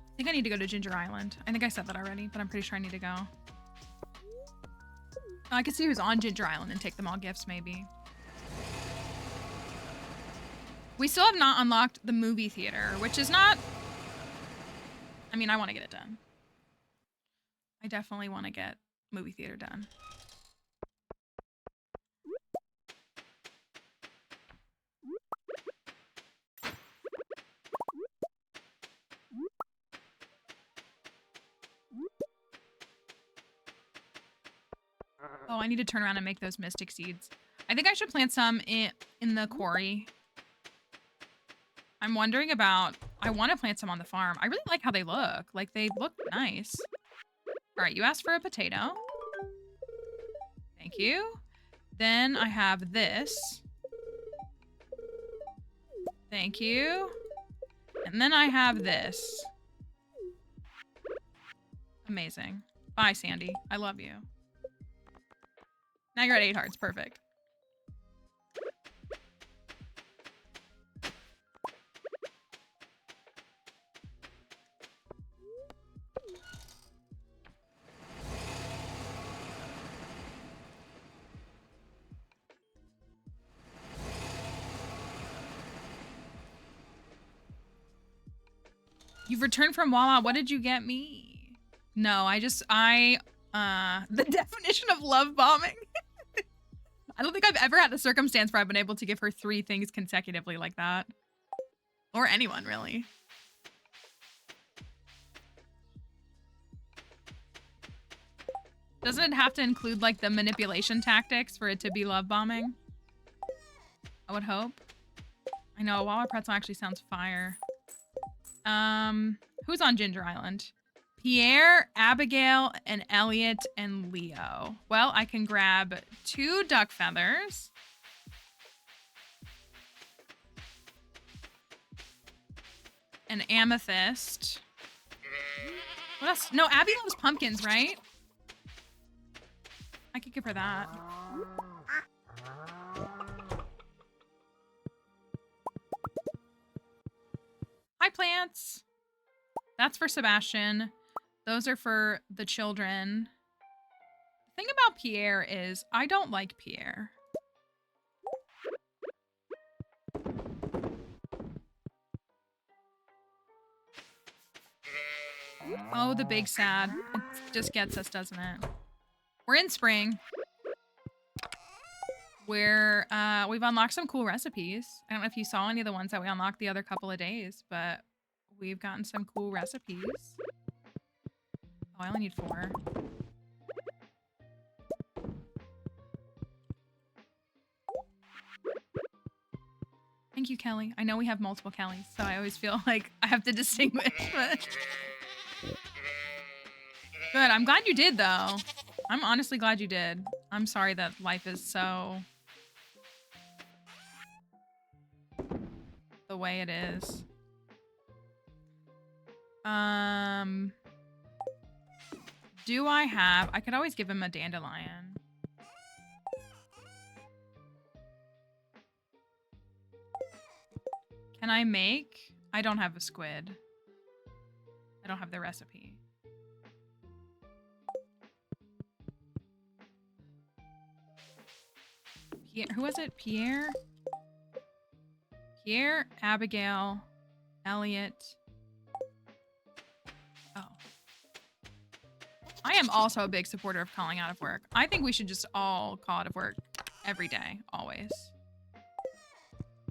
I think I need to go to Ginger Island. I think I said that already, but I'm pretty sure I need to go. I could see who's on Ginger Island and take them all gifts, maybe. We still have not unlocked the movie theater, which is not... I mean, I want to get it done. I definitely want to get movie theater done. Oh, I need to turn around and make those mystic seeds. I think I should plant some in the quarry. I'm wondering about... I want to plant some on the farm. I really like how they look. Like, they look nice. All right, you asked for a potato. Thank you. Then I have this. Thank you. And then I have this. Amazing. Bye, Sandy. I love you. Now you're at 8 hearts. Perfect. You've returned from Wawa. What did you get me? No, the definition of love bombing. I don't think I've ever had a circumstance where I've been able to give her 3 things consecutively like that. Or anyone, really. Doesn't it have to include, like, the manipulation tactics for it to be love bombing? I would hope. I know, Wawa Pretzel actually sounds fire. Who's on Ginger Island? Pierre, Abigail, and Elliot, and Leo. Well, I can grab 2 duck feathers. An amethyst. What else? No, Abby loves pumpkins, right? I could give her that. Hi, plants. That's for Sebastian. Those are for the children. The thing about Pierre is I don't like Pierre. Oh, the big sad. It just gets us, doesn't it? We're in spring. We've unlocked some cool recipes. I don't know if you saw any of the ones that we unlocked the other couple of days, but we've gotten some cool recipes. Oh, I only need 4. Thank you, Kelly. I know we have multiple Kellys, so I always feel like I have to distinguish, but... Good, I'm glad you did, though. I'm honestly glad you did. I'm sorry that life is so... the way it is. Do I have... I could always give him a dandelion. Can I make... I don't have a squid. I don't have the recipe. Pierre, who was it? Pierre? Pierre, Abigail, Elliot. Oh. I am also a big supporter of calling out of work. I think we should just all call out of work every day, always.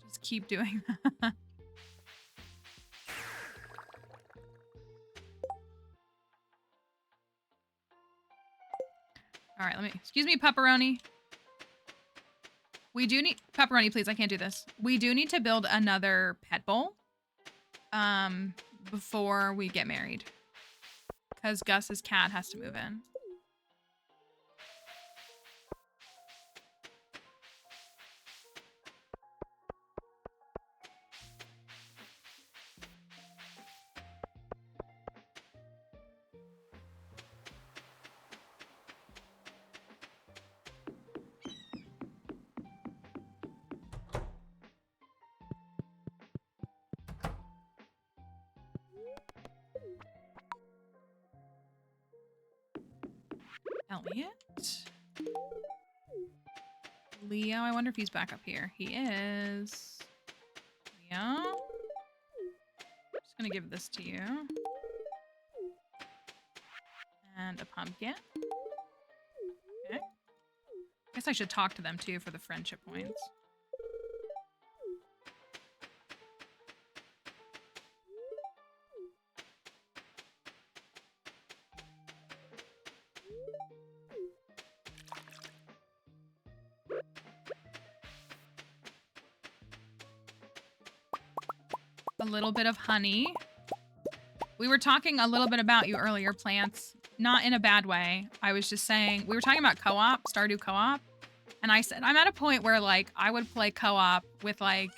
Just keep doing that. All right, excuse me, pepperoni. We do need, pepperoni, please, I can't do this. We do need to build another pet bowl, before we get married. Because Gus's cat has to move in. Elliot? Leo, I wonder if he's back up here. He is. Leo? Just gonna give this to you. And a pumpkin. Okay. Guess I should talk to them too for the friendship points. A little bit of honey. We were talking a little bit about you earlier, plants. Not in a bad way. I was just saying, we were talking about co-op, Stardew co-op. And I said, I'm at a point where, like, I would play co-op with, like,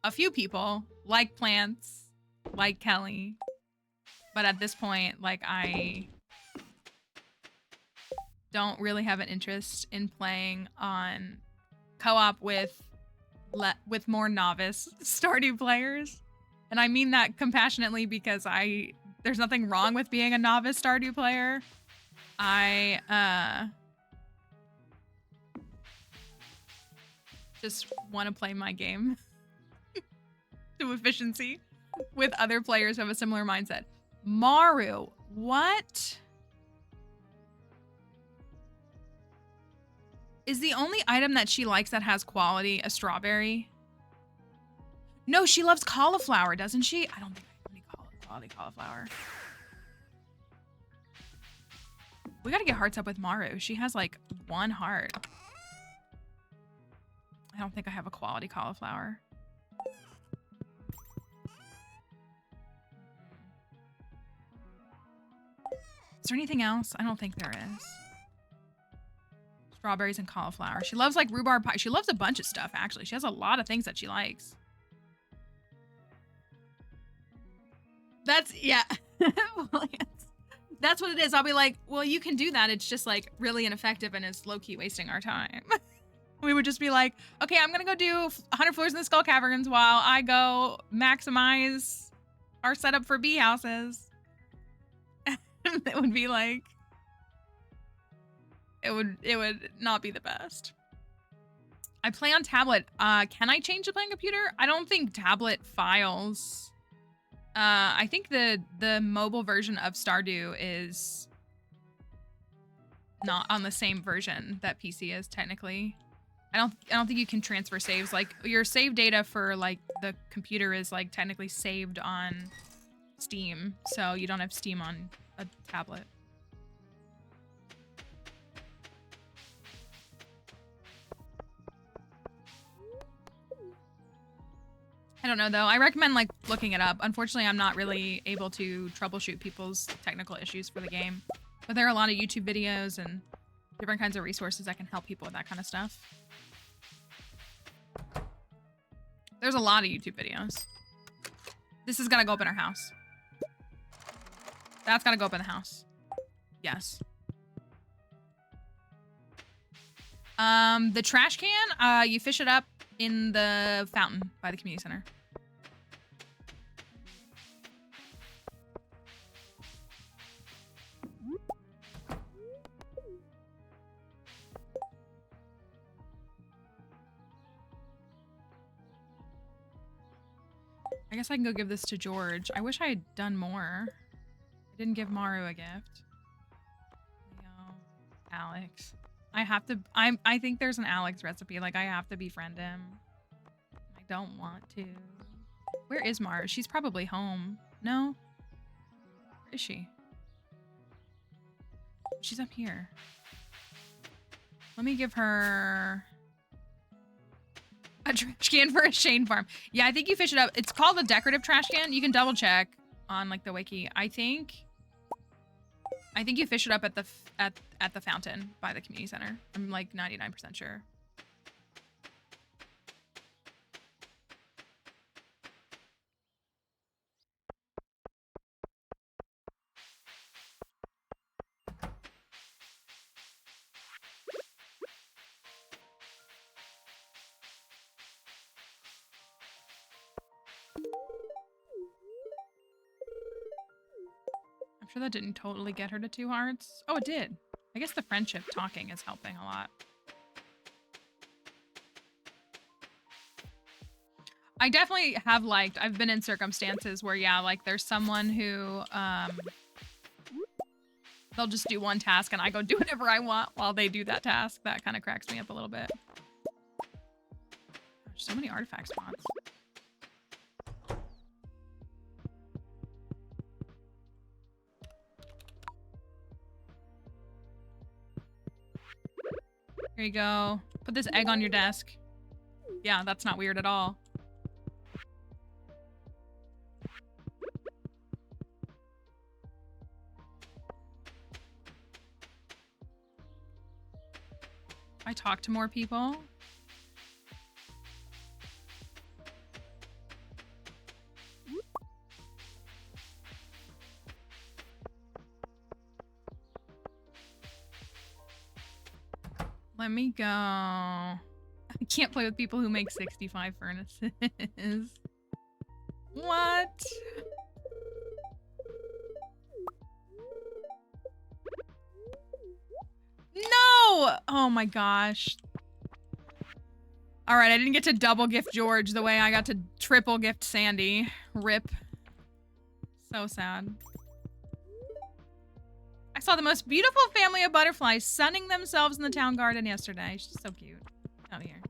a few people like plants, like Kelly. But at this point, like, I don't really have an interest in playing on co-op with more novice Stardew players. And I mean that compassionately because there's nothing wrong with being a novice Stardew player. I just want to play my game to efficiency with other players who have a similar mindset. Maru, what? Is the only item that she likes that has quality a strawberry? No, she loves cauliflower, doesn't she? I don't think I have any quality cauliflower. We gotta get hearts up with Maru. She has like 1 heart. I don't think I have a quality cauliflower. Is there anything else? I don't think there is. Strawberries and cauliflower. She loves like rhubarb pie. She loves a bunch of stuff, actually. She has a lot of things that she likes. That's, yeah. Well, yes. That's what it is. I'll be like, well, you can do that. It's just like really ineffective and it's low-key wasting our time. We would just be like, okay, I'm gonna go do 100 floors in the Skull Caverns while I go maximize our setup for bee houses. It would be like, it would not be the best. I play on tablet. Can I change to playing computer? I don't think tablet files. I think the mobile version of Stardew is not on the same version that PC is technically. I don't think you can transfer saves. Like your save data for like the computer is like technically saved on Steam, so you don't have Steam on a tablet. I don't know though. I recommend like looking it up. Unfortunately, I'm not really able to troubleshoot people's technical issues for the game, but there are a lot of YouTube videos and different kinds of resources that can help people with that kind of stuff. There's a lot of YouTube videos. This is gonna go up in our house. That's gotta go up in the house. Yes. The trash can, you fish it up in the fountain by the community center. I guess I can go give this to George. I wish I had done more. I didn't give Maru a gift. Leo, Alex. I think there's an Alex recipe. Like, I have to befriend him. I don't want to. Where is Maru? She's probably home. No? Where is she? She's up here. Let me give her a trash can for a Shane farm. Yeah, I think you fish it up. It's called a decorative trash can. You can double check on like the wiki. I think you fish it up at the fountain by the community center. I'm like 99% sure. I'm sure that didn't totally get her to 2 hearts. Oh, it did. I guess the friendship talking is helping a lot. I definitely have liked, I've been in circumstances where, yeah, like there's someone who, they'll just do one task and I go do whatever I want while they do that task. That kind of cracks me up a little bit. Gosh, so many artifact spots. Here you go. Put this egg on your desk. Yeah, that's not weird at all. I talk to more people. Let me go. I can't play with people who make 65 furnaces. What? No! Oh my gosh. All right, I didn't get to double gift George the way I got to triple gift Sandy. Rip. So sad. I saw the most beautiful family of butterflies sunning themselves in the town garden yesterday. She's so cute. Out here.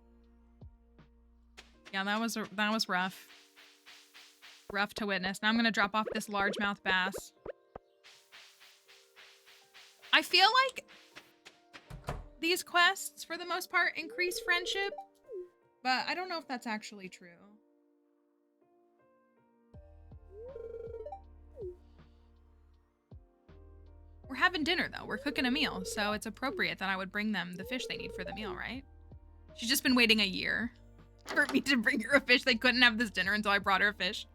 Yeah, that was rough. Rough to witness. Now I'm gonna drop off this largemouth bass. I feel like these quests, for the most part, increase friendship, but I don't know if that's actually true. We're having dinner, though. We're cooking a meal, so it's appropriate that I would bring them the fish they need for the meal, right? She's just been waiting a year for me to bring her a fish. They couldn't have this dinner until I brought her a fish.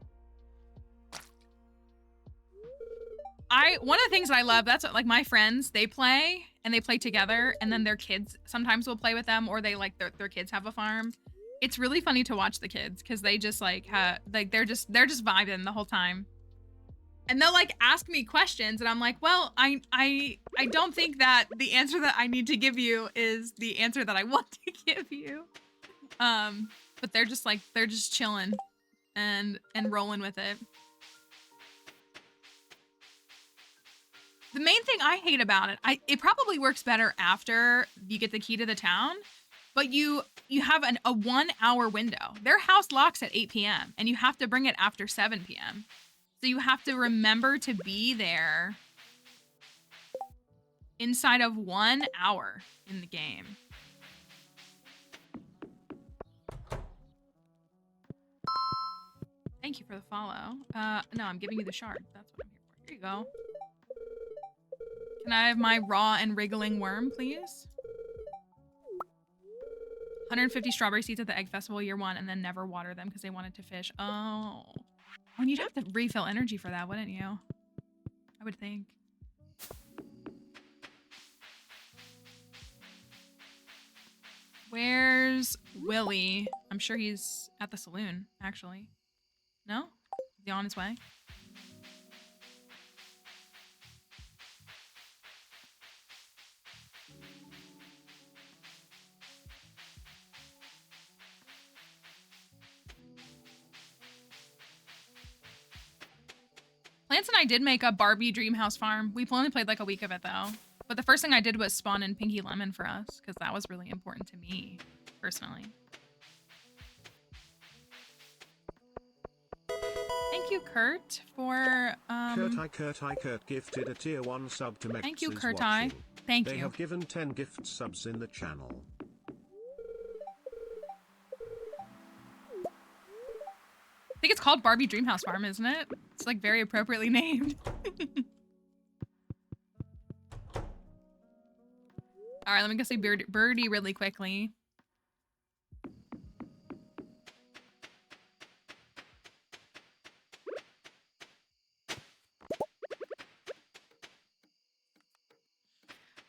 One of the things that I love, that's what, like, my friends, they play, and they play together, and then their kids sometimes will play with them, or they, like, their kids have a farm. It's really funny to watch the kids, because they just, like, they're just vibing the whole time. And they'll, like, ask me questions, and I'm like, well, I don't think that the answer that I need to give you is the answer that I want to give you. But they're just, like, they're just chilling and rolling with it. The main thing I hate about it, it probably works better after you get the key to the town, but you have a 1 hour window. Their house locks at 8 p.m. and you have to bring it after 7 p.m. So you have to remember to be there inside of 1 hour in the game. Thank you for the follow. No, I'm giving you the shard. That's what I'm here for. Here you go. Can I have my raw and wriggling worm, please? 150 strawberry seeds at the egg festival year 1 and then never water them because they wanted to fish. Oh. And you'd have to refill energy for that, wouldn't you? I would think. Where's Willie? I'm sure he's at the saloon, actually. No? Is he on his way? Lance and I did make a Barbie Dreamhouse farm. We've only played like a week of it though. But the first thing I did was spawn in Pinky Lemon for us, because that was really important to me, personally. Thank you, Kurt, for Kurt gifted a tier 1 sub to Mex. Thank you, Kurt. Thank you. They have given 10 gift subs in the channel. I think it's called Barbie Dreamhouse Farm, isn't it? It's like very appropriately named. All right, let me go say birdie really quickly.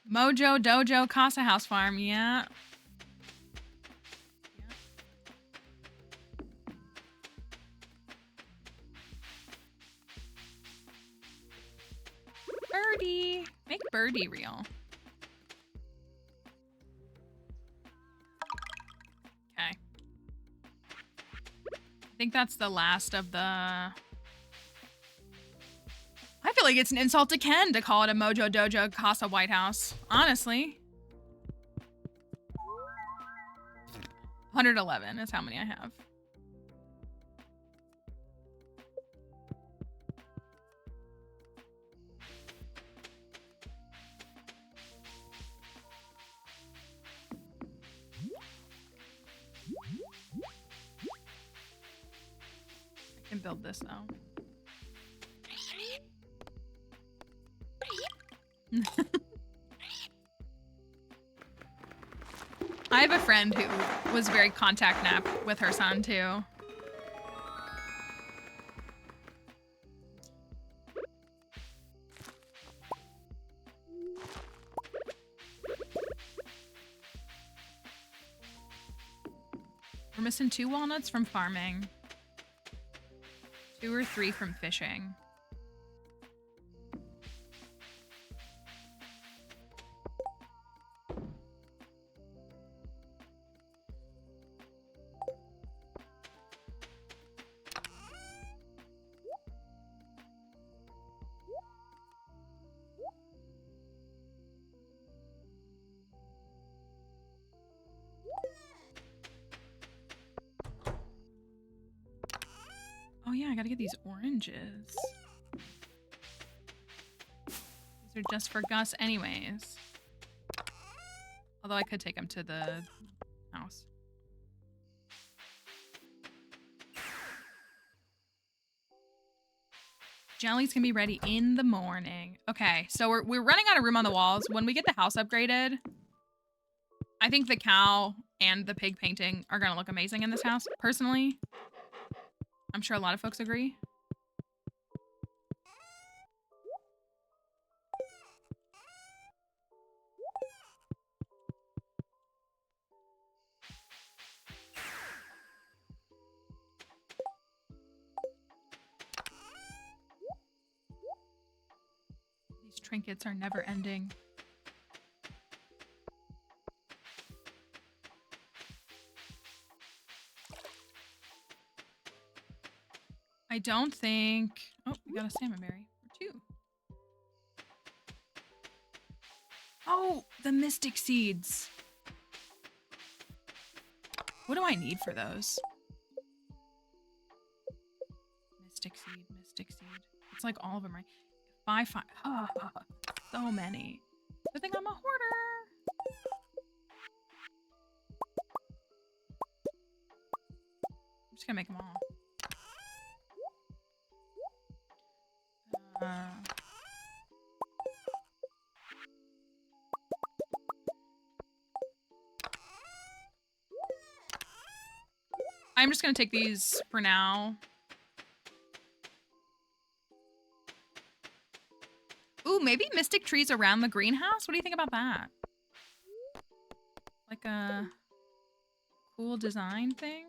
Mojo Dojo Casa House Farm, yeah. Birdie. Make Birdie real. Okay. I think that's the last of the... I feel like it's an insult to Ken to call it a Mojo Dojo Casa White House. Honestly. 111 is how many I have. I can build this though. I have a friend who was very contact nap with her son too. We're missing 2 walnuts from farming. 2 or 3 from fishing. Oh yeah, I gotta get these oranges. These are just for Gus anyways. Although I could take him to the house. Jellies can be ready in the morning. Okay, so we're running out of room on the walls. When we get the house upgraded, I think the cow and the pig painting are gonna look amazing in this house, personally. I'm sure a lot of folks agree. These trinkets are never ending. I don't think... Oh, we got a salmon berry. Or 2. Oh, the mystic seeds. What do I need for those? Mystic seed, mystic seed. It's like all of them, right? 5. Oh, so many. Good thing I'm a hoarder. I'm just gonna make them all. I'm just gonna take these for now. Ooh, maybe mystic trees around the greenhouse? What do you think about that? Like a cool design thing?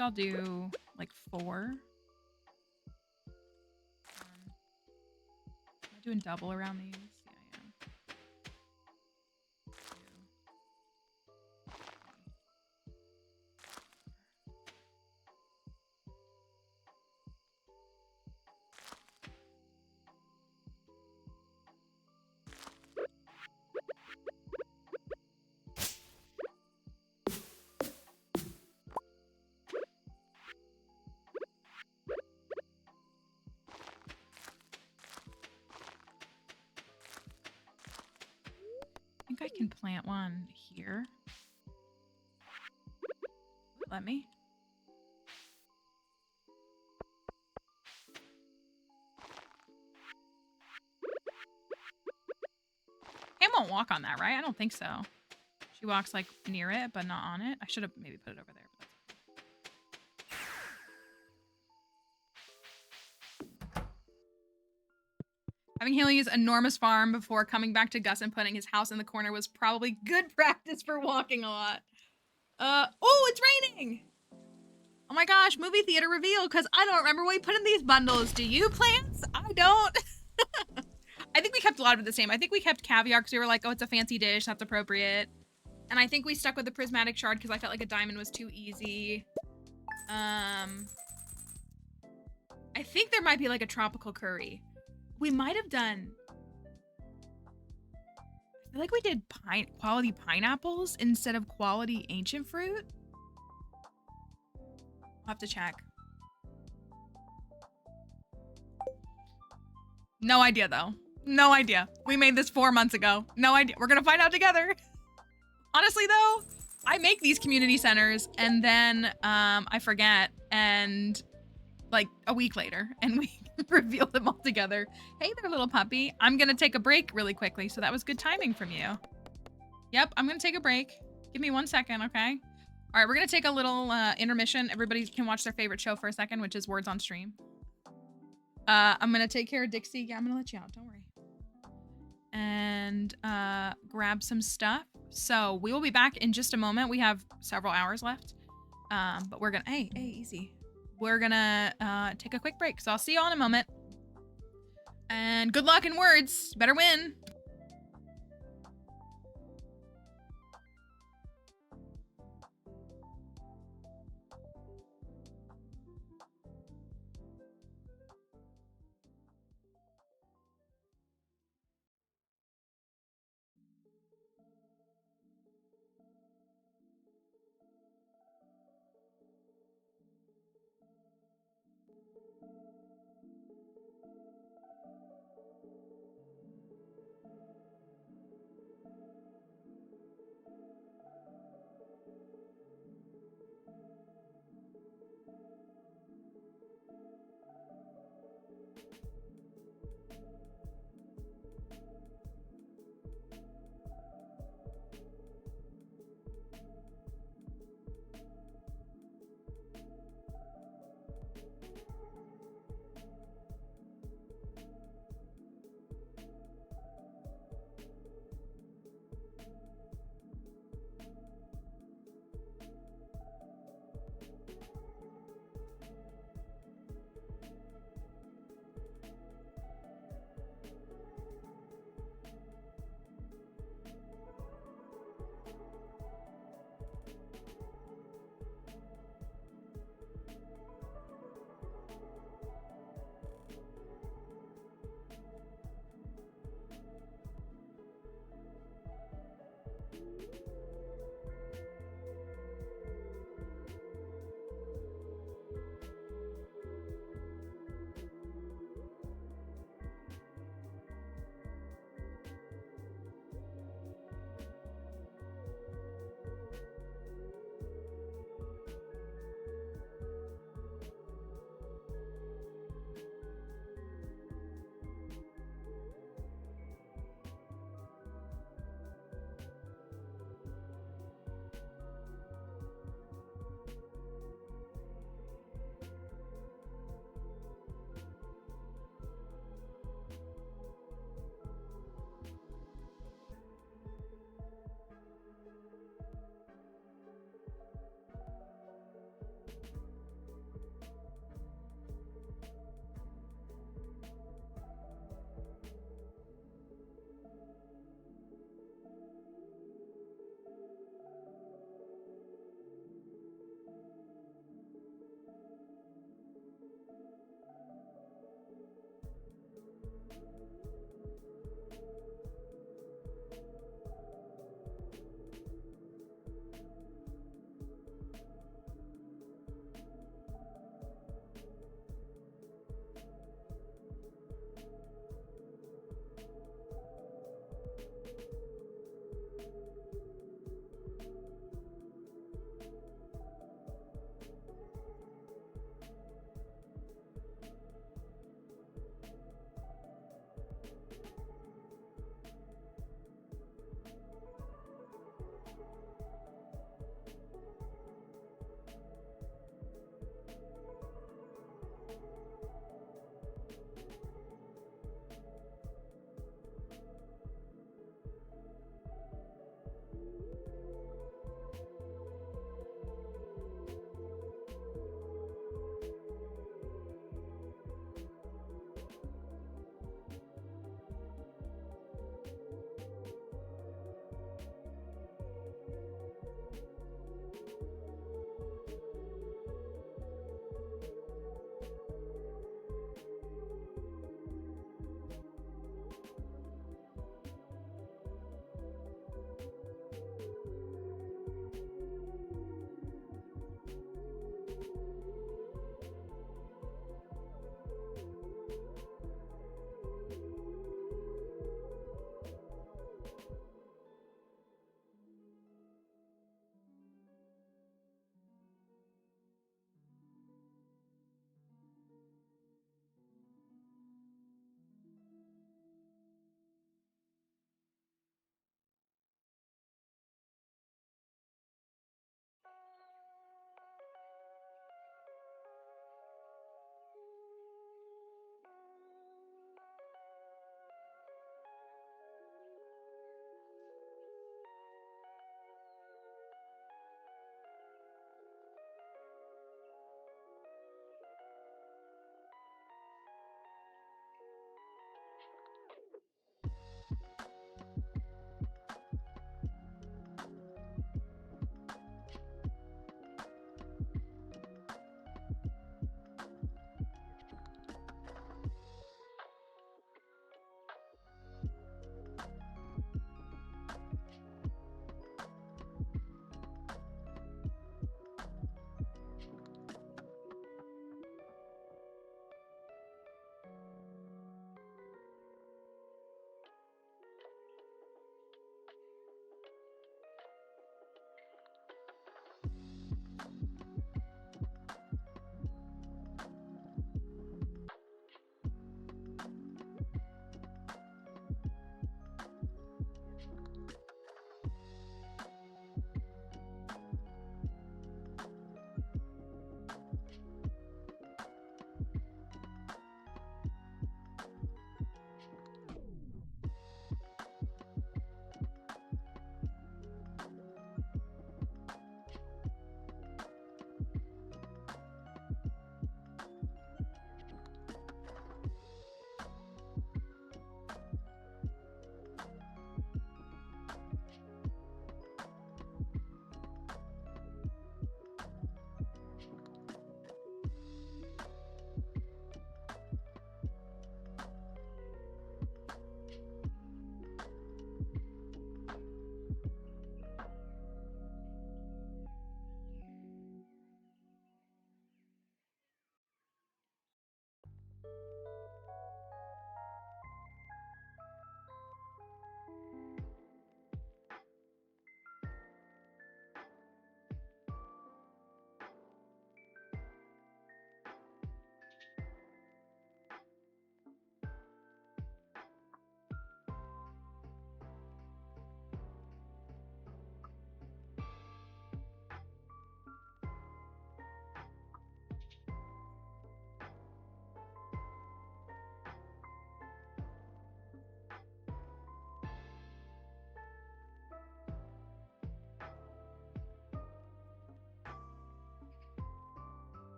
I'll do like 4. Am I doing double around these? Yeah, I am. 2. I think I can plant one here. Let me. Pam won't walk on that, right? I don't think so. She walks like near it, but not on it. I should have maybe put it over there. Having Haley's enormous farm before coming back to Gus and putting his house in the corner was probably good practice for walking a lot. Oh, it's raining! Oh my gosh, movie theater reveal, because I don't remember what we put in these bundles. Do you, plants? I don't. I think we kept a lot of it the same. I think we kept caviar because we were like, oh, it's a fancy dish, that's appropriate. And I think we stuck with the prismatic shard because I felt like a diamond was too easy. I think there might be like a tropical curry. We might have done... I feel like we did quality pineapples instead of quality ancient fruit. I'll have to check. No idea, though. No idea. We made this 4 months ago. No idea. We're gonna find out together. Honestly, though, I make these community centers and then I forget, and like a week later, and we reveal them all together. Hey there, little puppy. I'm gonna take a break really quickly, so that was good timing from you. Yep, I'm gonna take a break. Give me 1 second, okay? All right, we're gonna take a little intermission. Everybody can watch their favorite show for a second, which is Words on Stream. I'm gonna take care of Dixie. Yeah, I'm gonna let you out, don't worry. and grab some stuff. So we will be back in just a moment. We have several hours left. But we're gonna, hey, easy. We're gonna take a quick break. So I'll see you all in a moment. And good luck in words. Better win.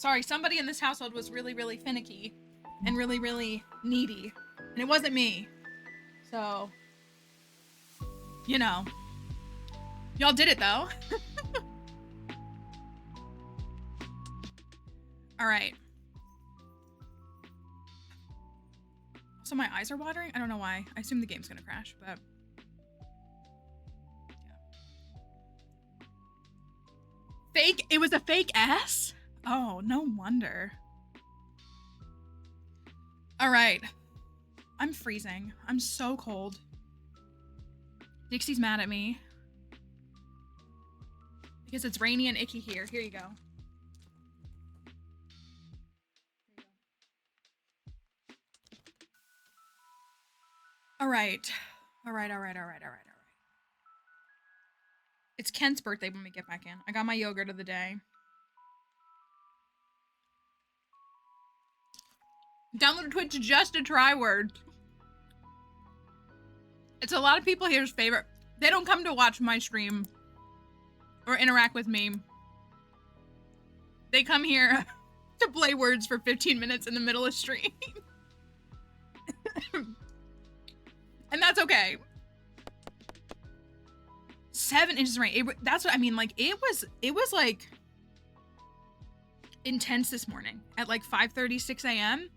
Sorry, somebody in this household was really, really finicky and really, really needy. And it wasn't me. So, you know. Y'all did it, though. All right. So my eyes are watering? I don't know why. I assume the game's gonna crash, but... yeah. It was a fake S? Oh, no wonder. All right. I'm freezing. I'm so cold. Dixie's mad at me. Because it's rainy and icky here. Here you go. All right. All right. It's Kent's birthday when we get back in. I got my yogurt of the day. Download Twitch just to try word. It's a lot of people here's favorite. They don't come to watch my stream or interact with me. They come here to play words for 15 minutes in the middle of stream. And that's okay. 7 inches of rain. That's what I mean. Like it was like intense this morning at like 5:30, 6 a.m.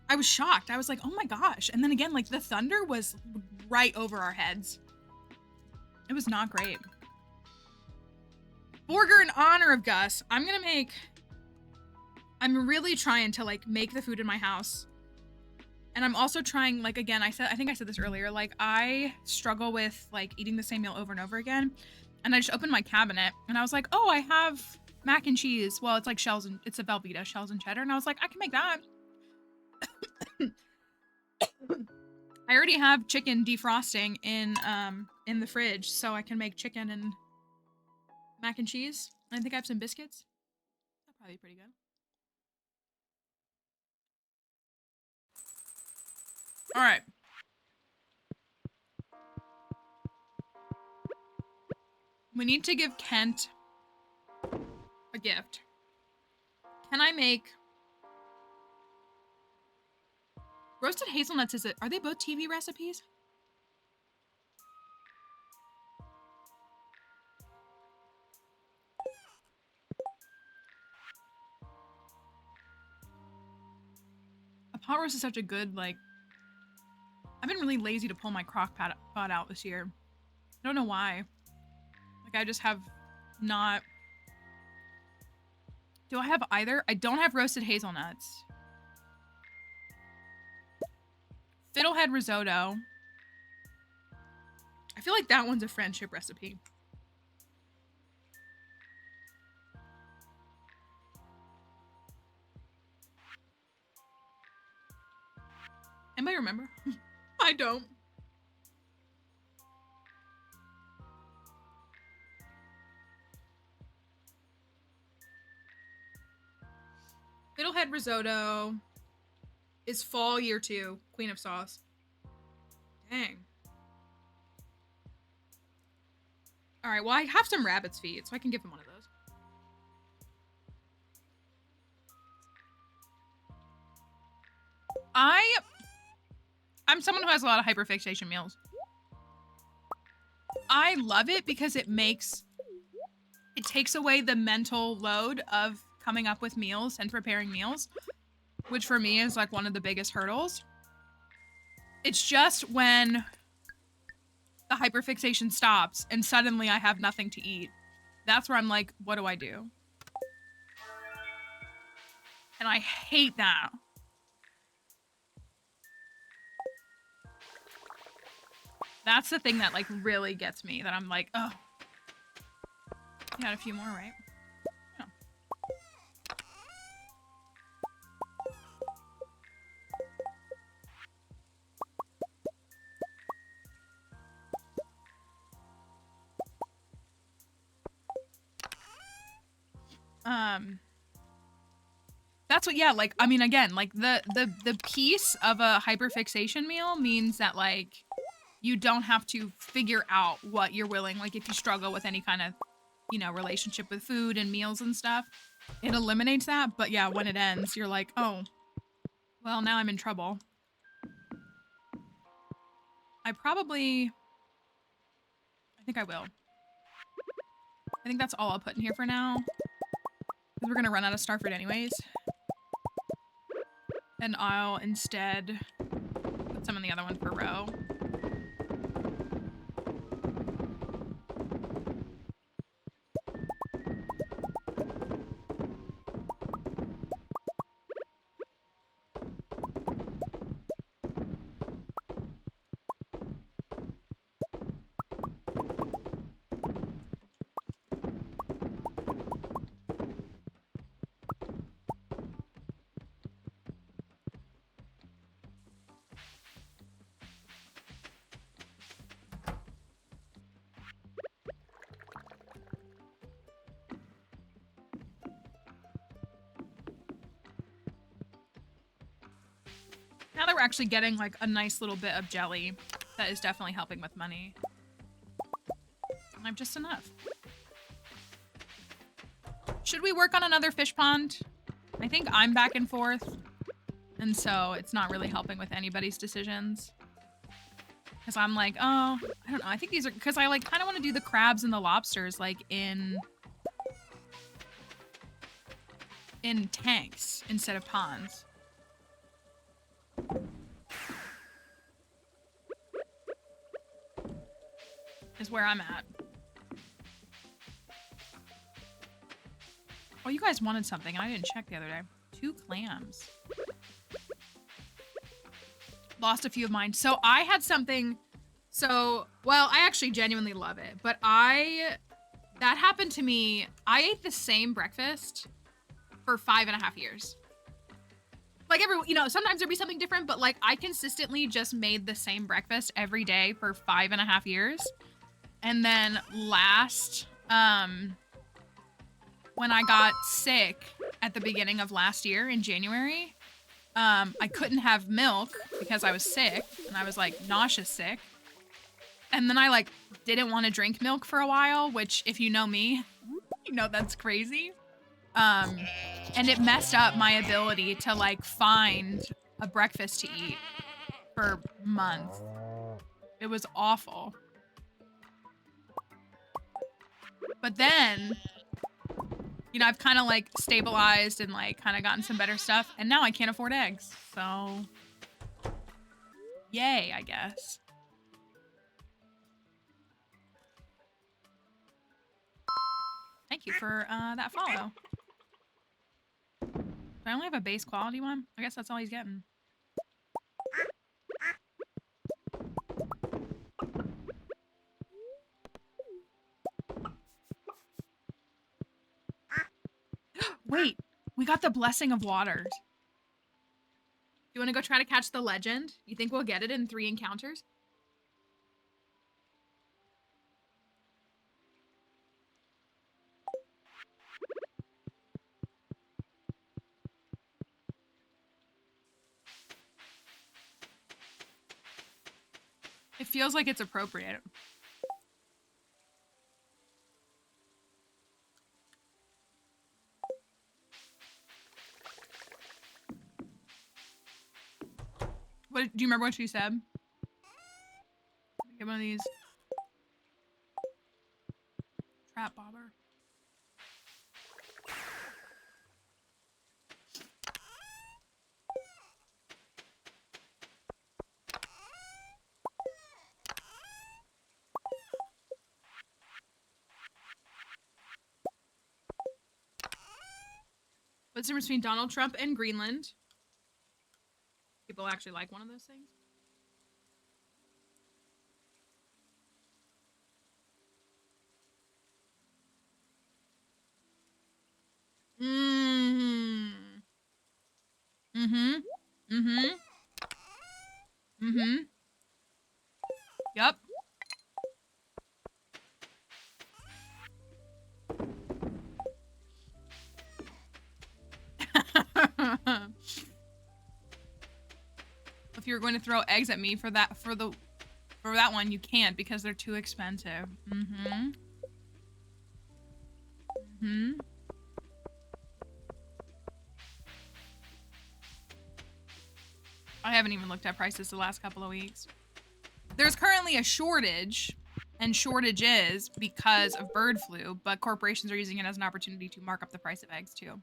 I was shocked. I was like, oh my gosh. And then again, like the thunder was right over our heads. It was not great. Burger in honor of Gus. I'm really trying to like make the food in my house. And I'm also trying, like, again, I think I said this earlier, like I struggle with like eating the same meal over and over again. And I just opened my cabinet and I was like, oh, I have mac and cheese. Well, it's like it's a Velveeta, shells and cheddar. And I was like, I can make that. I already have chicken defrosting in the fridge, so I can make chicken and mac and cheese. And I think I have some biscuits. That'll probably be pretty good. All right. We need to give Kent a gift. Can I make roasted hazelnuts? Are they both TV recipes? A pot roast is such a good, like, I've been really lazy to pull my crock pot out this year. I don't know why. Like, I just have not... Do I have either? I don't have roasted hazelnuts. Fiddlehead risotto. I feel like that one's a friendship recipe. Anybody remember? I don't. Fiddlehead risotto is fall year 2, Queen of Sauce. Dang. All right, well, I have some rabbit's feet, so I can give him one of those. I'm someone who has a lot of hyperfixation meals. I love it because it takes away the mental load of coming up with meals and preparing meals, which for me is like one of the biggest hurdles. It's just when the hyperfixation stops and suddenly I have nothing to eat. That's where I'm like, what do I do? And I hate that. That's the thing that like really gets me, that I'm like, oh. You got a few more, right? That's what, yeah, like, I mean, again, like, the piece of a hyperfixation meal means that, like, you don't have to figure out what you're willing, like, if you struggle with any kind of, you know, relationship with food and meals and stuff. It eliminates that, but yeah, when it ends, you're like, oh, well, now I'm in trouble. I think I will. I think that's all I'll put in here for now. Because we're gonna run out of star fruit anyways. And I'll instead put some in the other one for row. Now that we're actually getting like a nice little bit of jelly, that is definitely helping with money. And I'm just enough. Should we work on another fish pond? I think I'm back and forth. And so it's not really helping with anybody's decisions. Because I'm like, oh, I don't know. I think these are, because I like kind of want to do the crabs and the lobsters like in tanks instead of ponds. Is where I'm at. Oh, you guys wanted something, and I didn't check the other day. 2 clams. Lost a few of mine. So I had something. So, well, I actually genuinely love it, but that happened to me. I ate the same breakfast for 5.5 years. Like you know, sometimes there'd be something different, but like I consistently just made the same breakfast every day for 5.5 years. And then last, when I got sick at the beginning of last year in January, I couldn't have milk because I was sick and I was like nauseous sick. And then I like didn't want to drink milk for a while, which if you know me, you know that's crazy. And it messed up my ability to like find a breakfast to eat for months. It was awful. But then, you know, I've kind of like stabilized and like kind of gotten some better stuff. And now I can't afford eggs. So, yay, I guess. Thank you for that follow. I only have a base quality one. I guess that's all he's getting. Wait, we got the Blessing of Waters. You want to go try to catch the legend? You think we'll get it in 3 encounters? It feels like it's appropriate. What do you remember what she said? Get one of these. Trap bobber. What's the difference between Donald Trump and Greenland? People actually like one of those things. Mm-hmm. Mm-hmm. Mm-hmm. Mm-hmm. Yep. If you're going to throw eggs at me for that one, you can't because they're too expensive. Mm-hmm. Mm-hmm. I haven't even looked at prices the last couple of weeks. There's currently a shortage, and shortages because of bird flu, but corporations are using it as an opportunity to mark up the price of eggs too.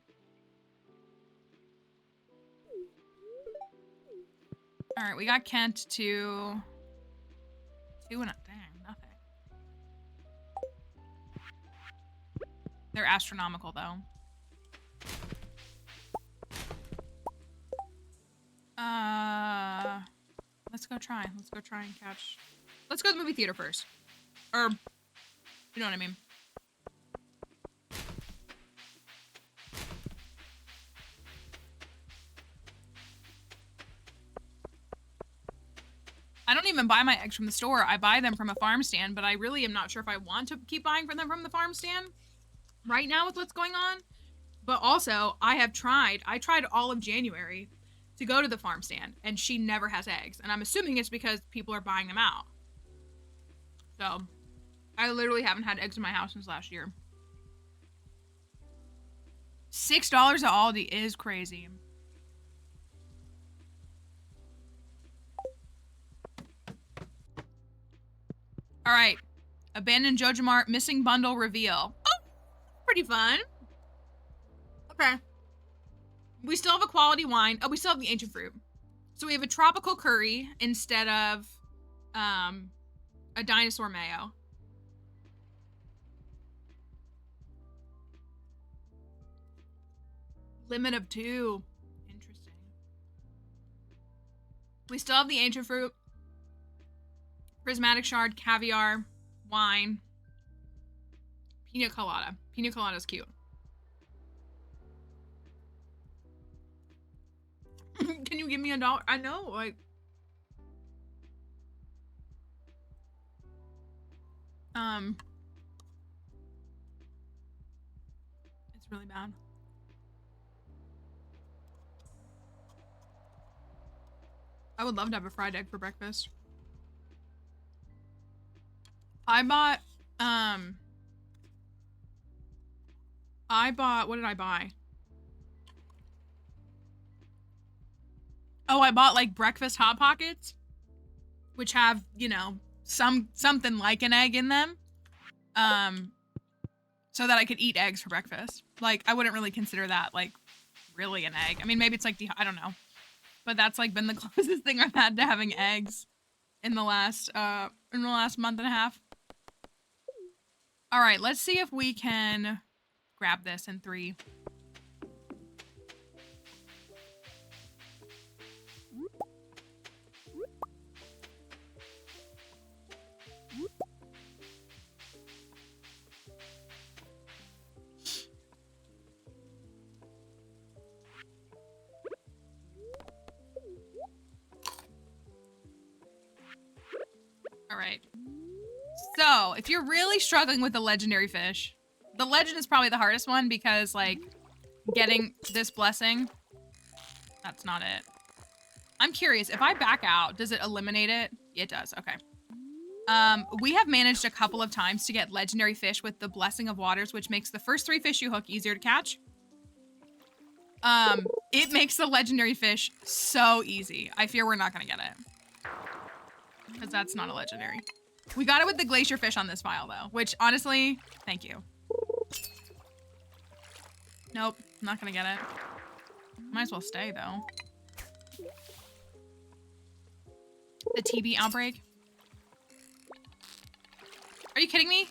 All right, we got Kent to 2 and dang, nothing. They're astronomical though. Let's go try. Let's go try and catch. Let's go to the movie theater first. Or, you know what I mean. I don't even buy my eggs from the store. I buy them from a farm stand, but I really am not sure if I want to keep buying them from the farm stand right now with what's going on. But also, I tried all of January to go to the farm stand, and she never has eggs. And I'm assuming it's because people are buying them out. So, I literally haven't had eggs in my house since last year. $6 at Aldi is crazy. All right. Abandoned Jojo Mart missing bundle reveal. Oh, pretty fun. Okay. We still have a quality wine. Oh, we still have the ancient fruit. So we have a tropical curry instead of a dinosaur mayo. Limit of 2. Interesting. We still have the ancient fruit. Prismatic shard, caviar, wine, pina colada. Pina colada is cute. Can you give me $1? I know, like. It's really bad. I would love to have a fried egg for breakfast. I bought, what did I buy? Oh, I bought like breakfast Hot Pockets, which have, you know, something like an egg in them. So that I could eat eggs for breakfast. Like, I wouldn't really consider that like really an egg. I mean, maybe it's like, I don't know. But that's like been the closest thing I've had to having eggs in the last month and a half. All right, let's see if we can grab this in 3. All right. So, if you're really struggling with the legendary fish, the legend is probably the hardest one because, like, getting this blessing, that's not it. I'm curious, if I back out, does it eliminate it? It does, okay. We have managed a couple of times to get legendary fish with the Blessing of Waters, which makes the first 3 fish you hook easier to catch. It makes the legendary fish so easy. I fear we're not gonna get it. Because that's not a legendary. We got it with the glacier fish on this file, though, which, honestly, thank you. Nope, not gonna get it. Might as well stay, though. The TB outbreak. Are you kidding me?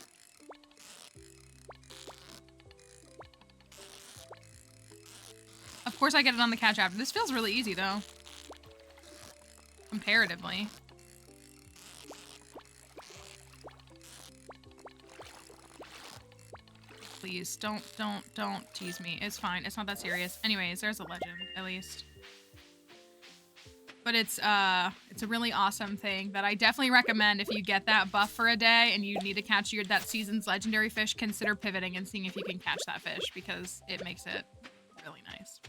Of course I get it on the catch after. This feels really easy, though. Comparatively. Please, don't tease me. It's fine. It's not that serious. Anyways, there's a legend, at least. But it's a really awesome thing that I definitely recommend if you get that buff for a day and you need to catch that season's legendary fish, consider pivoting and seeing if you can catch that fish because it makes it really nice.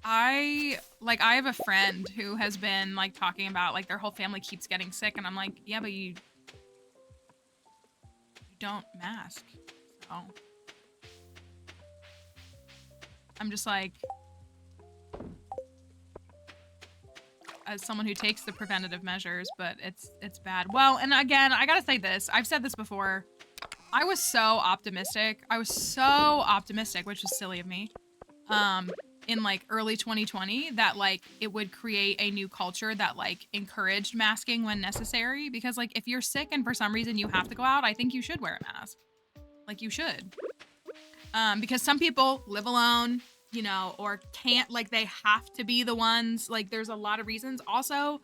I have a friend who has been like talking about like their whole family keeps getting sick, and I'm like, yeah, but you don't mask. So I'm just like, as someone who takes the preventative measures, but it's bad. Well, and again, I gotta say this. I've said this before. I was so optimistic. Which is silly of me. In like early 2020, that like it would create a new culture that like encouraged masking when necessary. Because like if you're sick and for some reason you have to go out, I think you should wear a mask. Like you should. Because some people live alone, you know, or can't, like they have to be the ones, like there's a lot of reasons. Also,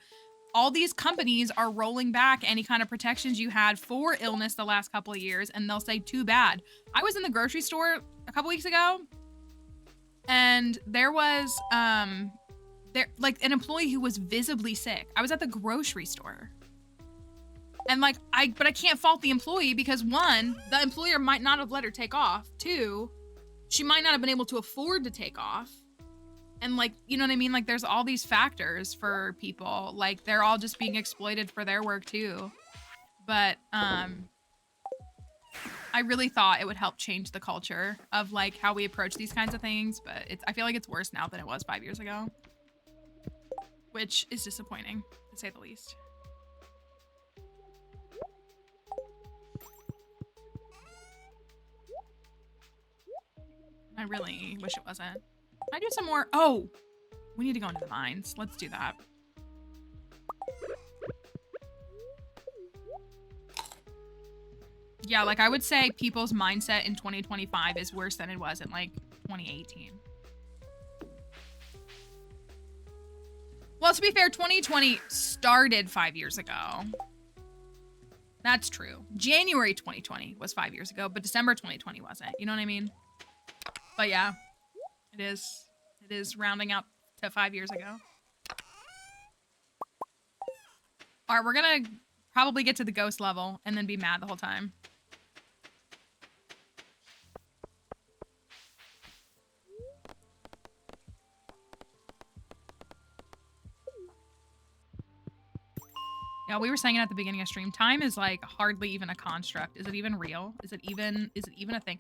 all these companies are rolling back any kind of protections you had for illness the last couple of years, and they'll say too bad. I was in the grocery store a couple weeks ago, and there was like an employee who was visibly sick. I was at the grocery store. And like but I can't fault the employee because one, the employer might not have let her take off. Two, she might not have been able to afford to take off. And like, you know what I mean? Like there's all these factors for people. Like they're all just being exploited for their work too. But I really thought it would help change the culture of like how we approach these kinds of things, but I feel like it's worse now than it was 5 years ago. Which is disappointing, to say the least. I really wish it wasn't. Can I do some more? Oh, we need to go into the mines. Let's do that. Yeah, like I would say people's mindset in 2025 is worse than it was in like 2018. Well, to be fair, 2020 started 5 years ago. That's true. January 2020 was 5 years ago, but December 2020 wasn't. You know what I mean? But yeah, it is. It is rounding up to 5 years ago. All right, we're gonna probably get to the ghost level and then be mad the whole time. Yeah, we were saying it at the beginning of stream. Time is like hardly even a construct. Is it even real? Is it even a thing?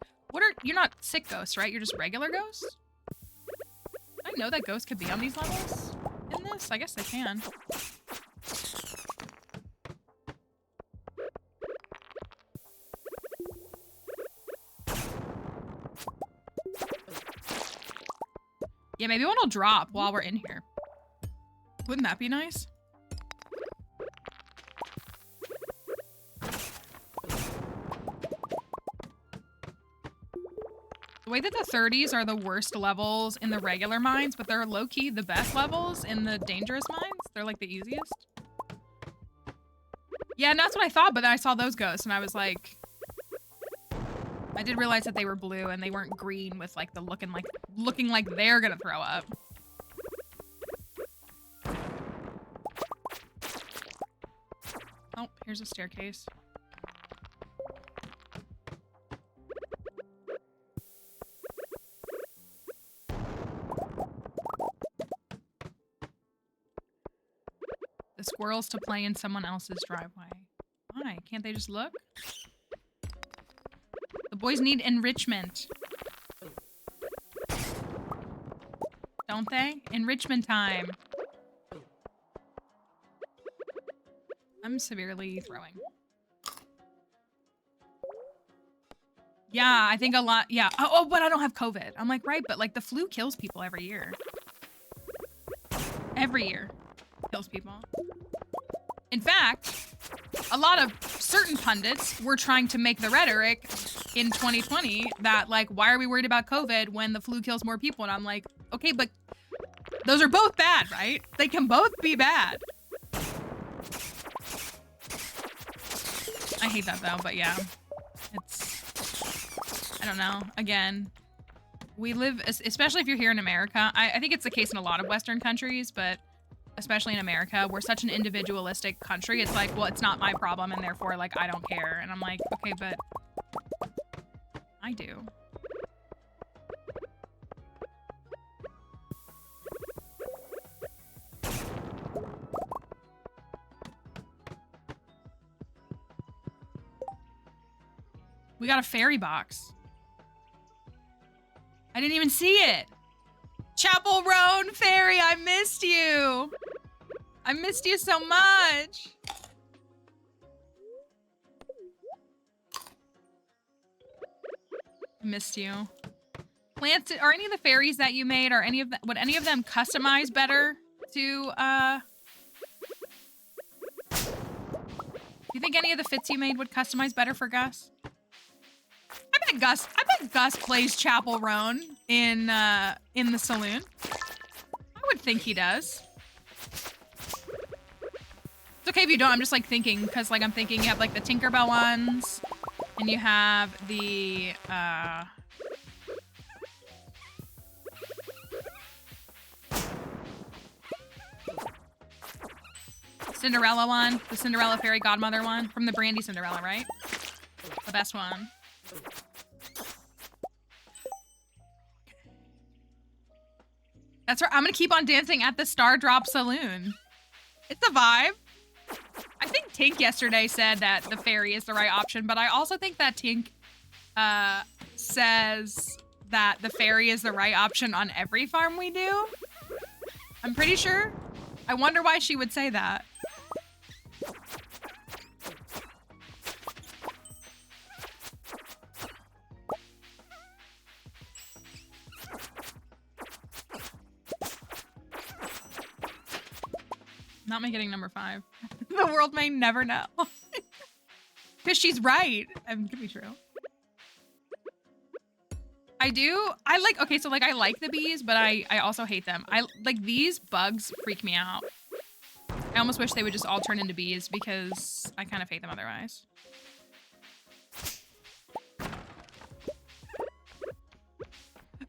You're not sick ghosts, right? You're just regular ghosts? I know that ghosts could be on these levels in this. I guess they can. Yeah, maybe one will drop while we're in here. Wouldn't that be nice? The way that the 30s are the worst levels in the regular mines, but they're low-key the best levels in the dangerous mines. They're like the easiest. Yeah, and that's what I thought, but then I saw those ghosts and I was like, I did realize that they were blue and they weren't green with like the looking like they're gonna throw up. Oh, here's a staircase. The squirrels to play in someone else's driveway. Why? Can't they just look? The boys need enrichment. Don't they? Enrichment time. I'm severely throwing. Yeah, I think a lot. Yeah. Oh, but I don't have COVID. I'm like, right, but like the flu kills people every year. Every year kills people. In fact, a lot of certain pundits were trying to make the rhetoric in 2020 that like, why are we worried about COVID when the flu kills more people? And I'm like, okay, but those are both bad, right? They can both be bad. I hate that though, but yeah, I don't know. Again, we live, especially if you're here in America, I think it's the case in a lot of Western countries, but especially in America, we're such an individualistic country. It's like, well, it's not my problem, and therefore, like, I don't care. And I'm like, okay, but I do. We got a fairy box. I didn't even see it. Chapel Roan Fairy, I missed you. I missed you so much. I missed you. Plants, are any of the fairies that you made, or would any of them customize better to, do you think any of the fits you made would customize better for Gus? I bet Gus plays Chapel Roan in the saloon. I would think he does. It's okay if you don't, I'm just like thinking, because like I'm thinking you have like the Tinkerbell ones, and you have the, Cinderella one, the Cinderella Fairy Godmother one, from the Brandy Cinderella, right? The best one. That's right, I'm gonna keep on dancing at the Star Drop Saloon. It's a vibe. I think Tink yesterday said that the fairy is the right option, but I also think that Tink says that the fairy is the right option on every farm we do. I'm pretty sure. I wonder why she would say that. Not me getting number 5. The world may never know. Because she's right. I mean, it could be true. Okay, so like I like the bees, but I also hate them. Like these bugs freak me out. I almost wish they would just all turn into bees because I kind of hate them otherwise.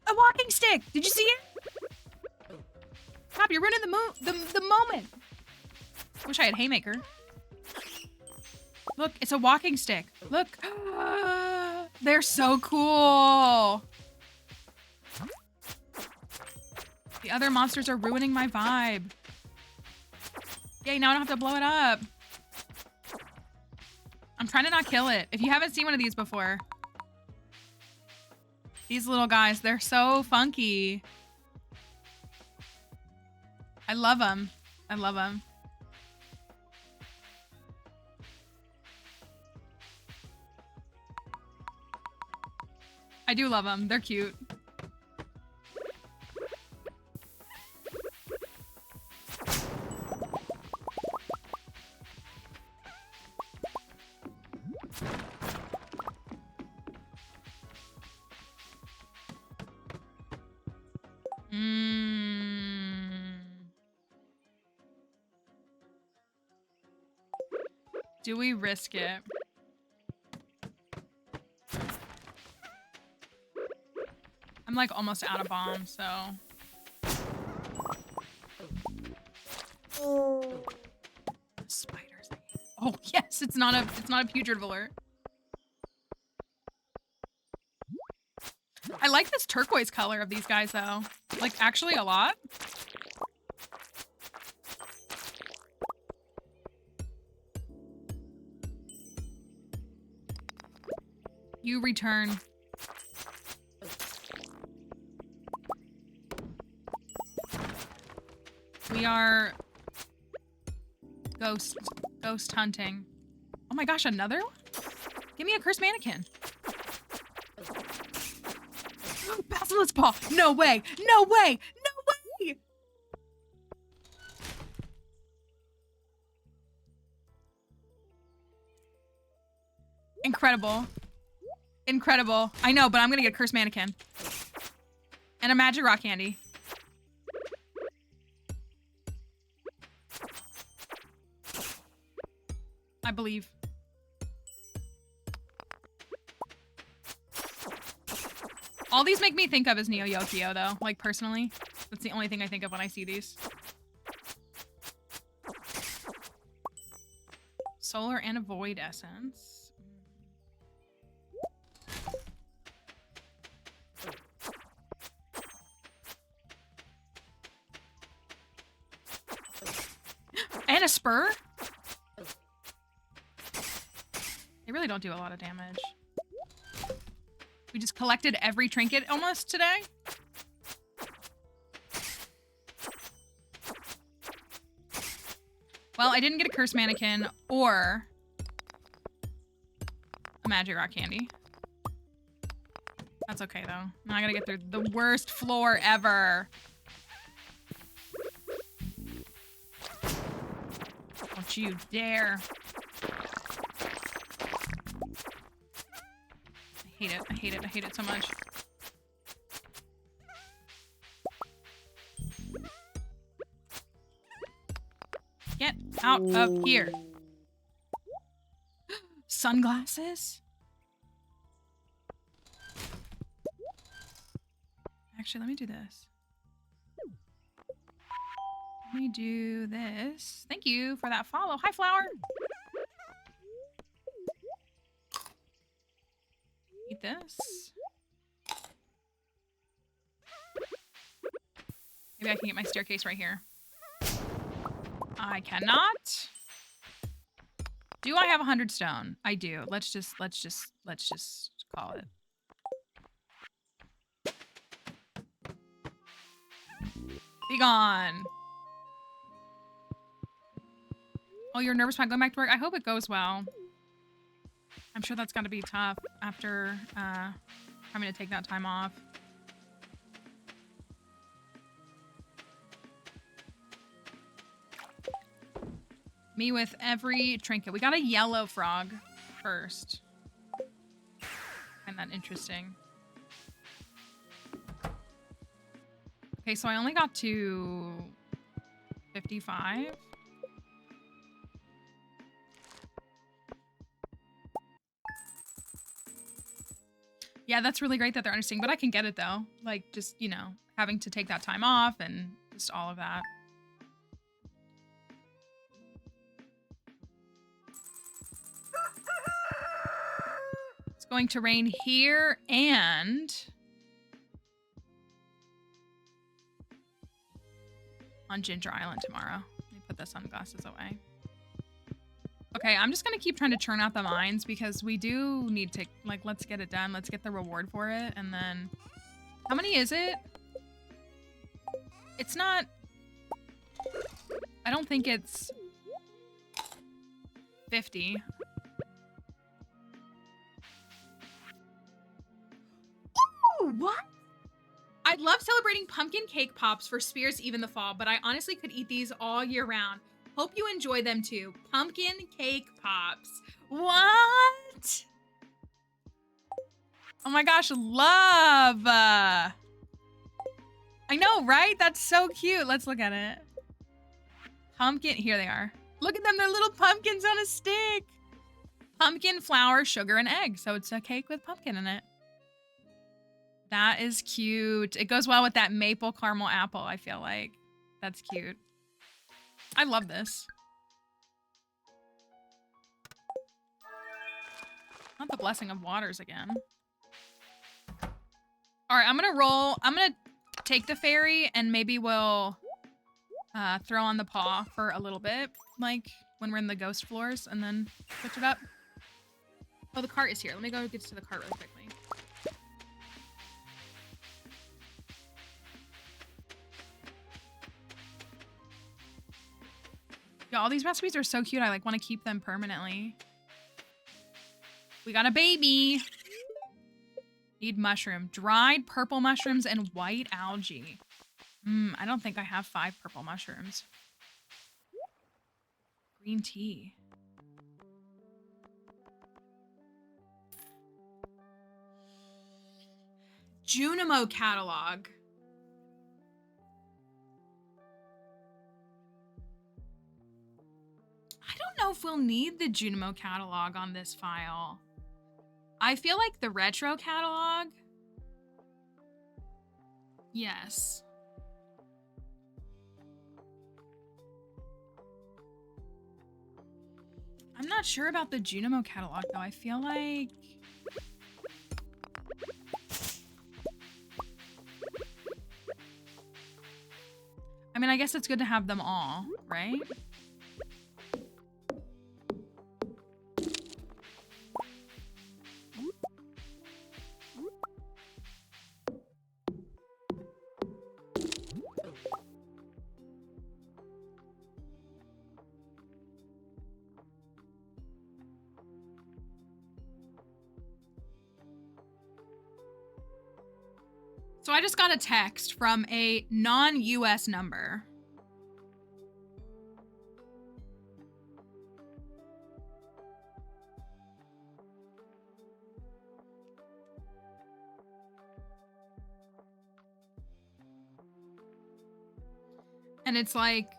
A walking stick! Did you see it? Stop, you're ruining the moment. Wish I had haymaker. Look, it's a walking stick. Look. They're so cool. The other monsters are ruining my vibe. Yay, now I don't have to blow it up. I'm trying to not kill it. If you haven't seen one of these before. These little guys, they're so funky. I love them. I love them. I do love them. They're cute. Do we risk it? I'm like almost out of bombs, so. Spiders. Oh yes, it's not a putrid alert. I like this turquoise color of these guys though. Like actually a lot. You return. We are ghost hunting. Oh my gosh, another one? Give me a cursed mannequin. Basilisk paw. No way. No way. No way. Incredible. Incredible. I know, but I'm gonna get a cursed mannequin. And a magic rock candy. I believe. All these make me think of is Neo Yokio though, like personally. That's the only thing I think of when I see these. Solar and a void essence. And a spur? They really don't do a lot of damage. We just collected every trinket almost today. Well, I didn't get a cursed mannequin or a magic rock candy. That's okay, though. Now I gotta get through the worst floor ever. Don't you dare. I hate it. I hate it. I hate it so much. Get out of here. Sunglasses? Actually, let me do this. Let me do this. Thank you for that follow. Hi, Flower. Eat this. Maybe I can get my staircase right here. I cannot. Do I have 100 stone? I do. Let's just call it. Be gone. Oh, you're nervous about going back to work? I hope it goes well. I'm sure that's got to be tough after having to take that time off. Me with every trinket. We got a yellow frog first. Find that interesting. Okay, so I only got to 55. Yeah, that's really great that they're understanding, but I can get it though. Like, just, you know, having to take that time off and just all of that. It's going to rain here and on Ginger Island tomorrow. Let me put the sunglasses away. Okay, I'm just gonna keep trying to churn out the mines because we do need to, like, let's get it done. Let's get the reward for it, and then... How many is it? It's not... I don't think it's... 50. Ooh, what? I love celebrating pumpkin cake pops for Spears even the fall, but I honestly could eat these all year round. Hope you enjoy them too. Pumpkin cake pops. What? Oh my gosh, love. I know, right? That's so cute. Let's look at it. Pumpkin, here they are. Look at them, they're little pumpkins on a stick. Pumpkin, flour, sugar, and egg. So it's a cake with pumpkin in it. That is cute. It goes well with that maple caramel apple, I feel like. That's cute. I love this. Not the blessing of waters again. All right, I'm gonna roll. I'm gonna take the fairy and maybe we'll throw on the paw for a little bit, like when we're in the ghost floors, and then switch it up. Oh, the cart is here. Let me go get to the cart really quickly. Yeah, all these recipes are so cute. I like want to keep them permanently. We got a baby. Need mushroom. Dried purple mushrooms and white algae. I don't think I have 5 purple mushrooms. Green tea. Junimo catalog. I don't know if we'll need the Junimo catalog on this file. I feel like the retro catalog. Yes. I'm not sure about the Junimo catalog though. I feel like... I mean, I guess it's good to have them all, right? So I just got a text from a non-US number. And it's like,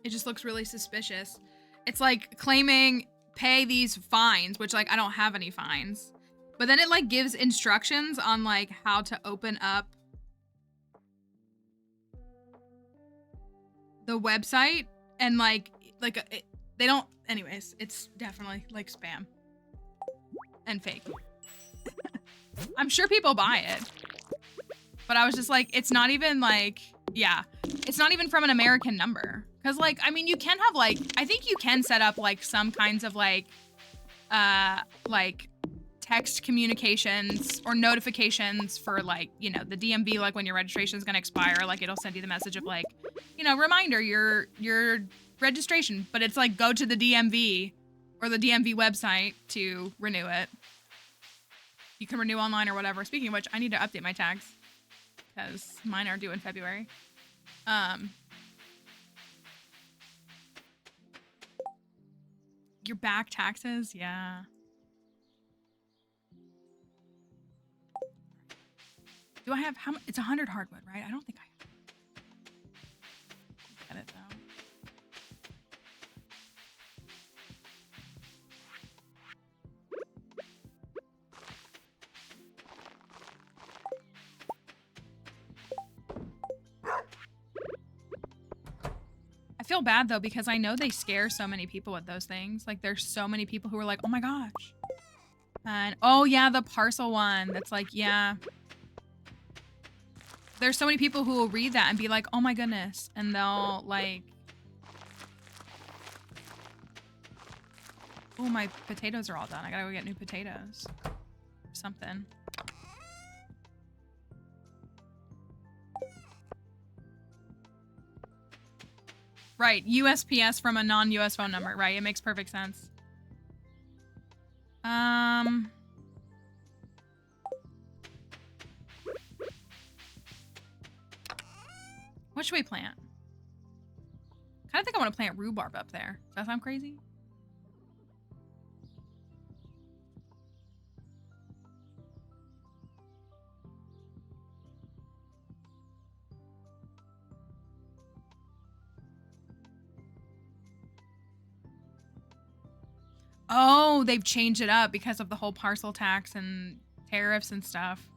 it just looks really suspicious. It's like claiming pay these fines, which like I don't have any fines. But then it like gives instructions on like how to open up the website and they don't, anyways, it's definitely like spam and fake. I'm sure people buy it, but I was just like, it's not even like, yeah, it's not even from an American number. Cause like, I mean, you can have like, I think you can set up like some kinds of like text communications or notifications for like, you know, the DMV, like when your registration is going to expire, like it'll send you the message of like, you know, reminder your registration, but it's like, go to the DMV or the DMV website to renew it. You can renew online or whatever. Speaking of which, I need to update my tags because mine are due in February. Your back taxes, yeah. Do I have how much? It's 100 hardwood, right? I don't think I have. Get it though. I feel bad though because I know they scare so many people with those things. Like there's so many people who are like, oh my gosh. And oh yeah, the parcel one. That's like, yeah. There's so many people who will read that and be like, oh my goodness. And they'll like, oh, my potatoes are all done. I gotta go get new potatoes. Or something. Right, USPS from a non-US phone number, right? It makes perfect sense. What should we plant? I kind of think I want to plant rhubarb up there. Does that sound crazy? Oh, they've changed it up because of the whole parcel tax and tariffs and stuff.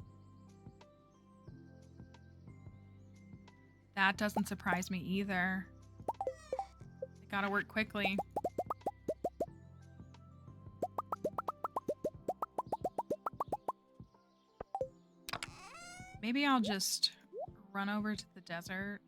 That doesn't surprise me either. They gotta work quickly. Maybe I'll just run over to the desert.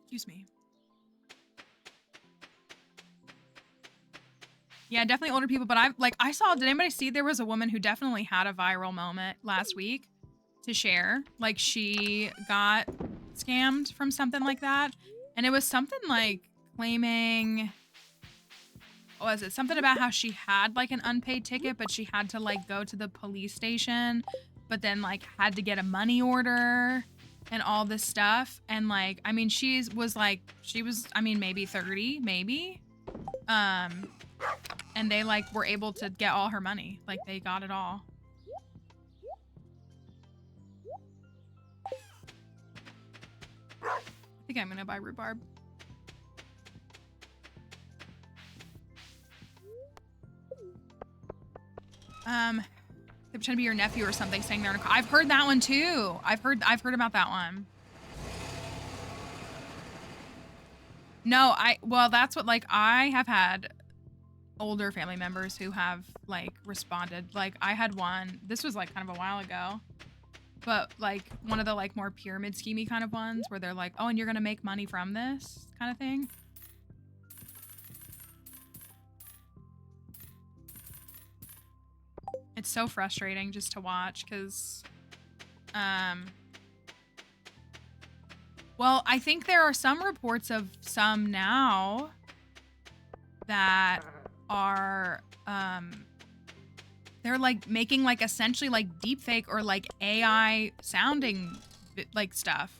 Excuse me. Yeah, definitely older people, but I saw, did anybody see there was a woman who definitely had a viral moment last week to share? Like she got scammed from something like that. And it was something like claiming, what was it? Something about how she had like an unpaid ticket, but she had to like go to the police station, but then like had to get a money order and all this stuff. And like, I mean, she was, I mean, maybe 30, maybe. And they like were able to get all her money. Like they got it all. I think I'm gonna buy rhubarb. They pretend to be your nephew or something, saying they're in a car. I've heard that one too. I've heard about that one. No, well, that's what, like, I have had older family members who have like responded. Like I had one, this was like kind of a while ago, but like one of the like more pyramid schemey kind of ones where they're like, oh, and you're gonna make money from this kind of thing. It's so frustrating just to watch because, well, I think there are some reports of some now that are, they're like making like essentially like deepfake or like AI sounding like stuff.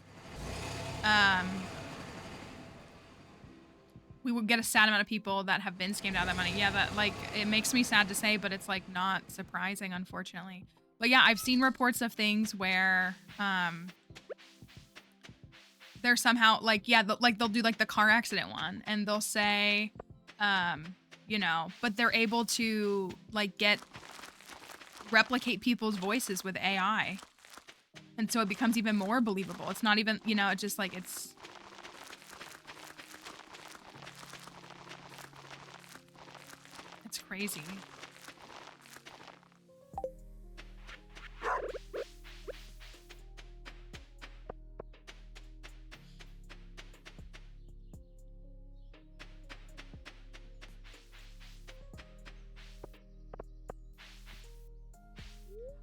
We would get a sad amount of people that have been scammed out of that money. Yeah, that like, it makes me sad to say, but it's like not surprising, unfortunately. But yeah, I've seen reports of things where, they're somehow like, yeah, like they'll do like the car accident one and they'll say, you know, but they're able to like replicate people's voices with AI. And so it becomes even more believable. It's not even, you know, it's just like, it's crazy.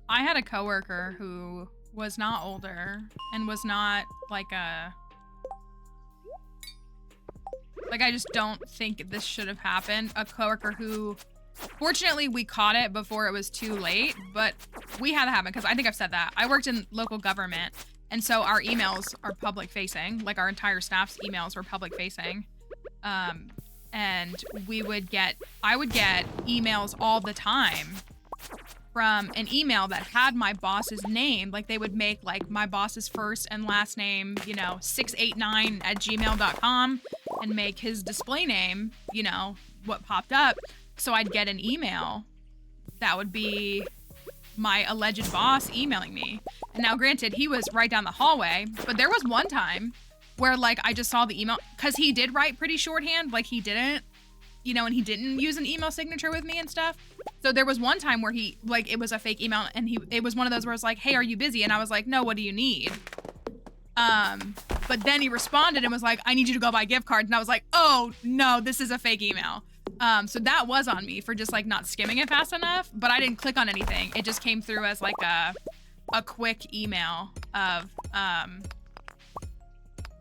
I had a coworker who was not older and was not like a, like, I just don't think this should have happened. A coworker who, fortunately, we caught it before it was too late, but we had it happen because I think I've said that. I worked in local government, and so our emails are public facing. Like, our entire staff's emails were public facing. And I would get emails all the time from an email that had my boss's name. Like, they would make like my boss's first and last name, you know, 689@gmail.com and make his display name, you know, what popped up. So I'd get an email that would be my alleged boss emailing me. And now granted, he was right down the hallway, but there was one time where like I just saw the email because he did write pretty shorthand, like he didn't, you know, and he didn't use an email signature with me and stuff. So there was one time where he, like, it was a fake email and it was one of those where it's like, hey, are you busy? And I was like, no, what do you need? But then he responded and was like, I need you to go buy gift cards. And I was like, oh no, this is a fake email. So that was on me for just like not skimming it fast enough, but I didn't click on anything. It just came through as like a quick email of,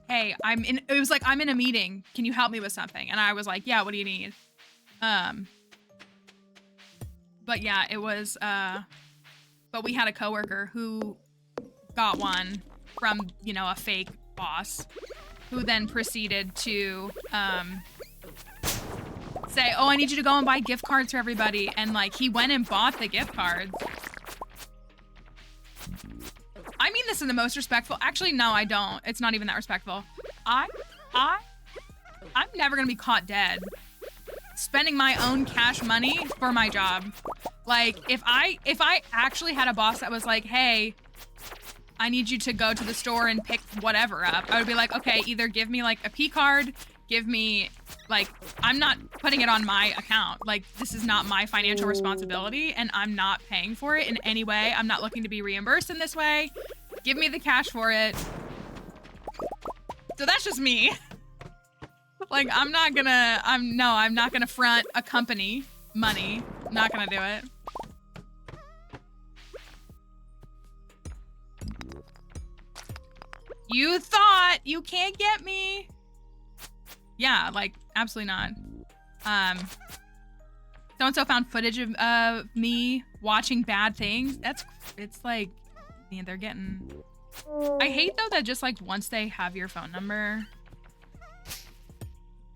hey, it was like, I'm in a meeting. Can you help me with something? And I was like, yeah, what do you need? But yeah, it was, but we had a coworker who got one from, you know, a fake boss who then proceeded to, say, oh, I need you to go and buy gift cards for everybody. And like, he went and bought the gift cards. I mean this in the most respectful. Actually, no, I don't. It's not even that respectful. I'm never gonna be caught dead spending my own cash money for my job. Like, if I actually had a boss that was like, hey, I need you to go to the store and pick whatever up, I would be like, okay, either give me like a P card, give me like, I'm not putting it on my account. Like, this is not my financial responsibility and I'm not paying for it in any way. I'm not looking to be reimbursed in this way. Give me the cash for it. So that's just me. Like, I'm not gonna front a company money. I'm not gonna do it. You thought you can't get me. Yeah, like, absolutely not. So-and-so found footage of me watching bad things. It's like, yeah, they're getting... I hate, though, that just, like, once they have your phone number,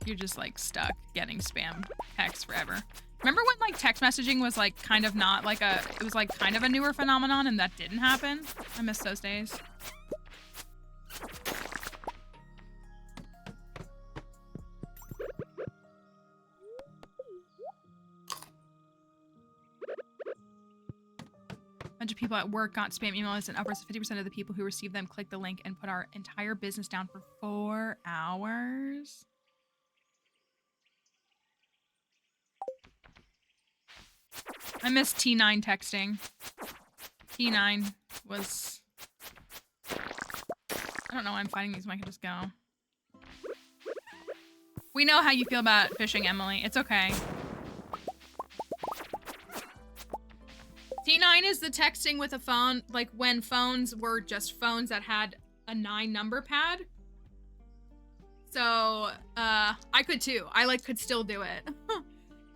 you're just, like, stuck getting spam texts forever. Remember when, like, text messaging was, like, kind of not, like, it was, like, kind of a newer phenomenon and that didn't happen? I miss those days. Bunch of people at work got spam emails and upwards of 50% of the people who received them clicked the link and put our entire business down for 4 hours. I miss T9 texting. T9 was... I don't know why I'm finding these when I can just go. We know how you feel about phishing, Emily. It's okay. T9 is the texting with a phone, like when phones were just phones that had a 9 number pad. So, I could too. I like could still do it.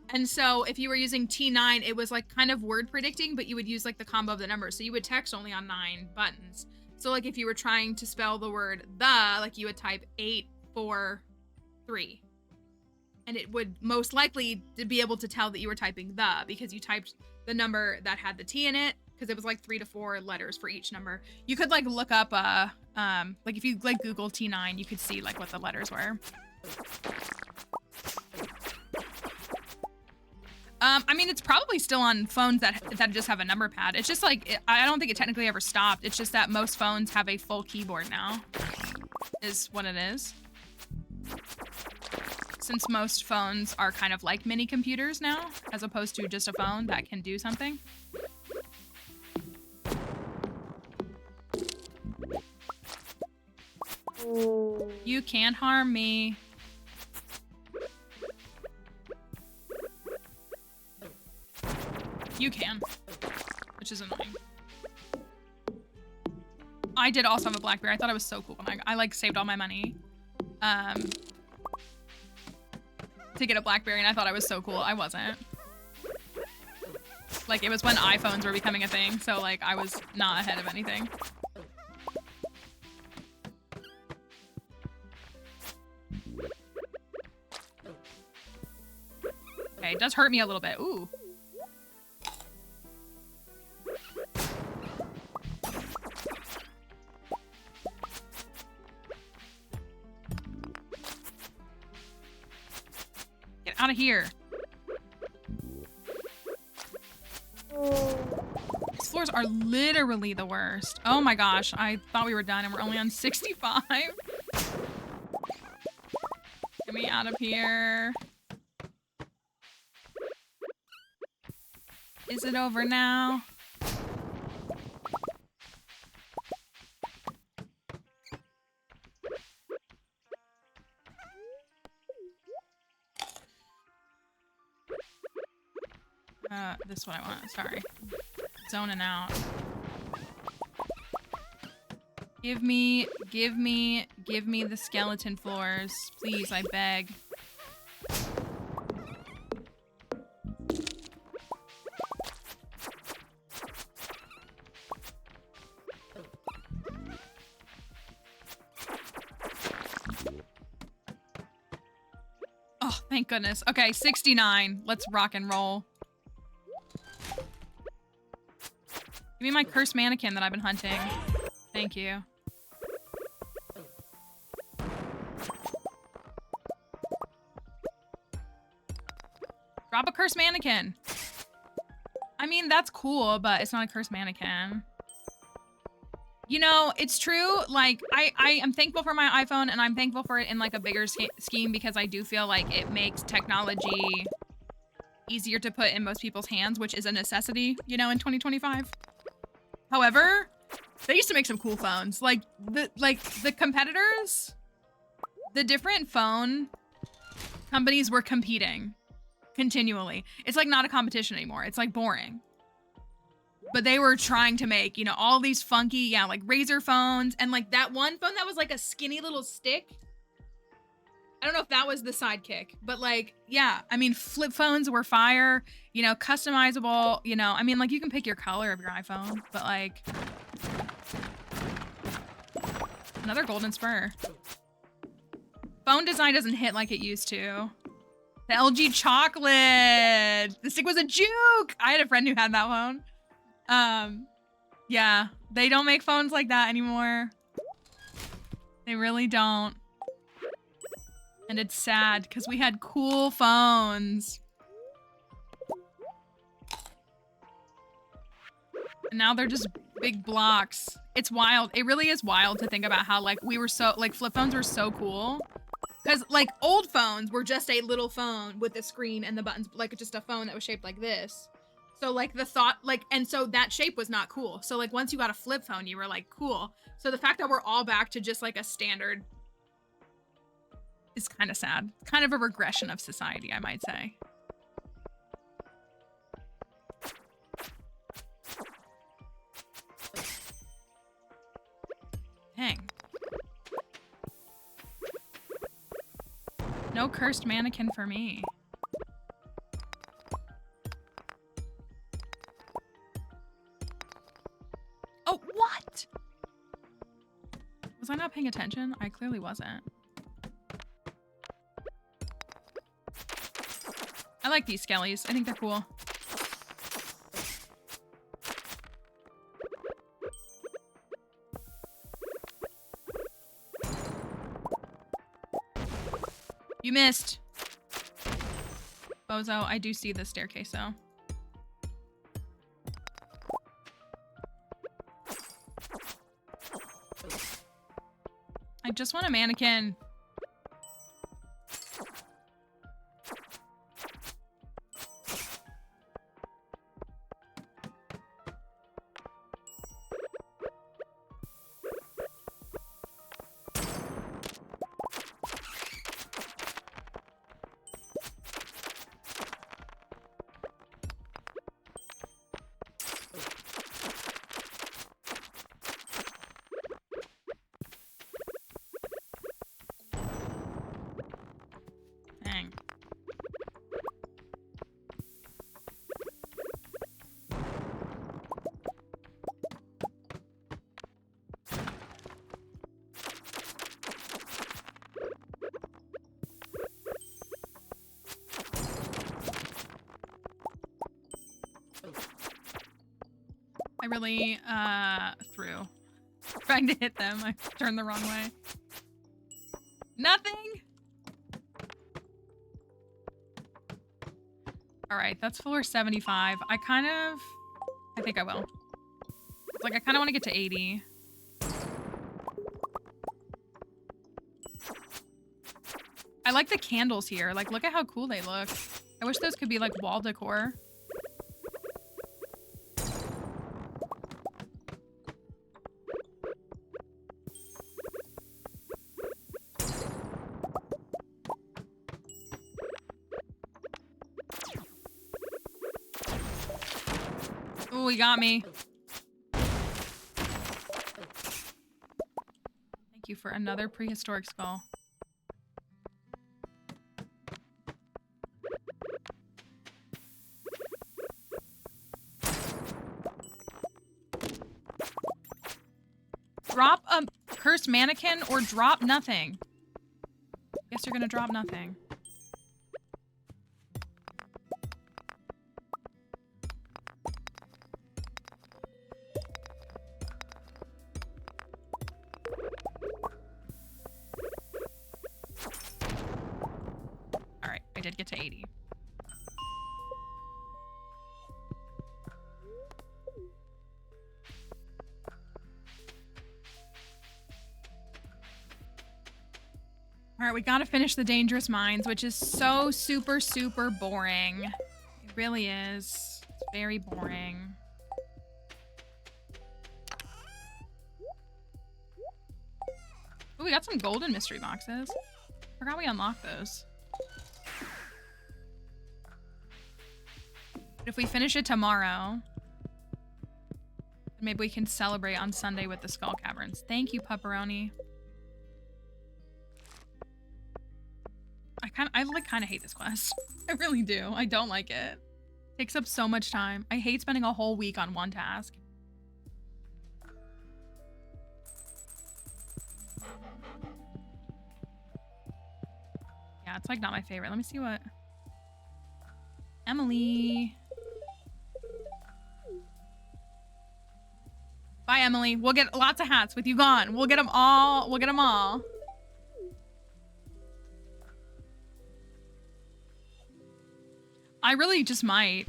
And so if you were using T9, it was like kind of word predicting, but you would use like the combo of the numbers. So you would text only on 9 buttons. So like if you were trying to spell the word the, like you would type 843. And it would most likely to be able to tell that you were typing the because you typed the number that had the T in it, because it was like 3 to 4 letters for each number. You could like look up like if you like Google T9, you could see like what the letters were. I mean, it's probably still on phones that just have a number pad. It's just like, I don't think it technically ever stopped. It's just that most phones have a full keyboard now, is what it is. Since most phones are kind of like mini computers now, as opposed to just a phone that can do something. You can't harm me. You can, which is annoying. I did also have a BlackBerry. I thought it was so cool when I like saved all my money to get a BlackBerry, and I thought I was so cool. I wasn't. Like, it was when iPhones were becoming a thing, so like I was not ahead of anything. Okay, it does hurt me a little bit. Ooh. Get out of here. These floors are literally the worst. Oh my gosh, I thought we were done and we're only on 65. Get me out of here. Is it over now? This is what I want. Sorry. Zoning out. Give me the skeleton floors. Please, I beg. Oh, thank goodness. Okay, 69. Let's rock and roll. Give me my cursed mannequin that I've been hunting. Thank you. Drop a cursed mannequin. I mean, that's cool, but it's not a cursed mannequin. You know, it's true. Like, I am thankful for my iPhone, and I'm thankful for it in like a bigger scheme because I do feel like it makes technology easier to put in most people's hands, which is a necessity, you know, in 2025. However, they used to make some cool phones. Like the competitors, the different phone companies were competing continually. It's like not a competition anymore. It's like boring. But they were trying to make, you know, all these funky, yeah, like Razer phones, and like that one phone that was like a skinny little stick. I don't know if that was the Sidekick, but like, yeah, I mean, flip phones were fire, you know, customizable, you know, I mean, like you can pick your color of your iPhone, but like, another golden spur. Phone design doesn't hit like it used to. The LG chocolate, the stick was a juke. I had a friend who had that phone. Yeah, they don't make phones like that anymore. They really don't. And it's sad because we had cool phones. And now they're just big blocks. It's wild. It really is wild to think about how like we were so, like flip phones were so cool. Because like old phones were just a little phone with a screen and the buttons, like just a phone that was shaped like this. So like the thought, like, and so that shape was not cool. So like once you got a flip phone, you were like, cool. So the fact that we're all back to just like a standard is kind of sad. Kind of a regression of society, I might say. No cursed mannequin for me. Oh, what? Was I not paying attention? I clearly wasn't. I like these skellies. I think they're cool. You missed. Bozo, I do see the staircase though. I just want a mannequin. Dang. I really threw. Trying to hit them. I turned the wrong way. Nothing. All right, that's floor 75. I think I will. It's like I kind of want to get to 80. I like the candles here. Like, look at how cool they look. I wish those could be like wall decor. Oh, he got me. Thank you for another prehistoric skull. Drop a cursed mannequin or drop nothing. Guess you're gonna drop nothing. Alright, I did get to 80. Alright, we gotta finish the dangerous mines, which is so super, super boring. It really is. It's very boring. Oh, we got some golden mystery boxes. Forgot we unlocked those. But if we finish it tomorrow, maybe we can celebrate on Sunday with the Skull Caverns. Thank you, Pepperoni. I like kind of hate this quest. I really do. I don't like it. Takes up so much time. I hate spending a whole week on one task. Yeah, it's like not my favorite. Let me see what... Emily. Bye, Emily. We'll get lots of hats with you gone. We'll get them all. We'll get them all. I really just might.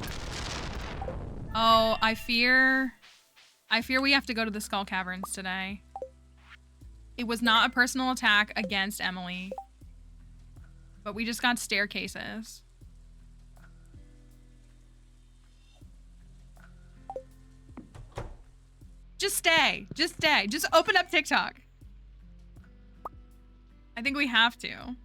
Oh, I fear we have to go to the Skull Caverns today. It was not a personal attack against Emily, but we just got staircases. Just stay. Just stay. Just open up TikTok. I think we have to.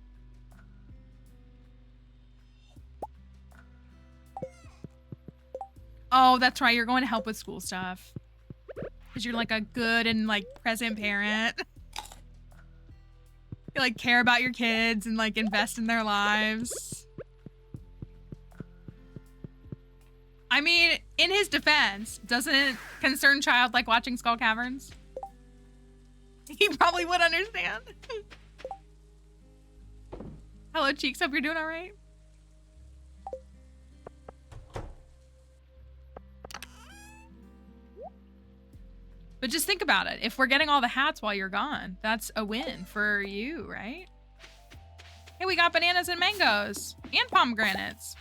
Oh, that's right. You're going to help with school stuff. Because you're like a good and like present parent. You like care about your kids and like invest in their lives. I mean, in his defense, doesn't Concerned Child like watching Skull Caverns? He probably would understand. Hello, Cheeks. Hope you're doing all right. But just think about it. If we're getting all the hats while you're gone, that's a win for you, right? Hey, we got bananas and mangoes and pomegranates.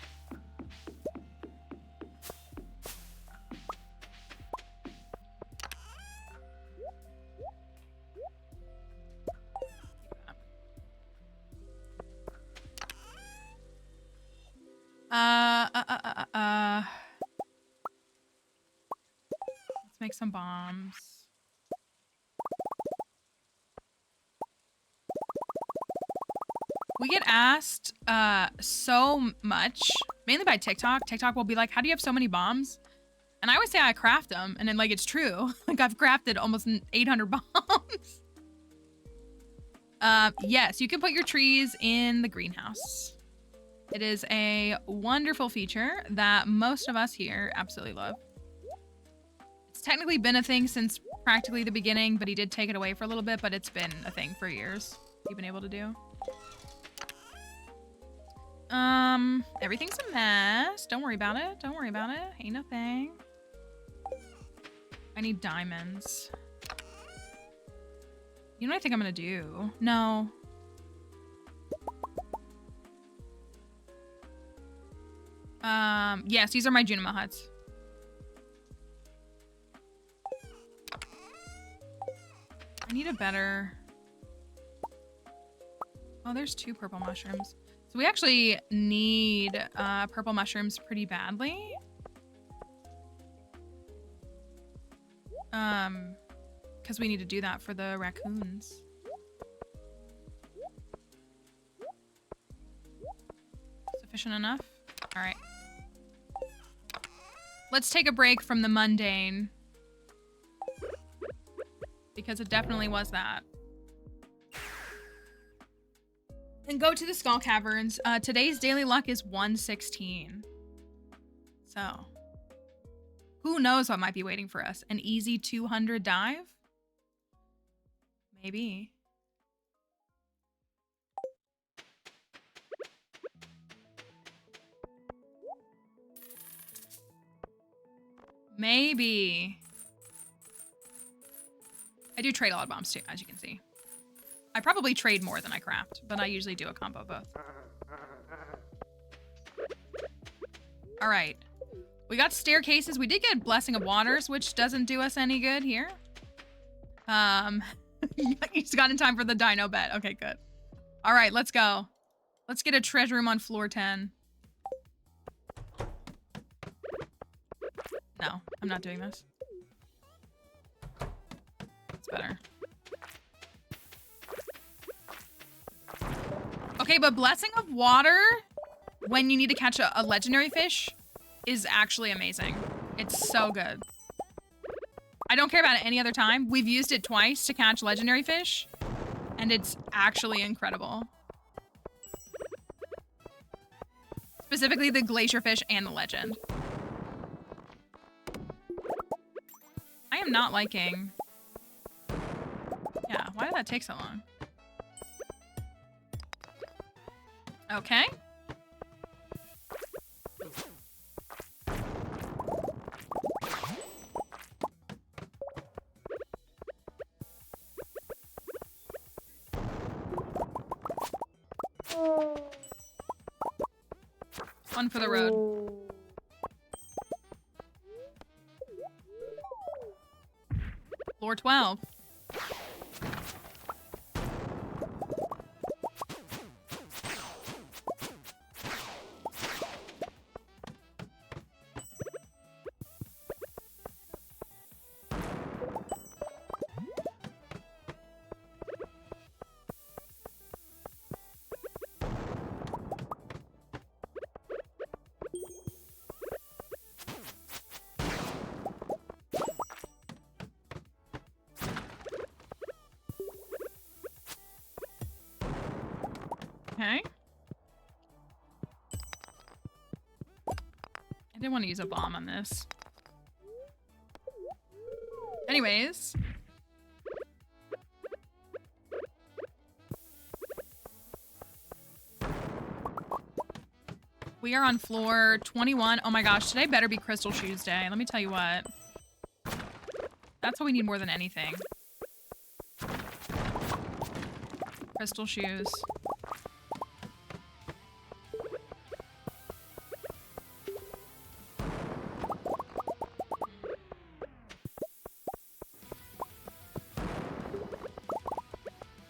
Let's make some bombs. We get asked so much, mainly by TikTok. TikTok will be like, how do you have so many bombs? And I always say I craft them, and then like it's true. Like I've crafted almost 800 bombs. Yes, you can put your trees in the greenhouse. It is a wonderful feature that most of us here absolutely love. It's technically been a thing since practically the beginning, but he did take it away for a little bit, but it's been a thing for years you've been able to do. Everything's a mess. Don't worry about it. Don't worry about it. Ain't no thing. I need diamonds. You know what I think I'm gonna do? No. Yes, these are my Junima huts. I need a better... Oh, there's 2 purple mushrooms. So we actually need purple mushrooms pretty badly. Because we need to do that for the raccoons. Sufficient enough? All right. Let's take a break from the mundane. Because it definitely was that. And go to the Skull Caverns. Today's daily luck is 116. So, who knows what might be waiting for us? An easy 200 dive? Maybe. Maybe. I do trade a lot of bombs too, as you can see. I probably trade more than I craft, but I usually do a combo of both. All right. We got staircases. We did get Blessing of Waters, which doesn't do us any good here. You just got in time for the dino bet. Okay, good. All right, let's go. Let's get a treasure room on floor 10. No, I'm not doing this. It's better. Okay, but Blessing of Water, when you need to catch a legendary fish, is actually amazing. It's so good. I don't care about it any other time. We've used it twice to catch legendary fish, and it's actually incredible. Specifically the glacier fish and the legend. I am not liking... Yeah, why did that take so long? Okay. One for the road. Floor 12. Okay. I didn't want to use a bomb on this. Anyways. We are on floor 21. Oh my gosh, today better be Crystal Shoes Day. Let me tell you what. That's what we need more than anything. Crystal shoes.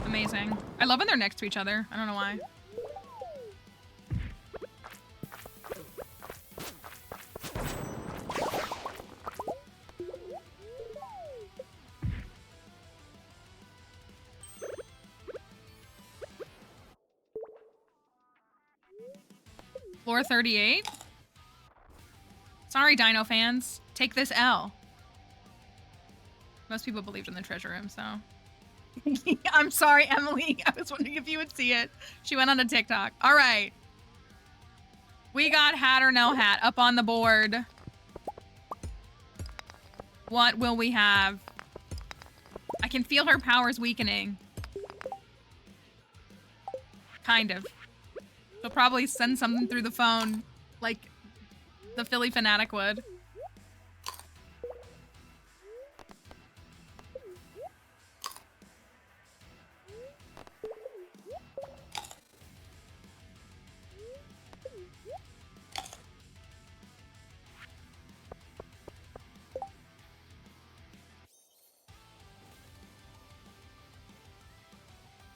Amazing. I love when they're next to each other. I don't know why. Floor 38? Sorry, Dino fans. Take this L. Most people believed in the treasure room, so. I'm sorry, Emily. I was wondering if you would see it. She went on a TikTok. All right. We got hat or no hat up on the board. What will we have? I can feel her powers weakening. Kind of. She'll probably send something through the phone, like the Philly fanatic would.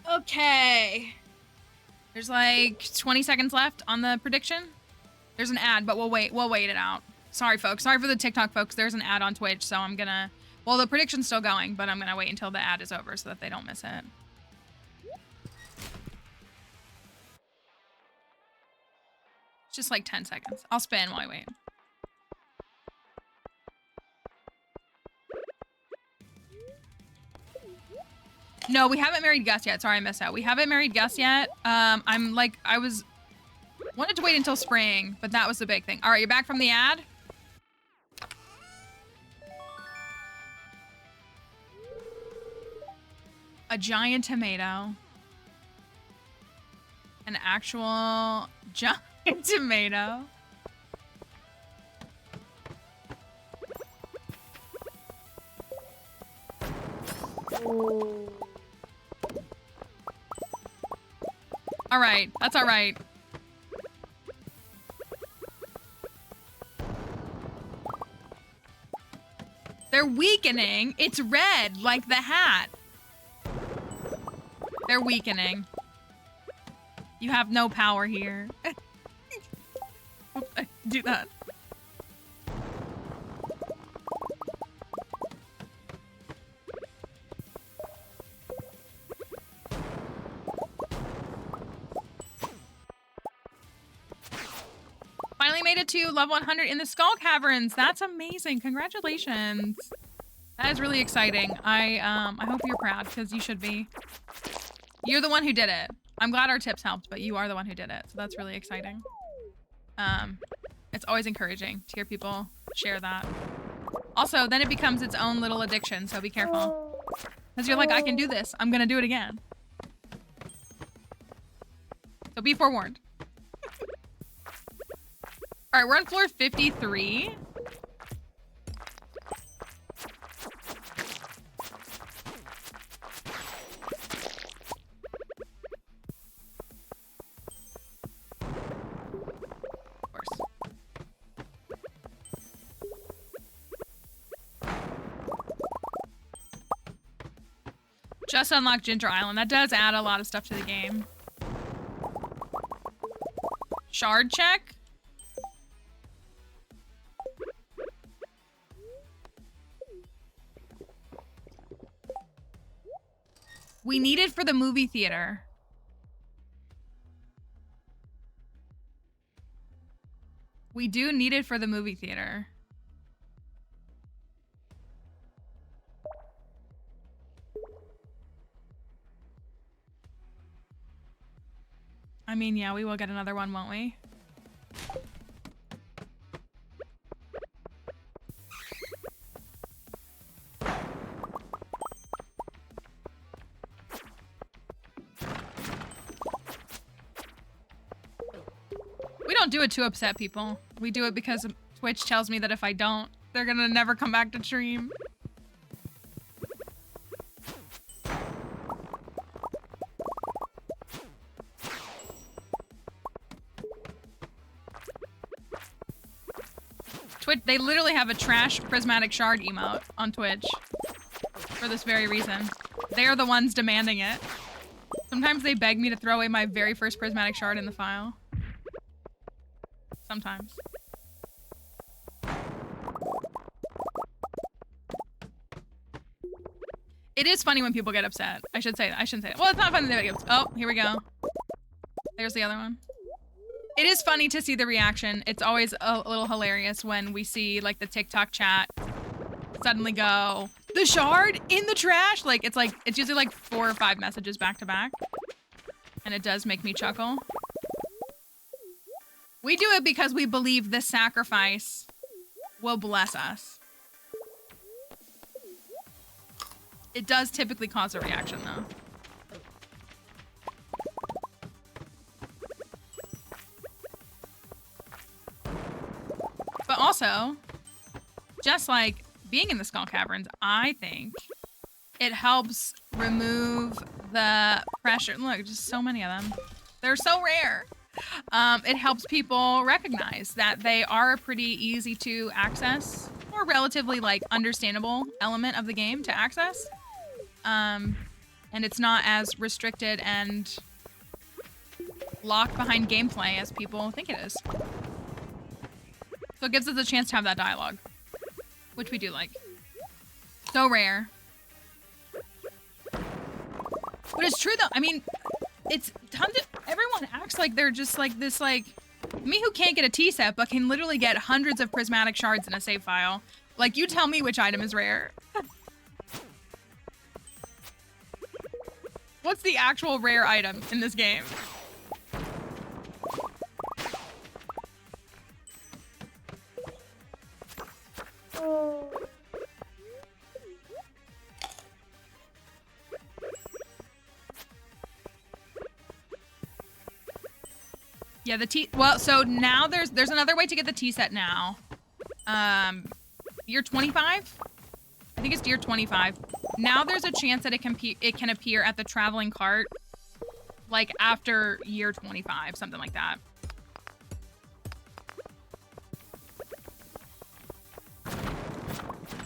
Okay. There's like 20 seconds left on the prediction. There's an ad, but we'll wait it out. Sorry, folks. Sorry for the TikTok folks. There's an ad on Twitch, so I'm gonna... Well, the prediction's still going, but I'm gonna wait until the ad is over so that they don't miss it. It's just like 10 seconds. I'll spin while I wait. No, we haven't married Gus yet. Sorry, I missed out. We haven't married Gus yet. I'm like, wanted to wait until spring, but that was the big thing. All right, you're back from the ad? A giant tomato. An actual giant tomato. Ooh. All right, that's all right. They're weakening. It's red, like the hat. They're weakening. You have no power here. Oops, I do that. Finally made it to level 100 in the Skull Caverns. That's amazing. Congratulations. That is really exciting. I hope you're proud, because you should be. You're the one who did it. I'm glad our tips helped, but you are the one who did it. So that's really exciting. It's always encouraging to hear people share that. Also, then it becomes its own little addiction, so be careful. Because you're like, I can do this. I'm going to do it again. So be forewarned. All right, we're on floor 53. Of course. Just unlocked Ginger Island. That does add a lot of stuff to the game. Shard check? We need it for the movie theater. We do need it for the movie theater. mean, yeah, we will get another one, won't we? We don't do it to upset people. We do it because Twitch tells me that if I don't, they're gonna never come back to stream. Twitch, they literally have a trash prismatic shard emote on Twitch for this very reason. They are the ones demanding it. Sometimes they beg me to throw away my very first prismatic shard in the file. Sometimes. It is funny when people get upset. I shouldn't say that. Well, it's not funny when they get upset. Oh, here we go. There's the other one. It is funny to see the reaction. It's always a little hilarious when we see like the TikTok chat suddenly go, the shard in the trash. Like it's usually like 4 or 5 messages back to back. And it does make me chuckle. We do it because we believe this sacrifice will bless us. It does typically cause a reaction though. But also, just like being in the Skull Caverns, I think it helps remove the pressure. Look, just so many of them. They're so rare. It helps people recognize that they are a pretty easy to access or relatively like understandable element of the game to access. And it's not as restricted and locked behind gameplay as people think it is. So it gives us a chance to have that dialogue, which we do like. So rare. But it's true though. I mean, it's tons of, everyone acts like they're just like this, like, me who can't get a tea set, but can literally get hundreds of prismatic shards in a save file. Like, you tell me which item is rare. What's the actual rare item in this game? Yeah, the tea. Well, so now there's another way to get the tea set now. Year 25. I think it's year 25. Now there's a chance that it can appear at the traveling cart, like after year 25, something like that.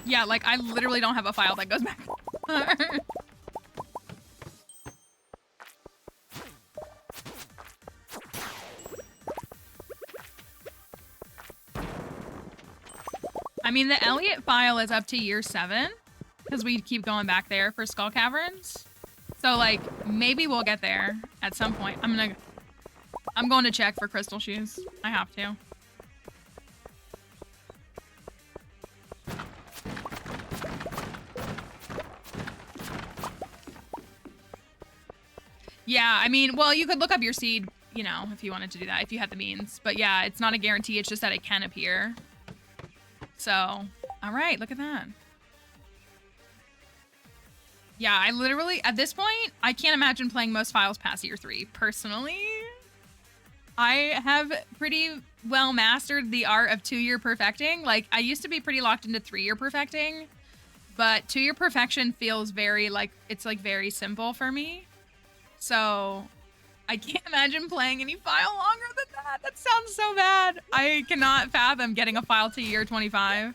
Yeah, like I literally don't have a file that goes back. I mean, the Elliot file is up to year 7 because we keep going back there for Skull Caverns. So like maybe we'll get there at some point. I'm going to check for crystal shoes. I have to. Yeah, I mean, well, you could look up your seed, you know, if you wanted to do that, if you had the means. But yeah, it's not a guarantee. It's just that it can appear. So, all right, look at that. Yeah, I literally, at this point, I can't imagine playing most files past year 3. Personally, I have pretty well mastered the art of 2-year perfecting. Like, I used to be pretty locked into 3-year perfecting, but 2-year perfection feels very, like, it's, like, very simple for me. So, I can't imagine playing any file longer than that. That sounds so bad. I cannot fathom getting a file to year 25.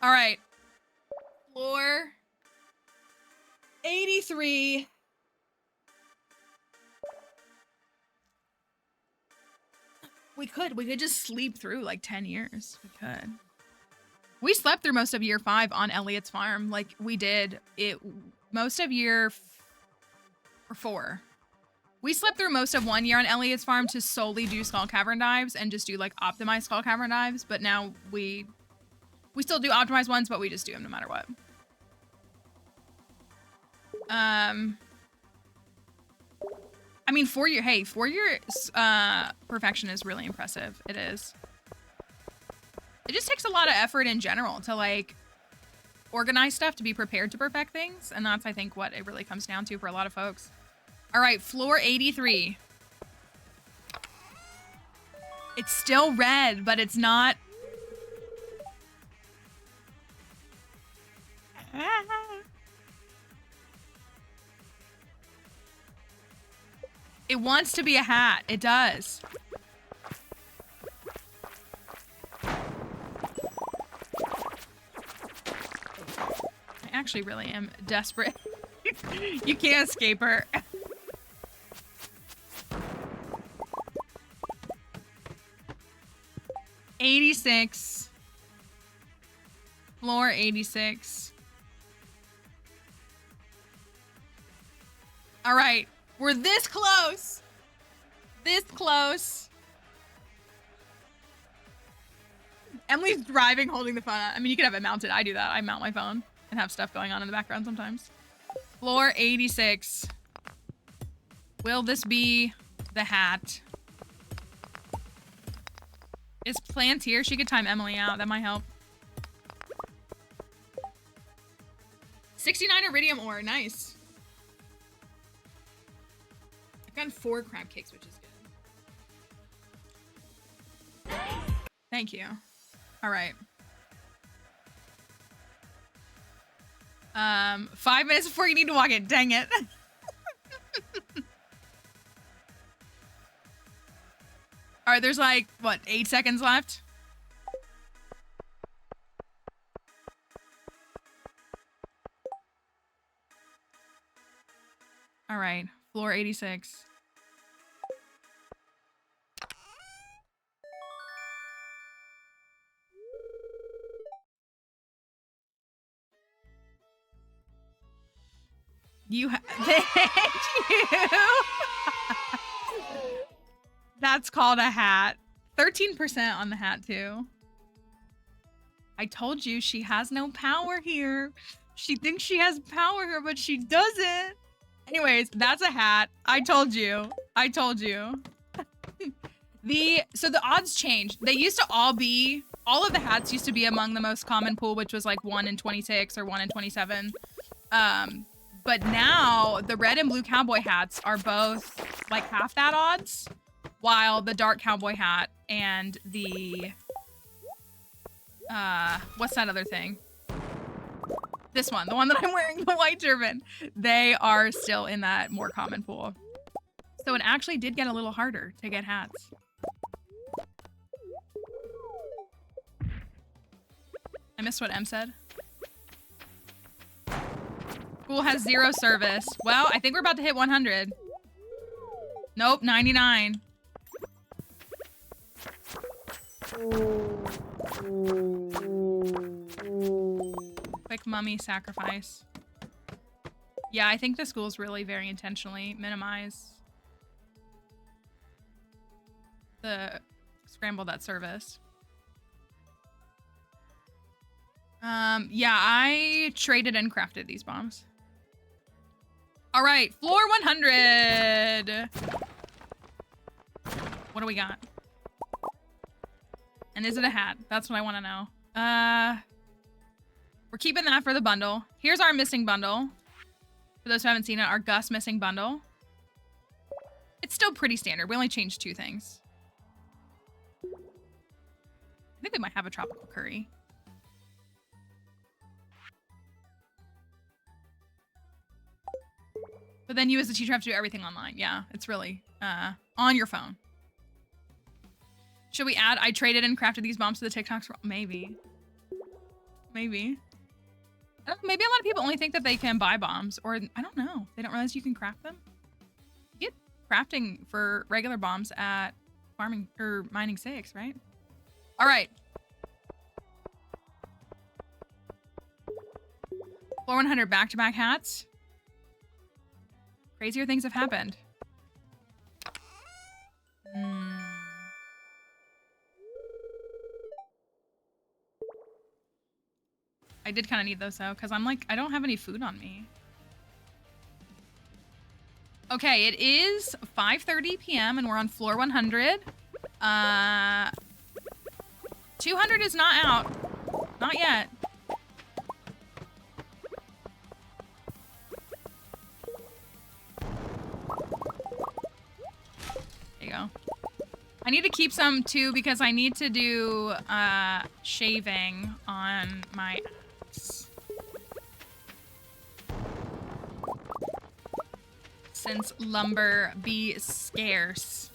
All right. Floor 83. We could just sleep through like 10 years. We could. We slept through most of year 5 on Elliot's farm. Like we did it most of year 4. We slept through most of 1 year on Elliot's farm to solely do Skull Cavern dives and just do like optimized Skull Cavern dives. But now we We still do optimized ones, but we just do them no matter what. I mean, for your perfection is really impressive. It is. It just takes a lot of effort in general to like organize stuff, to be prepared to perfect things. And that's, I think, what it really comes down to for a lot of folks. All right, floor 83. It's still red, but it's not. It wants to be a hat. It does. I actually really am desperate. You can't escape her. $86. Floor 86. All right. We're this close. This close. Emily's driving, holding the phone. I mean, you could have it mounted. I do that. I mount my phone and have stuff going on in the background sometimes. Floor 86. Will this be the hat? Is Plant here? She could time Emily out. That might help. 69 iridium ore. Nice. I've gotten 4 crab cakes, which is good. Thank you. All right. 5 minutes before you need to walk in. Dang it. All right, there's like, what, 8 seconds left? All right, floor 86. Thank you. That's called a hat. 13% on the hat too. I told you she has no power here. She thinks she has power here, but she doesn't. Anyways, that's a hat. I told you. I told you. So the odds changed. They used to all of the hats used to be among the most common pool, which was like 1 in 26 or 1 in 27. But now the red and blue cowboy hats are both like half that odds, while the dark cowboy hat and the, what's that other thing? This one, the one that I'm wearing, the white turban, they are still in that more common pool. So it actually did get a little harder to get hats. I missed what M said. Pool has 0 service. Well, I think we're about to hit 100. Nope, 99. Quick mummy sacrifice. Yeah, I think the schools really very intentionally minimize the scramble that service. Yeah, I traded and crafted these bombs. All right, floor 100. What do we got? And is it a hat? That's what I want to know. We're keeping that for the bundle. Here's our missing bundle. For those who haven't seen it, our Gus missing bundle. It's still pretty standard. We only changed 2 things. I think we might have a tropical curry. But then you as a teacher have to do everything online. Yeah, it's really on your phone. Should we add, I traded and crafted these bombs to the TikToks? Maybe. Maybe. Maybe a lot of people only think that they can buy bombs, or I don't know. They don't realize you can craft them. You get crafting for regular bombs at farming or mining 6, right? All right. Floor 100 back-to-back hats. Crazier things have happened. I did kind of need those though, because I'm like, I don't have any food on me. Okay, it is 5:30 p.m. and we're on floor 100. 200 is not out. Not yet. There you go. I need to keep some too because I need to do shaving on my axe. Since lumber be scarce.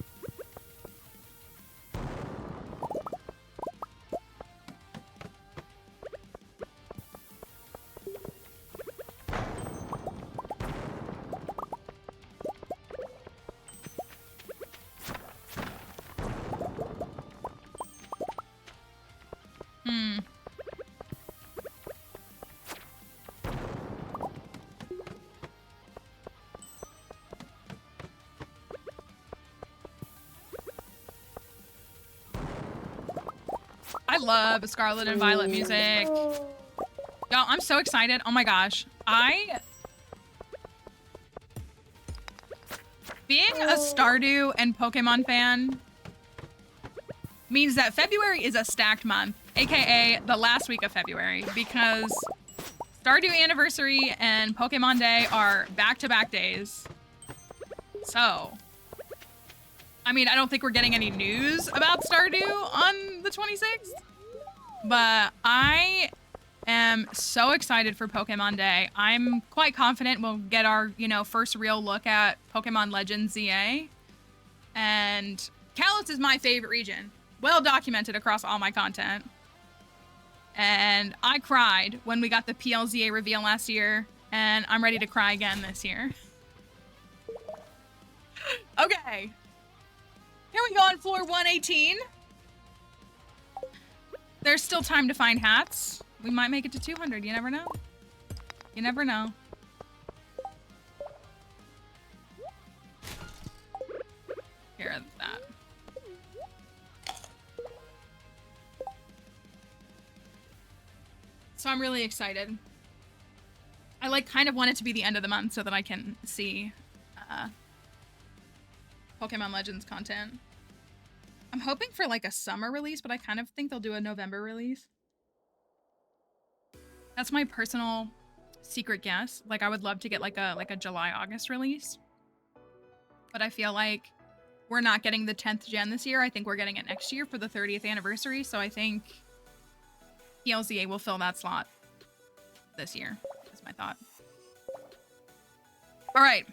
I love Scarlet and Violet music. Y'all, I'm so excited. Oh my gosh. Being a Stardew and Pokemon fan means that February is a stacked month, aka the last week of February, because Stardew Anniversary and Pokemon Day are back-to-back days. So, I mean, I don't think we're getting any news about Stardew on the 26th, but I am so excited for Pokemon Day. I'm quite confident we'll get our, first real look at Pokemon Legends ZA. And Kalos is my favorite region. Well documented across all my content. And I cried when we got the PLZA reveal last year, and I'm ready to cry again this year. Okay. Here we go on floor 118. There's still time to find hats. We might make it to 200. You never know. You never know. Here, that. So I'm really excited. I kind of want it to be the end of the month so that I can see Pokemon Legends content. I'm hoping for a summer release, but I kind of think they'll do a November release. That's my personal secret guess. I would love to get a July-August release. But I feel like we're not getting the 10th gen this year. I think we're getting it next year for the 30th anniversary. So I think PLZA will fill that slot this year, is my thought. All right.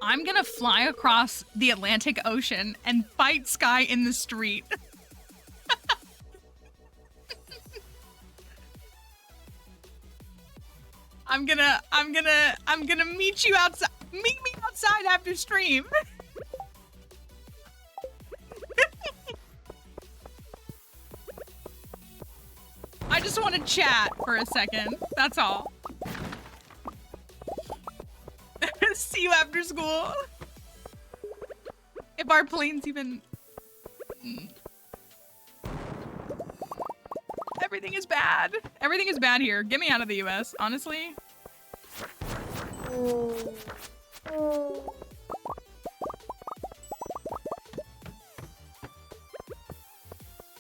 I'm gonna fly across the Atlantic Ocean and fight Sky in the street. I'm gonna meet you outside. Meet me outside after stream. I just want to chat for a second. That's all. See you after school. If our plane's even... Everything is bad. Everything is bad here. Get me out of the US, honestly.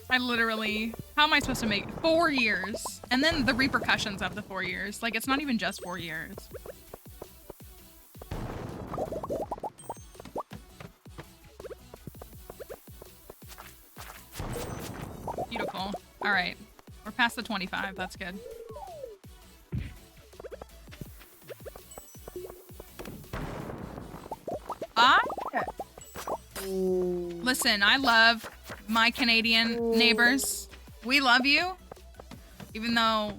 I literally... How am I supposed to make 4 years? And then the repercussions of the 4 years. It's not even just 4 years. Beautiful. All right. We're past the 25. That's good. Listen, I love my Canadian neighbors. We love you. Even though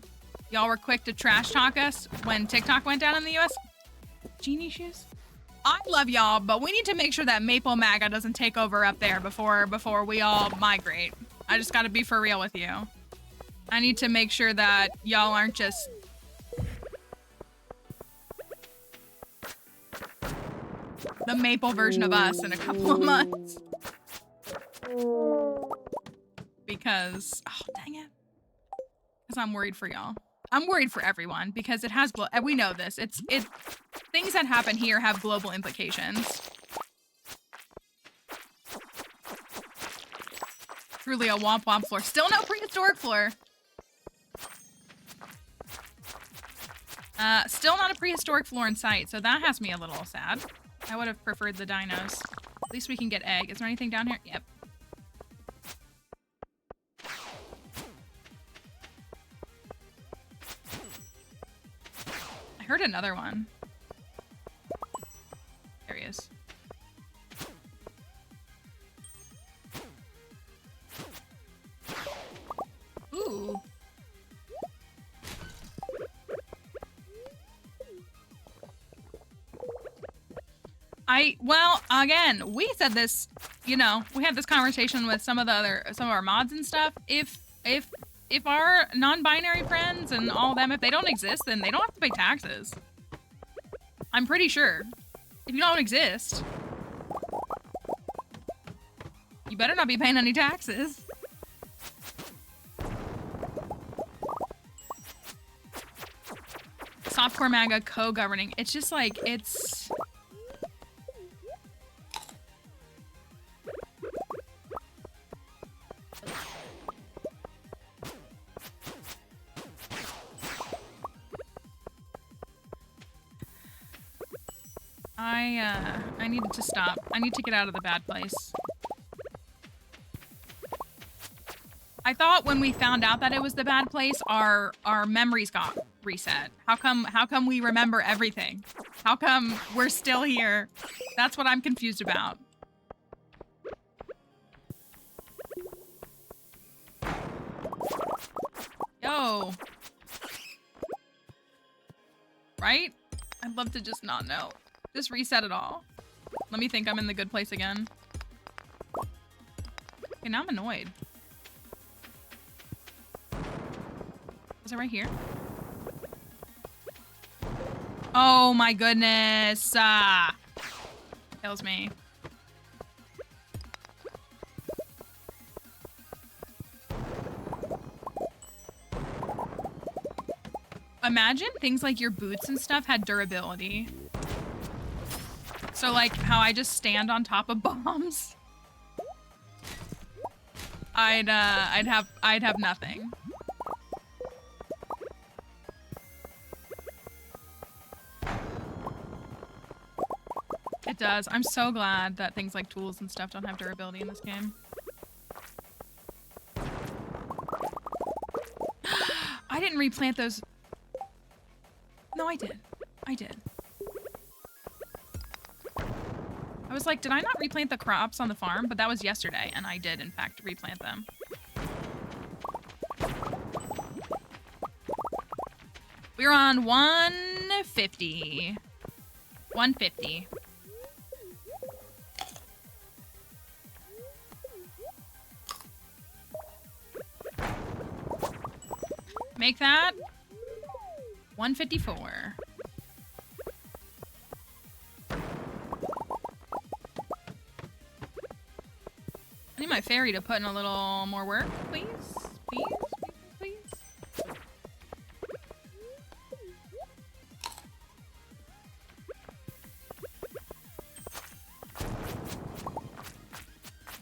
y'all were quick to trash talk us when TikTok went down in the US. Genie shoes? I love y'all, but we need to make sure that Maple MAGA doesn't take over up there before we all migrate. I just gotta be for real with you. I need to make sure that y'all aren't just... the Maple version of us in a couple of months. Because, oh, dang it. Because I'm worried for y'all. I'm worried for everyone because it has, we know this. Things that happen here have global implications. Truly a womp womp floor. Still no prehistoric floor. Still not a prehistoric floor in sight, so that has me a little sad. I would have preferred the dinos. At least we can get egg. Is there anything down here? Yep. I heard another one. There he is. Ooh. Well, again, we said this, you know, we had this conversation with some of our mods and stuff. If our non-binary friends and all of them, if they don't exist, then they don't have to pay taxes. I'm pretty sure. If you don't exist, you better not be paying any taxes. Softcore MAGA co-governing. It's just like, it's... I needed to stop. I need to get out of the bad place. I thought when we found out that it was the bad place, our memories got reset. How come we remember everything? How come we're still here? That's what I'm confused about. Yo. Right? I'd love to just not know. Just reset it all. Let me think I'm in the good place again. Okay, now I'm annoyed. Is it right here? Oh my goodness. Kills me. Imagine things like your boots and stuff had durability. So like how I just stand on top of bombs. I'd have nothing. It does. I'm so glad that things like tools and stuff don't have durability in this game. I didn't replant those. No, I did. I did. I was like, did I not replant the crops on the farm? But that was yesterday, and I did, in fact, replant them. We're on 150. 150. Make that 154. I need my fairy to put in a little more work, please. Please, please, please.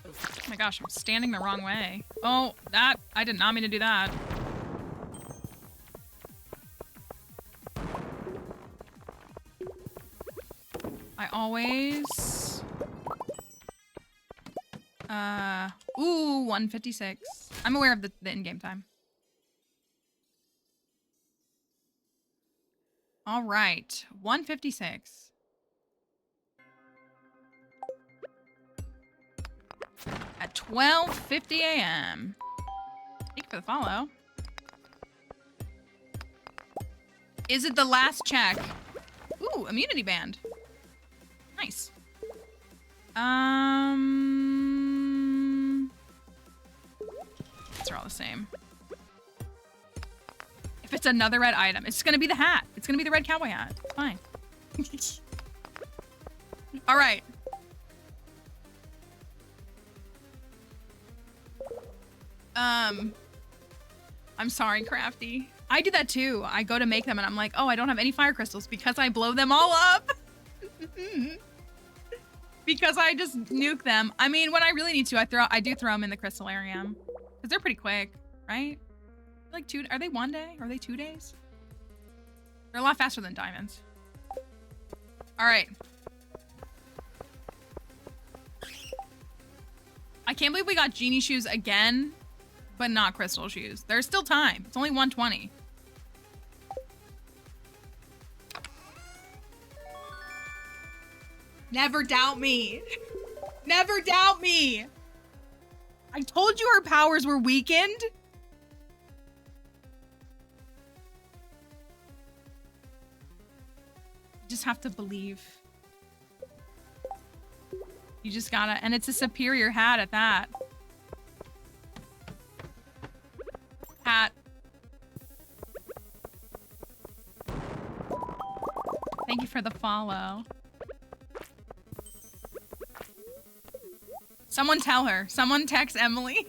Oh my gosh, I'm standing the wrong way. Oh, that, I did not mean to do that. I always... Ooh, 156. I'm aware of the in-game time. All right, 156. At 12:50 a.m. Thank you for the follow. Is it the last check? Ooh, immunity band. Nice. These are all the same. If it's another red item, it's gonna be the hat. It's gonna be the red cowboy hat. Fine. All right. I'm sorry, Crafty. I do that too. I go to make them and I'm like, oh, I don't have any fire crystals because I blow them all up. Because I just nuke them. I mean, when I really need to, I do throw them in the crystallarium. Because they're pretty quick, right? Like are they 1 day? Or are they 2 days? They're a lot faster than diamonds. All right. I can't believe we got genie shoes again, but not crystal shoes. There's still time. It's only 1:20. Never doubt me. Never doubt me. I told you her powers were weakened. You just have to believe. You just gotta, and it's a superior hat at that. Hat. Thank you for the follow. Someone tell her. Someone text Emily.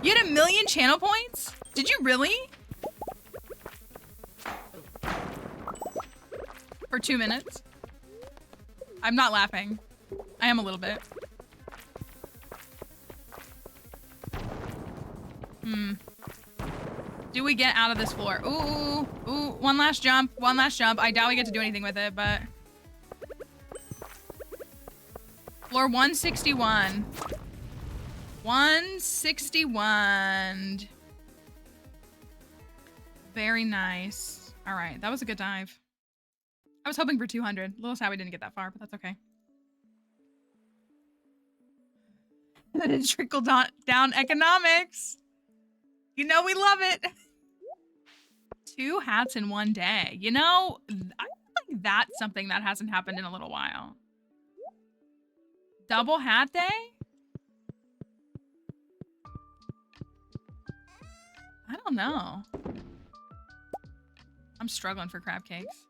You had 1 million channel points? Did you really? For 2 minutes? I'm not laughing. I am a little bit. Do we get out of this floor? Ooh, ooh, one last jump. One last jump. I doubt we get to do anything with it, but... Floor 161. 161. Very nice. All right, that was a good dive. I was hoping for 200. A little sad we didn't get that far, but that's okay. It trickled down economics. You know we love it. 2 hats in 1 day. You know, I feel like that's something that hasn't happened in a little while. Double hat day? I don't know. I'm struggling for crab cakes.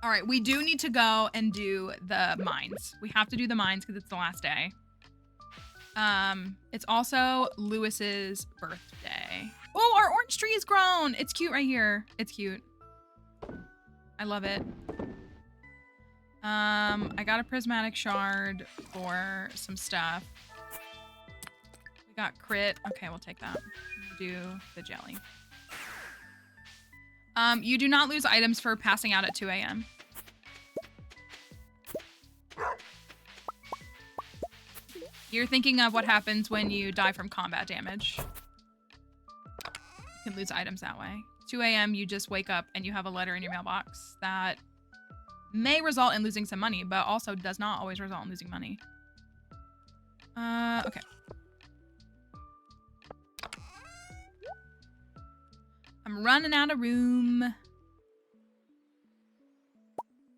All right, we do need to go and do the mines. We have to do the mines because it's the last day. It's also Lewis's birthday. Oh, our orange tree is grown. It's cute right here. It's cute. I love it. I got a prismatic shard for some stuff. We got crit. Okay, we'll take that. We'll do the jelly. You do not lose items for passing out at 2 a.m. You're thinking of what happens when you die from combat damage. You can lose items that way. 2 a.m. you just wake up and you have a letter in your mailbox that may result in losing some money, but also does not always result in losing money. Okay. I'm running out of room.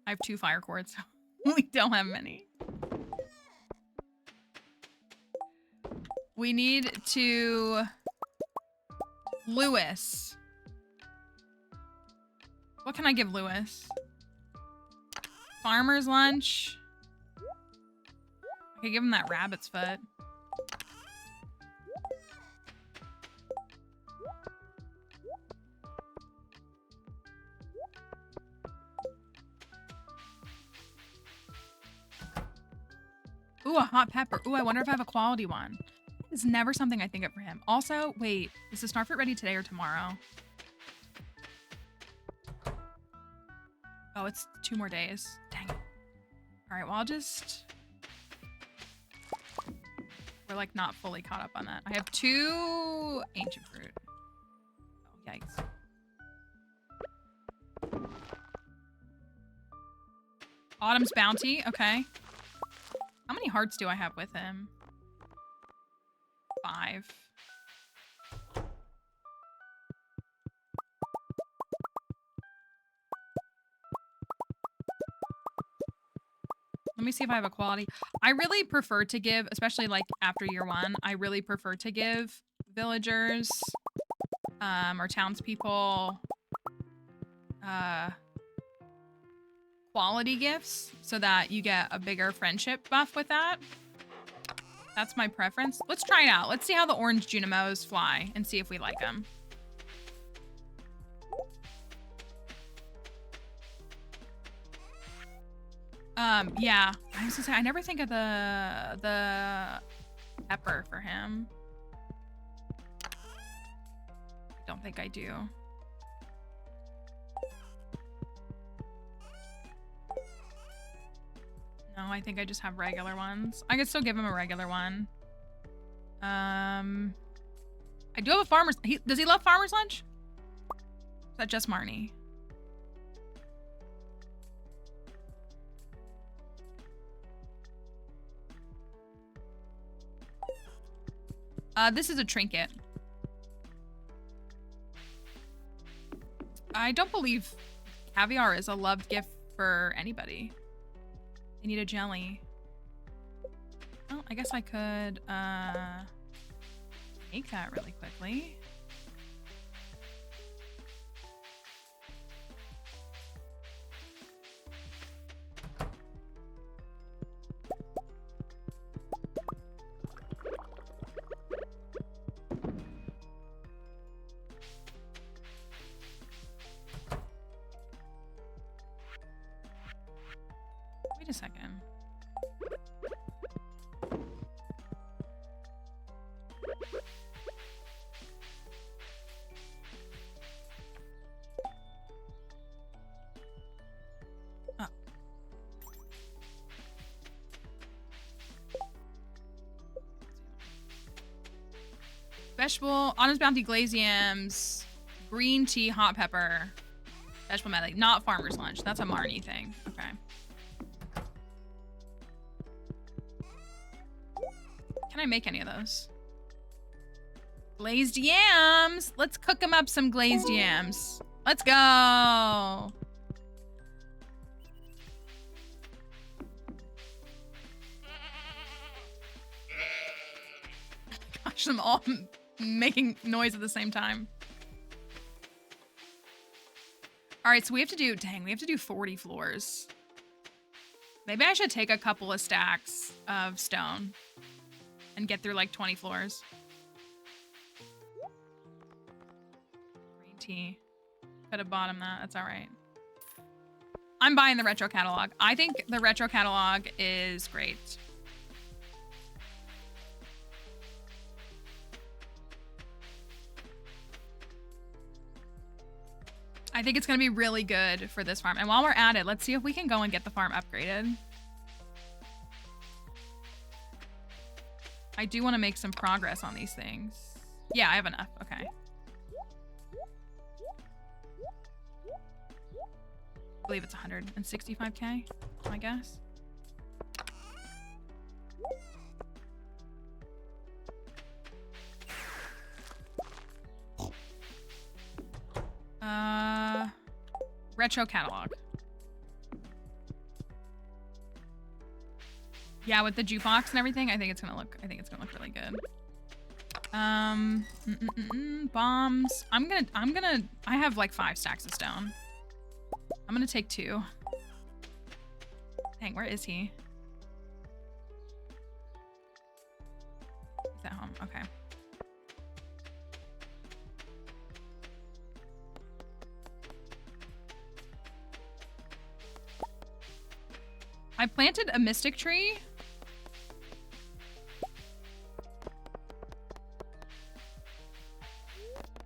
I have 2 fire cords. We don't have many. We need to... Lewis. What can I give Lewis? Farmer's lunch. I could give him that rabbit's foot. Ooh, a hot pepper. Ooh, I wonder if I have a quality one. It's never something I think of for him. Also, wait, is the starfruit ready today or tomorrow? Oh, it's 2 more days. Dang it. All right, well, I'll just... We're, like, not fully caught up on that. I have 2 ancient fruit. Oh, yikes. Autumn's bounty. Okay. How many hearts do I have with him? 5. Let me see if I have a quality. I really prefer to give, especially like after year 1, I really prefer to give villagers or townspeople quality gifts so that you get a bigger friendship buff with that. That's my preference. Let's try it out. Let's see how the orange Junimos fly and see if we like them. Yeah, I was gonna say, I never think of the pepper for him. I don't think I do. No, I think I just have regular ones. I could still give him a regular one. I do have a farmer's... does he love farmer's lunch? Or is that just Marnie? This is a trinket. I don't believe caviar is a loved gift for anybody. They need a jelly. Well, I guess I could make that really quickly. Wait a second. Oh. Vegetable, Autumn's Bounty glazed yams, green tea, hot pepper, vegetable medley, not farmer's lunch. That's a Marnie thing. Okay. Can I make any of those? Glazed yams. Let's cook them up some glazed yams. Let's go. Gosh, I'm all making noise at the same time. All right, so we have to do, dang, we have to do 40 floors. Maybe I should take a couple of stacks of stone and get through like 20 floors. Green tea. Could have bought him that. That's all right. I'm buying the retro catalog. I think the retro catalog is great. I think it's going to be really good for this farm. And while we're at it, let's see if we can go and get the farm upgraded. I do want to make some progress on these things. Yeah, I have enough. Okay. I believe it's 165k, I guess. Retro catalog. Yeah, with the jukebox and everything, I think it's gonna look really good. Bombs. I have like 5 stacks of stone. I'm gonna take 2. Dang, where is he? He's at home, okay. I planted a mystic tree.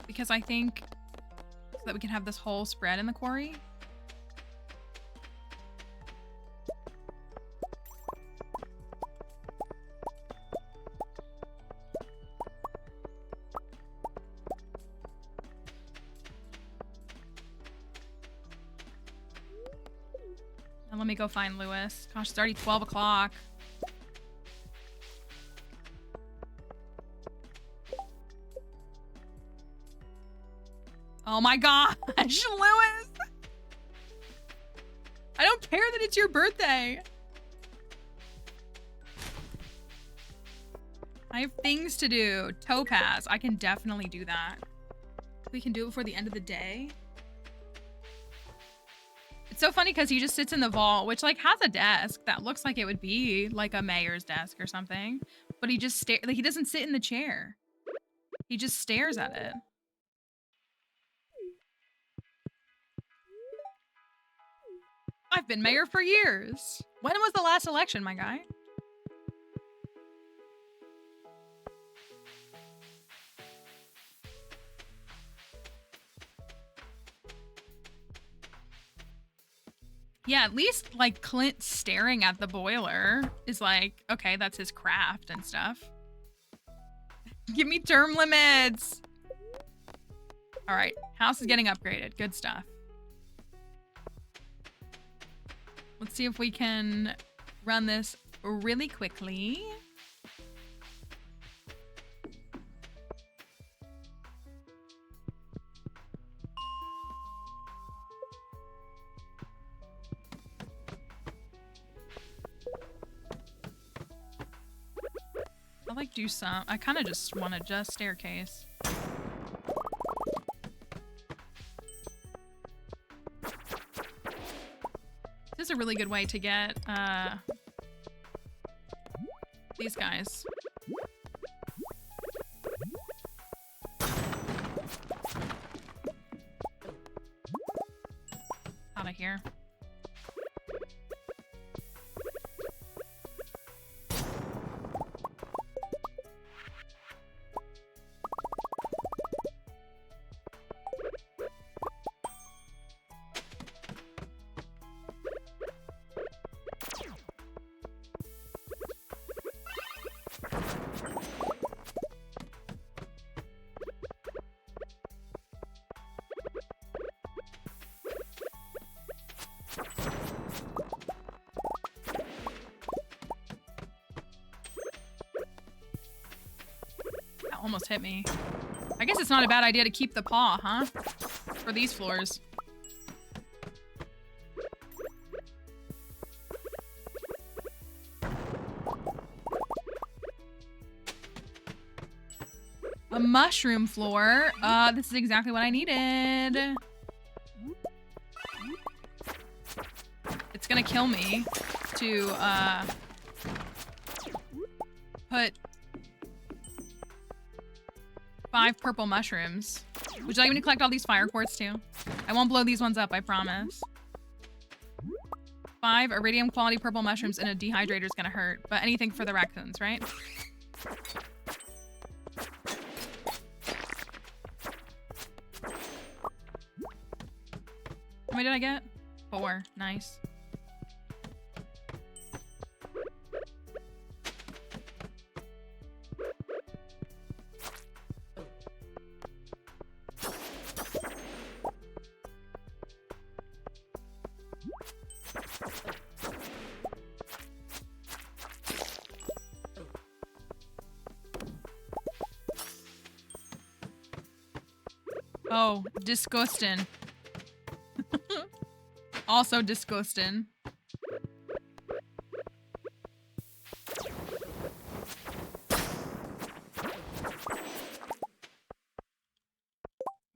Because I think so that we can have this whole spread in the quarry. Now let me go find Lewis. Gosh, it's already 12 o'clock. Oh my gosh, Lewis! I don't care that it's your birthday. I have things to do. Topaz, I can definitely do that. We can do it before the end of the day. It's so funny because he just sits in the vault, which like has a desk that looks like it would be like a mayor's desk or something. But he just like he doesn't sit in the chair. He just stares at it. I've been mayor for years. When was the last election, my guy? Yeah, at least like Clint staring at the boiler is like, okay, that's his craft and stuff. Give me term limits. All right, house is getting upgraded. Good stuff. Let's see if we can run this really quickly. I'll like do some. I kind of just want to just staircase. This is a really good way to get these guys. Out of here. Almost hit me. I guess it's not a bad idea to keep the paw, huh? For these floors. A mushroom floor. This is exactly what I needed. It's gonna kill me to put 5 purple mushrooms. Would you like me to collect all these fire quartz too? I won't blow these ones up, I promise. 5 iridium quality purple mushrooms and a dehydrator is gonna hurt, but anything for the raccoons, right? How many did I get? 4. Nice. Oh, disgusting. Also disgusting.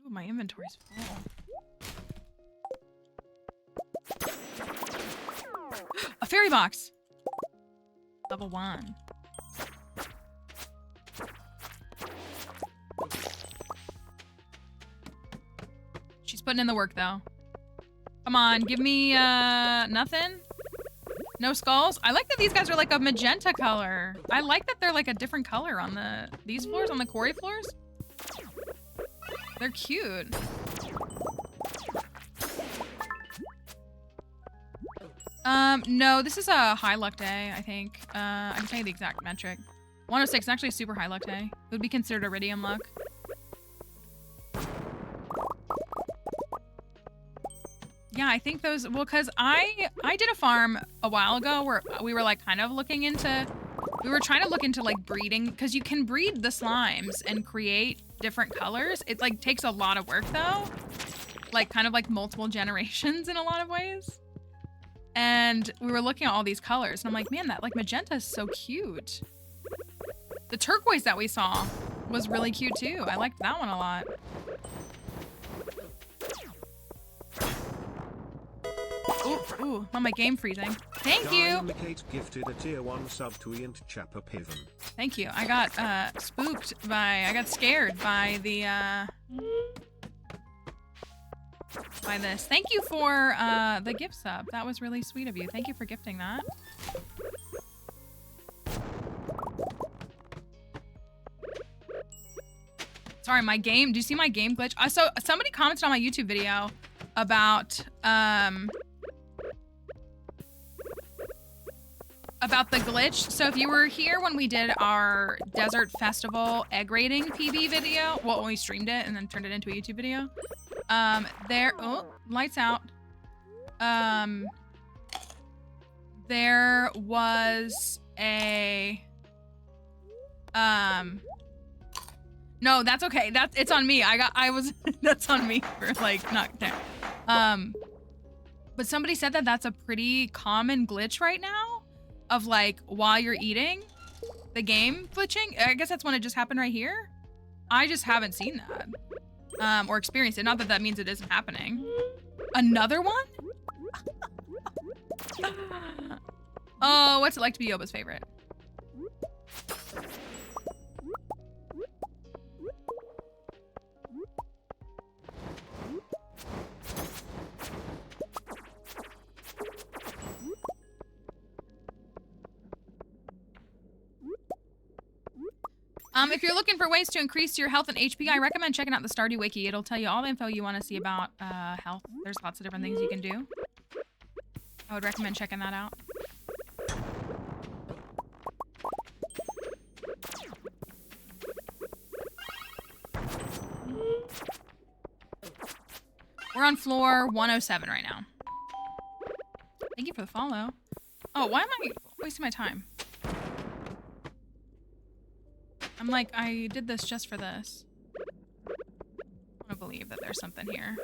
Ooh, my inventory's full. A fairy box! Level 1. She's putting in the work, though. Come on, give me, nothing? No skulls? I like that these guys are like a magenta color. I like that they're like a different color on these floors, on the quarry floors. They're cute. No, this is a high luck day, I think. I can tell you the exact metric. 106 is actually a super high luck day. It would be considered iridium luck. Yeah, I think those, well, cause I did a farm a while ago where we were like kind of looking into, we were trying to look into like breeding, cause you can breed the slimes and create different colors. It like takes a lot of work though. Like kind of like multiple generations in a lot of ways. And we were looking at all these colors and I'm like, man, that like magenta is so cute. The turquoise that we saw was really cute too. I liked that one a lot. Ooh, on my game freezing. Thank you. Kate gifted a tier 1 sub to Ian Chapper Piven. Thank you. I got I got scared by the by this. Thank you for the gift sub. That was really sweet of you. Thank you for gifting that. Sorry, my game. Do you see my game glitch? So somebody commented on my YouTube video about the glitch. So if you were here when we did our Desert Festival egg rating PB video, well, when we streamed it and then turned it into a YouTube video, oh, lights out. There was a, no, that's okay. It's on me. That's on me for like not there. But somebody said that that's a pretty common glitch right now of like while you're eating, the game glitching. I guess that's when it just happened right here. I just haven't seen that or experienced it. Not that that means it isn't happening. Another one? Oh, what's it like to be Yoba's favorite? If you're looking for ways to increase your health and HP, I recommend checking out the Stardew Wiki. It'll tell you all the info you want to see about health. There's lots of different things you can do. I would recommend checking that out. We're on floor 107 right now. Thank you for the follow. Oh, why am I wasting my time? I'm like, I did this just for this. I want to believe that there's something here.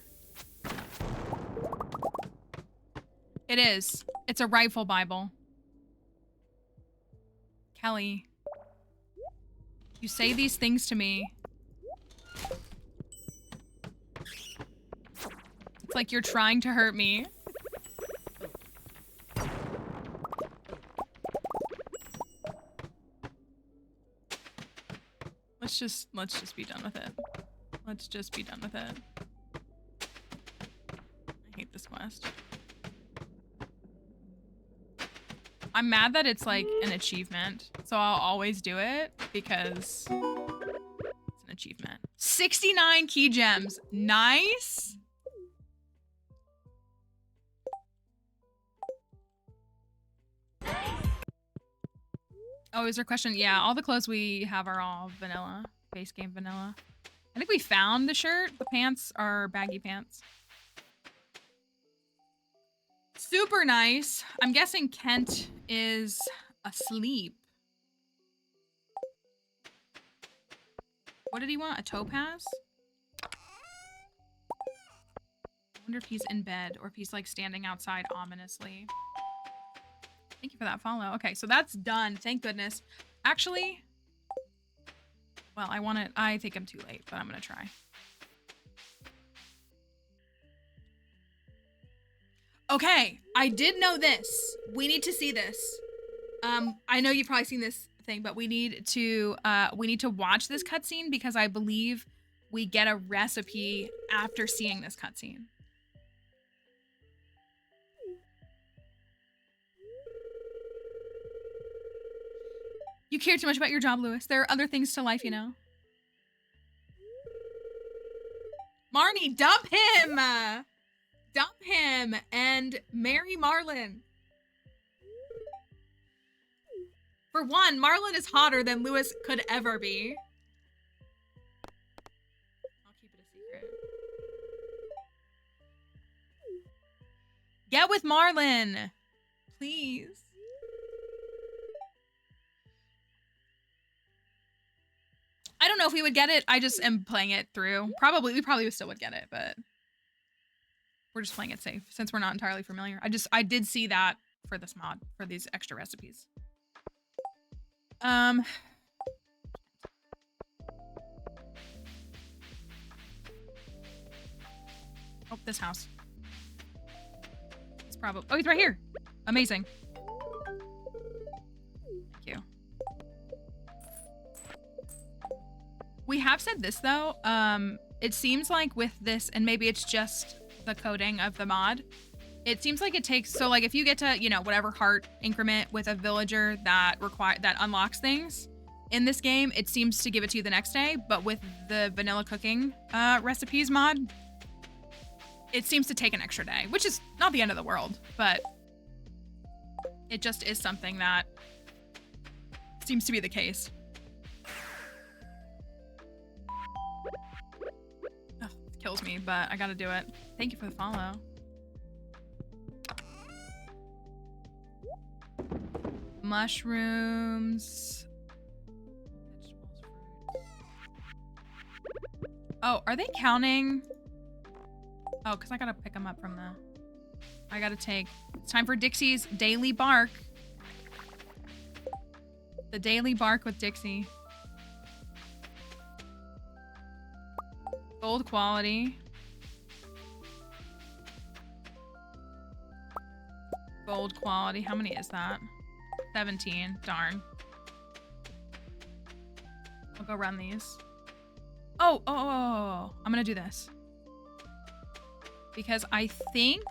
It is. It's a rifle Bible. Kelly. You say these things to me. It's like you're trying to hurt me. Let's just be done with it. Let's just be done with it. I hate this quest. I'm mad that it's like an achievement, so I'll always do it because it's an achievement. 69 key gems. Nice. Oh, is there a question? Yeah, all the clothes we have are all vanilla. Base game vanilla. I think we found the shirt. The pants are baggy pants. Super nice. I'm guessing Kent is asleep. What did he want? A topaz? I wonder if he's in bed or if he's like standing outside ominously. Thank you for that follow. Okay, so that's done. Thank goodness. Actually, well, I think I'm too late, but I'm gonna try. Okay, I did know this. We need to see this. I know you've probably seen this thing, but we need to watch this cutscene because I believe we get a recipe after seeing this cutscene. You care too much about your job, Lewis. There are other things to life, you know. Marnie, dump him! Dump him and marry Marlon. For one, Marlon is hotter than Lewis could ever be. I'll keep it a secret. Get with Marlon, please. I don't know if we would get it. I just am playing it through. We probably still would get it, but we're just playing it safe since we're not entirely familiar. I did see that for this mod, for these extra recipes. Oh, this house. It's probably... Oh, he's right here. Amazing. Thank you. We have said this, though. It seems like with this, and maybe it's just the coding of the mod, it seems like it takes... So, like, if you get to, you know, whatever heart increment with a villager that unlocks things in this game, it seems to give it to you the next day. But with the vanilla cooking recipes mod, it seems to take an extra day, which is not the end of the world, but it just is something that seems to be the case. Ugh, it kills me, but I gotta do it. Thank you for the follow. Mushrooms. Vegetables, fruits. Oh, are they counting? Oh, because I gotta pick them up from the... I gotta take... It's time for Dixie's Daily Bark. The Daily Bark with Dixie. Gold quality. Gold quality. How many is that? 17. Darn. I'll go run these. Oh, I'm gonna do this. Because I think...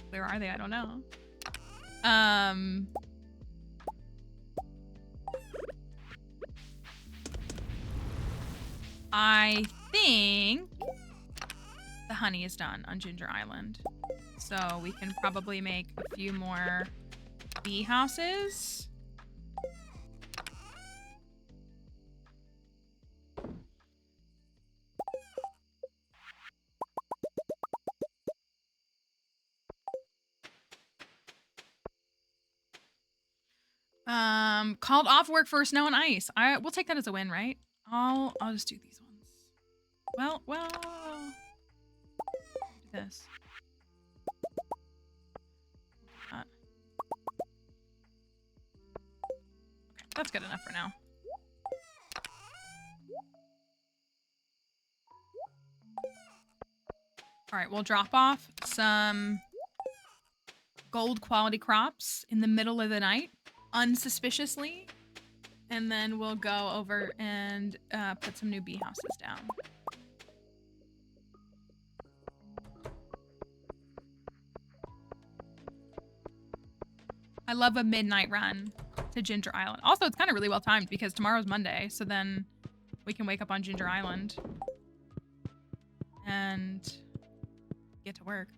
Where are they? I don't know. I think the honey is done on Ginger Island. So we can probably make a few more bee houses. Called off work for snow and ice. We'll take that as a win, right? I'll just do these ones. Well, do this. Okay, that's good enough for now. All right, we'll drop off some gold quality crops in the middle of the night, unsuspiciously, and then we'll go over and put some new bee houses down. I love a midnight run to Ginger Island. Also, it's kind of really well timed because tomorrow's Monday, so then we can wake up on Ginger Island and get to work.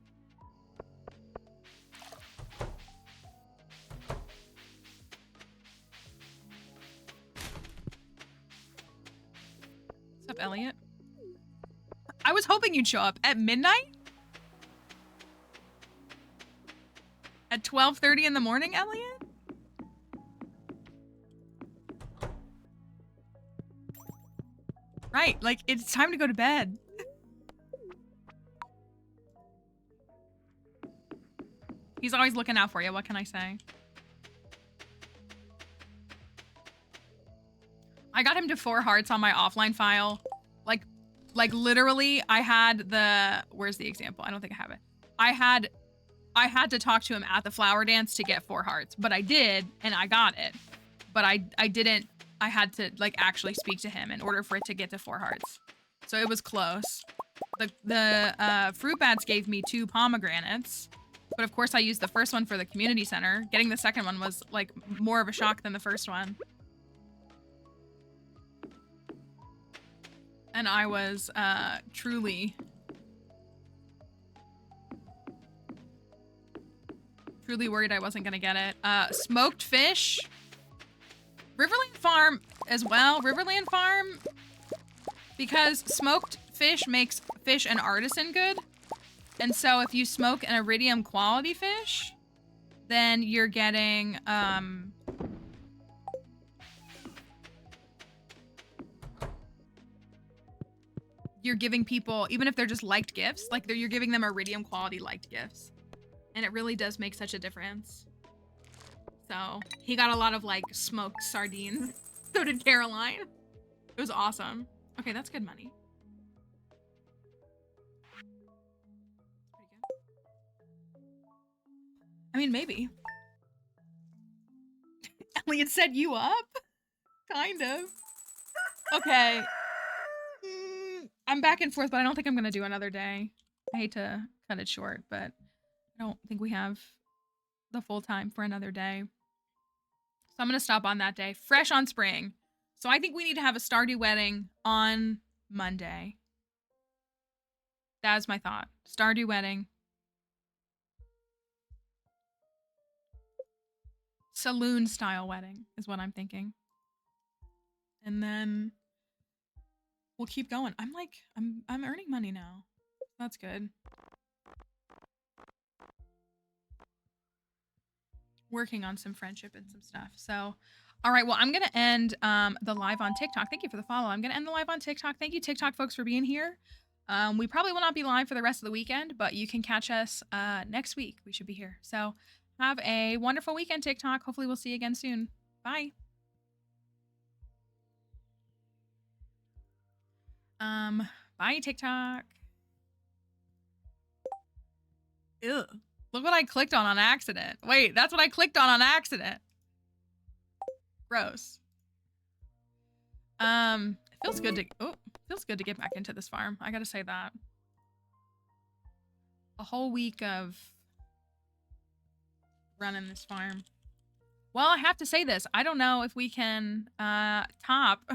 What's up, Elliot? I was hoping you'd show up at midnight? At 12:30 in the morning, Elliot? Right, like, it's time to go to bed. He's always looking out for you, what can I say? I got him to 4 hearts on my offline file. Like literally, I had the... Where's the example? I don't think I have it. I had to talk to him at the flower dance to get 4 hearts, but I did, and I got it. But I didn't... I had to, like, actually speak to him in order for it to get to 4 hearts. So it was close. The fruit bats gave me 2 pomegranates, but of course I used the first one for the community center. Getting the second one was, like, more of a shock than the first one. And I was, truly worried I wasn't gonna get it. Smoked fish. Riverland Farm as well. Riverland Farm, because smoked fish makes fish an artisan good. And so if you smoke an iridium quality fish, then you're getting, you're giving people, even if they're just liked gifts, like you're giving them iridium quality liked gifts. And it really does make such a difference. So he got a lot of like smoked sardines. So did Caroline. It was awesome. Okay, that's good money. Pretty good. I mean, maybe. Elliot set you up? Kind of. Okay. I'm back and forth, but I don't think I'm gonna do another day. I hate to cut it short, but I don't think we have the full time for another day. So I'm gonna stop on that day. Fresh on spring. So I think we need to have a Stardew wedding on Monday. That is my thought. Stardew wedding. Saloon style wedding is what I'm thinking. And then we'll keep going. I'm earning money now. That's good. Working on some friendship and some stuff. So, all right. Well, I'm going to end the live on TikTok. Thank you for the follow. I'm going to end the live on TikTok. Thank you, TikTok folks, for being here. We probably will not be live for the rest of the weekend, but you can catch us next week. We should be here. So have a wonderful weekend, TikTok. Hopefully we'll see you again soon. Bye. Bye, TikTok. Ew. Look what I clicked on accident. Wait, that's what I clicked on accident. Gross. It feels good to get back into this farm. I gotta say that. A whole week of running this farm. Well, I have to say this. I don't know if we can top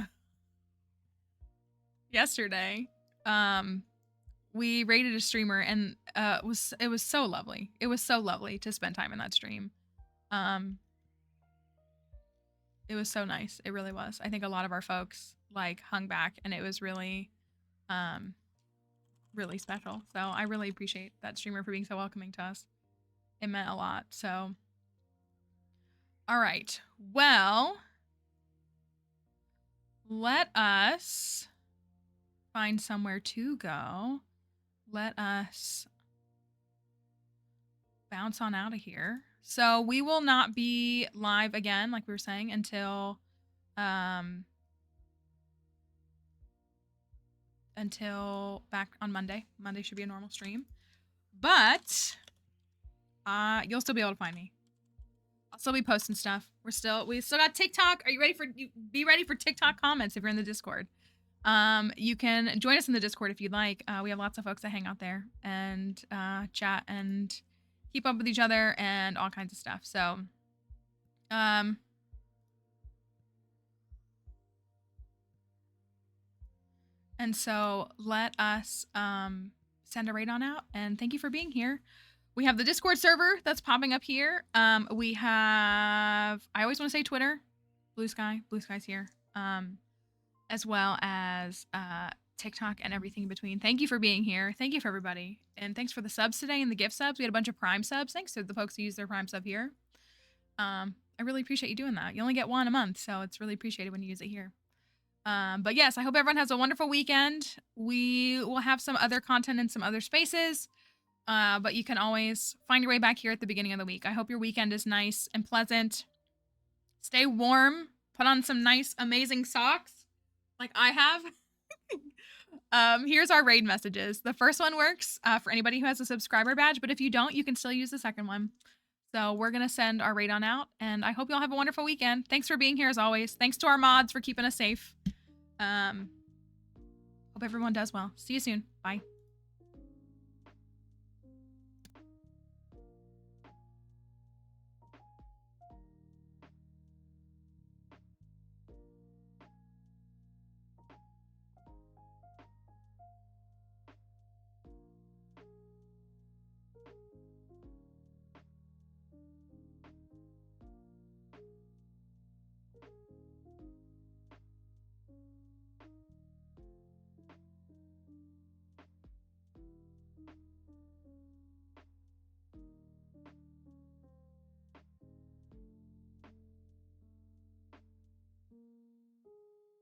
yesterday. We raided a streamer and it was so lovely. It was so lovely to spend time in that stream. It was so nice. It really was. I think a lot of our folks like hung back and it was really really special. So I really appreciate that streamer for being so welcoming to us. It meant a lot. So all right. Well, let us find somewhere to go. Let us bounce on out of here. So we will not be live again, like we were saying, until back on Monday. Monday should be a normal stream. But you'll still be able to find me. I'll still be posting stuff. We still got TikTok. Are you ready be ready for TikTok comments if you're in the Discord. You can join us in the Discord if you'd like. We have lots of folks that hang out there and chat and keep up with each other and all kinds of stuff. So, and so let us send a raid on out. And thank you for being here. We have the Discord server that's popping up here. We have, I always want to say Twitter, Blue Sky. Blue Sky's here. As well as TikTok and everything in between. Thank you for being here. Thank you for everybody. And thanks for the subs today and the gift subs. We had a bunch of Prime subs. Thanks to the folks who use their Prime sub here. I really appreciate you doing that. You only get one a month, so it's really appreciated when you use it here. But yes, I hope everyone has a wonderful weekend. We will have some other content in some other spaces. But you can always find your way back here at the beginning of the week. I hope your weekend is nice and pleasant. Stay warm. Put on some nice, amazing socks like I have. Here's our raid messages. The first one works for anybody who has a subscriber badge, but if you don't, you can still use the second one. So we're going to send our raid on out, and I hope you all have a wonderful weekend. Thanks for being here as always. Thanks to our mods for keeping us safe. Hope everyone does well. See you soon. Bye.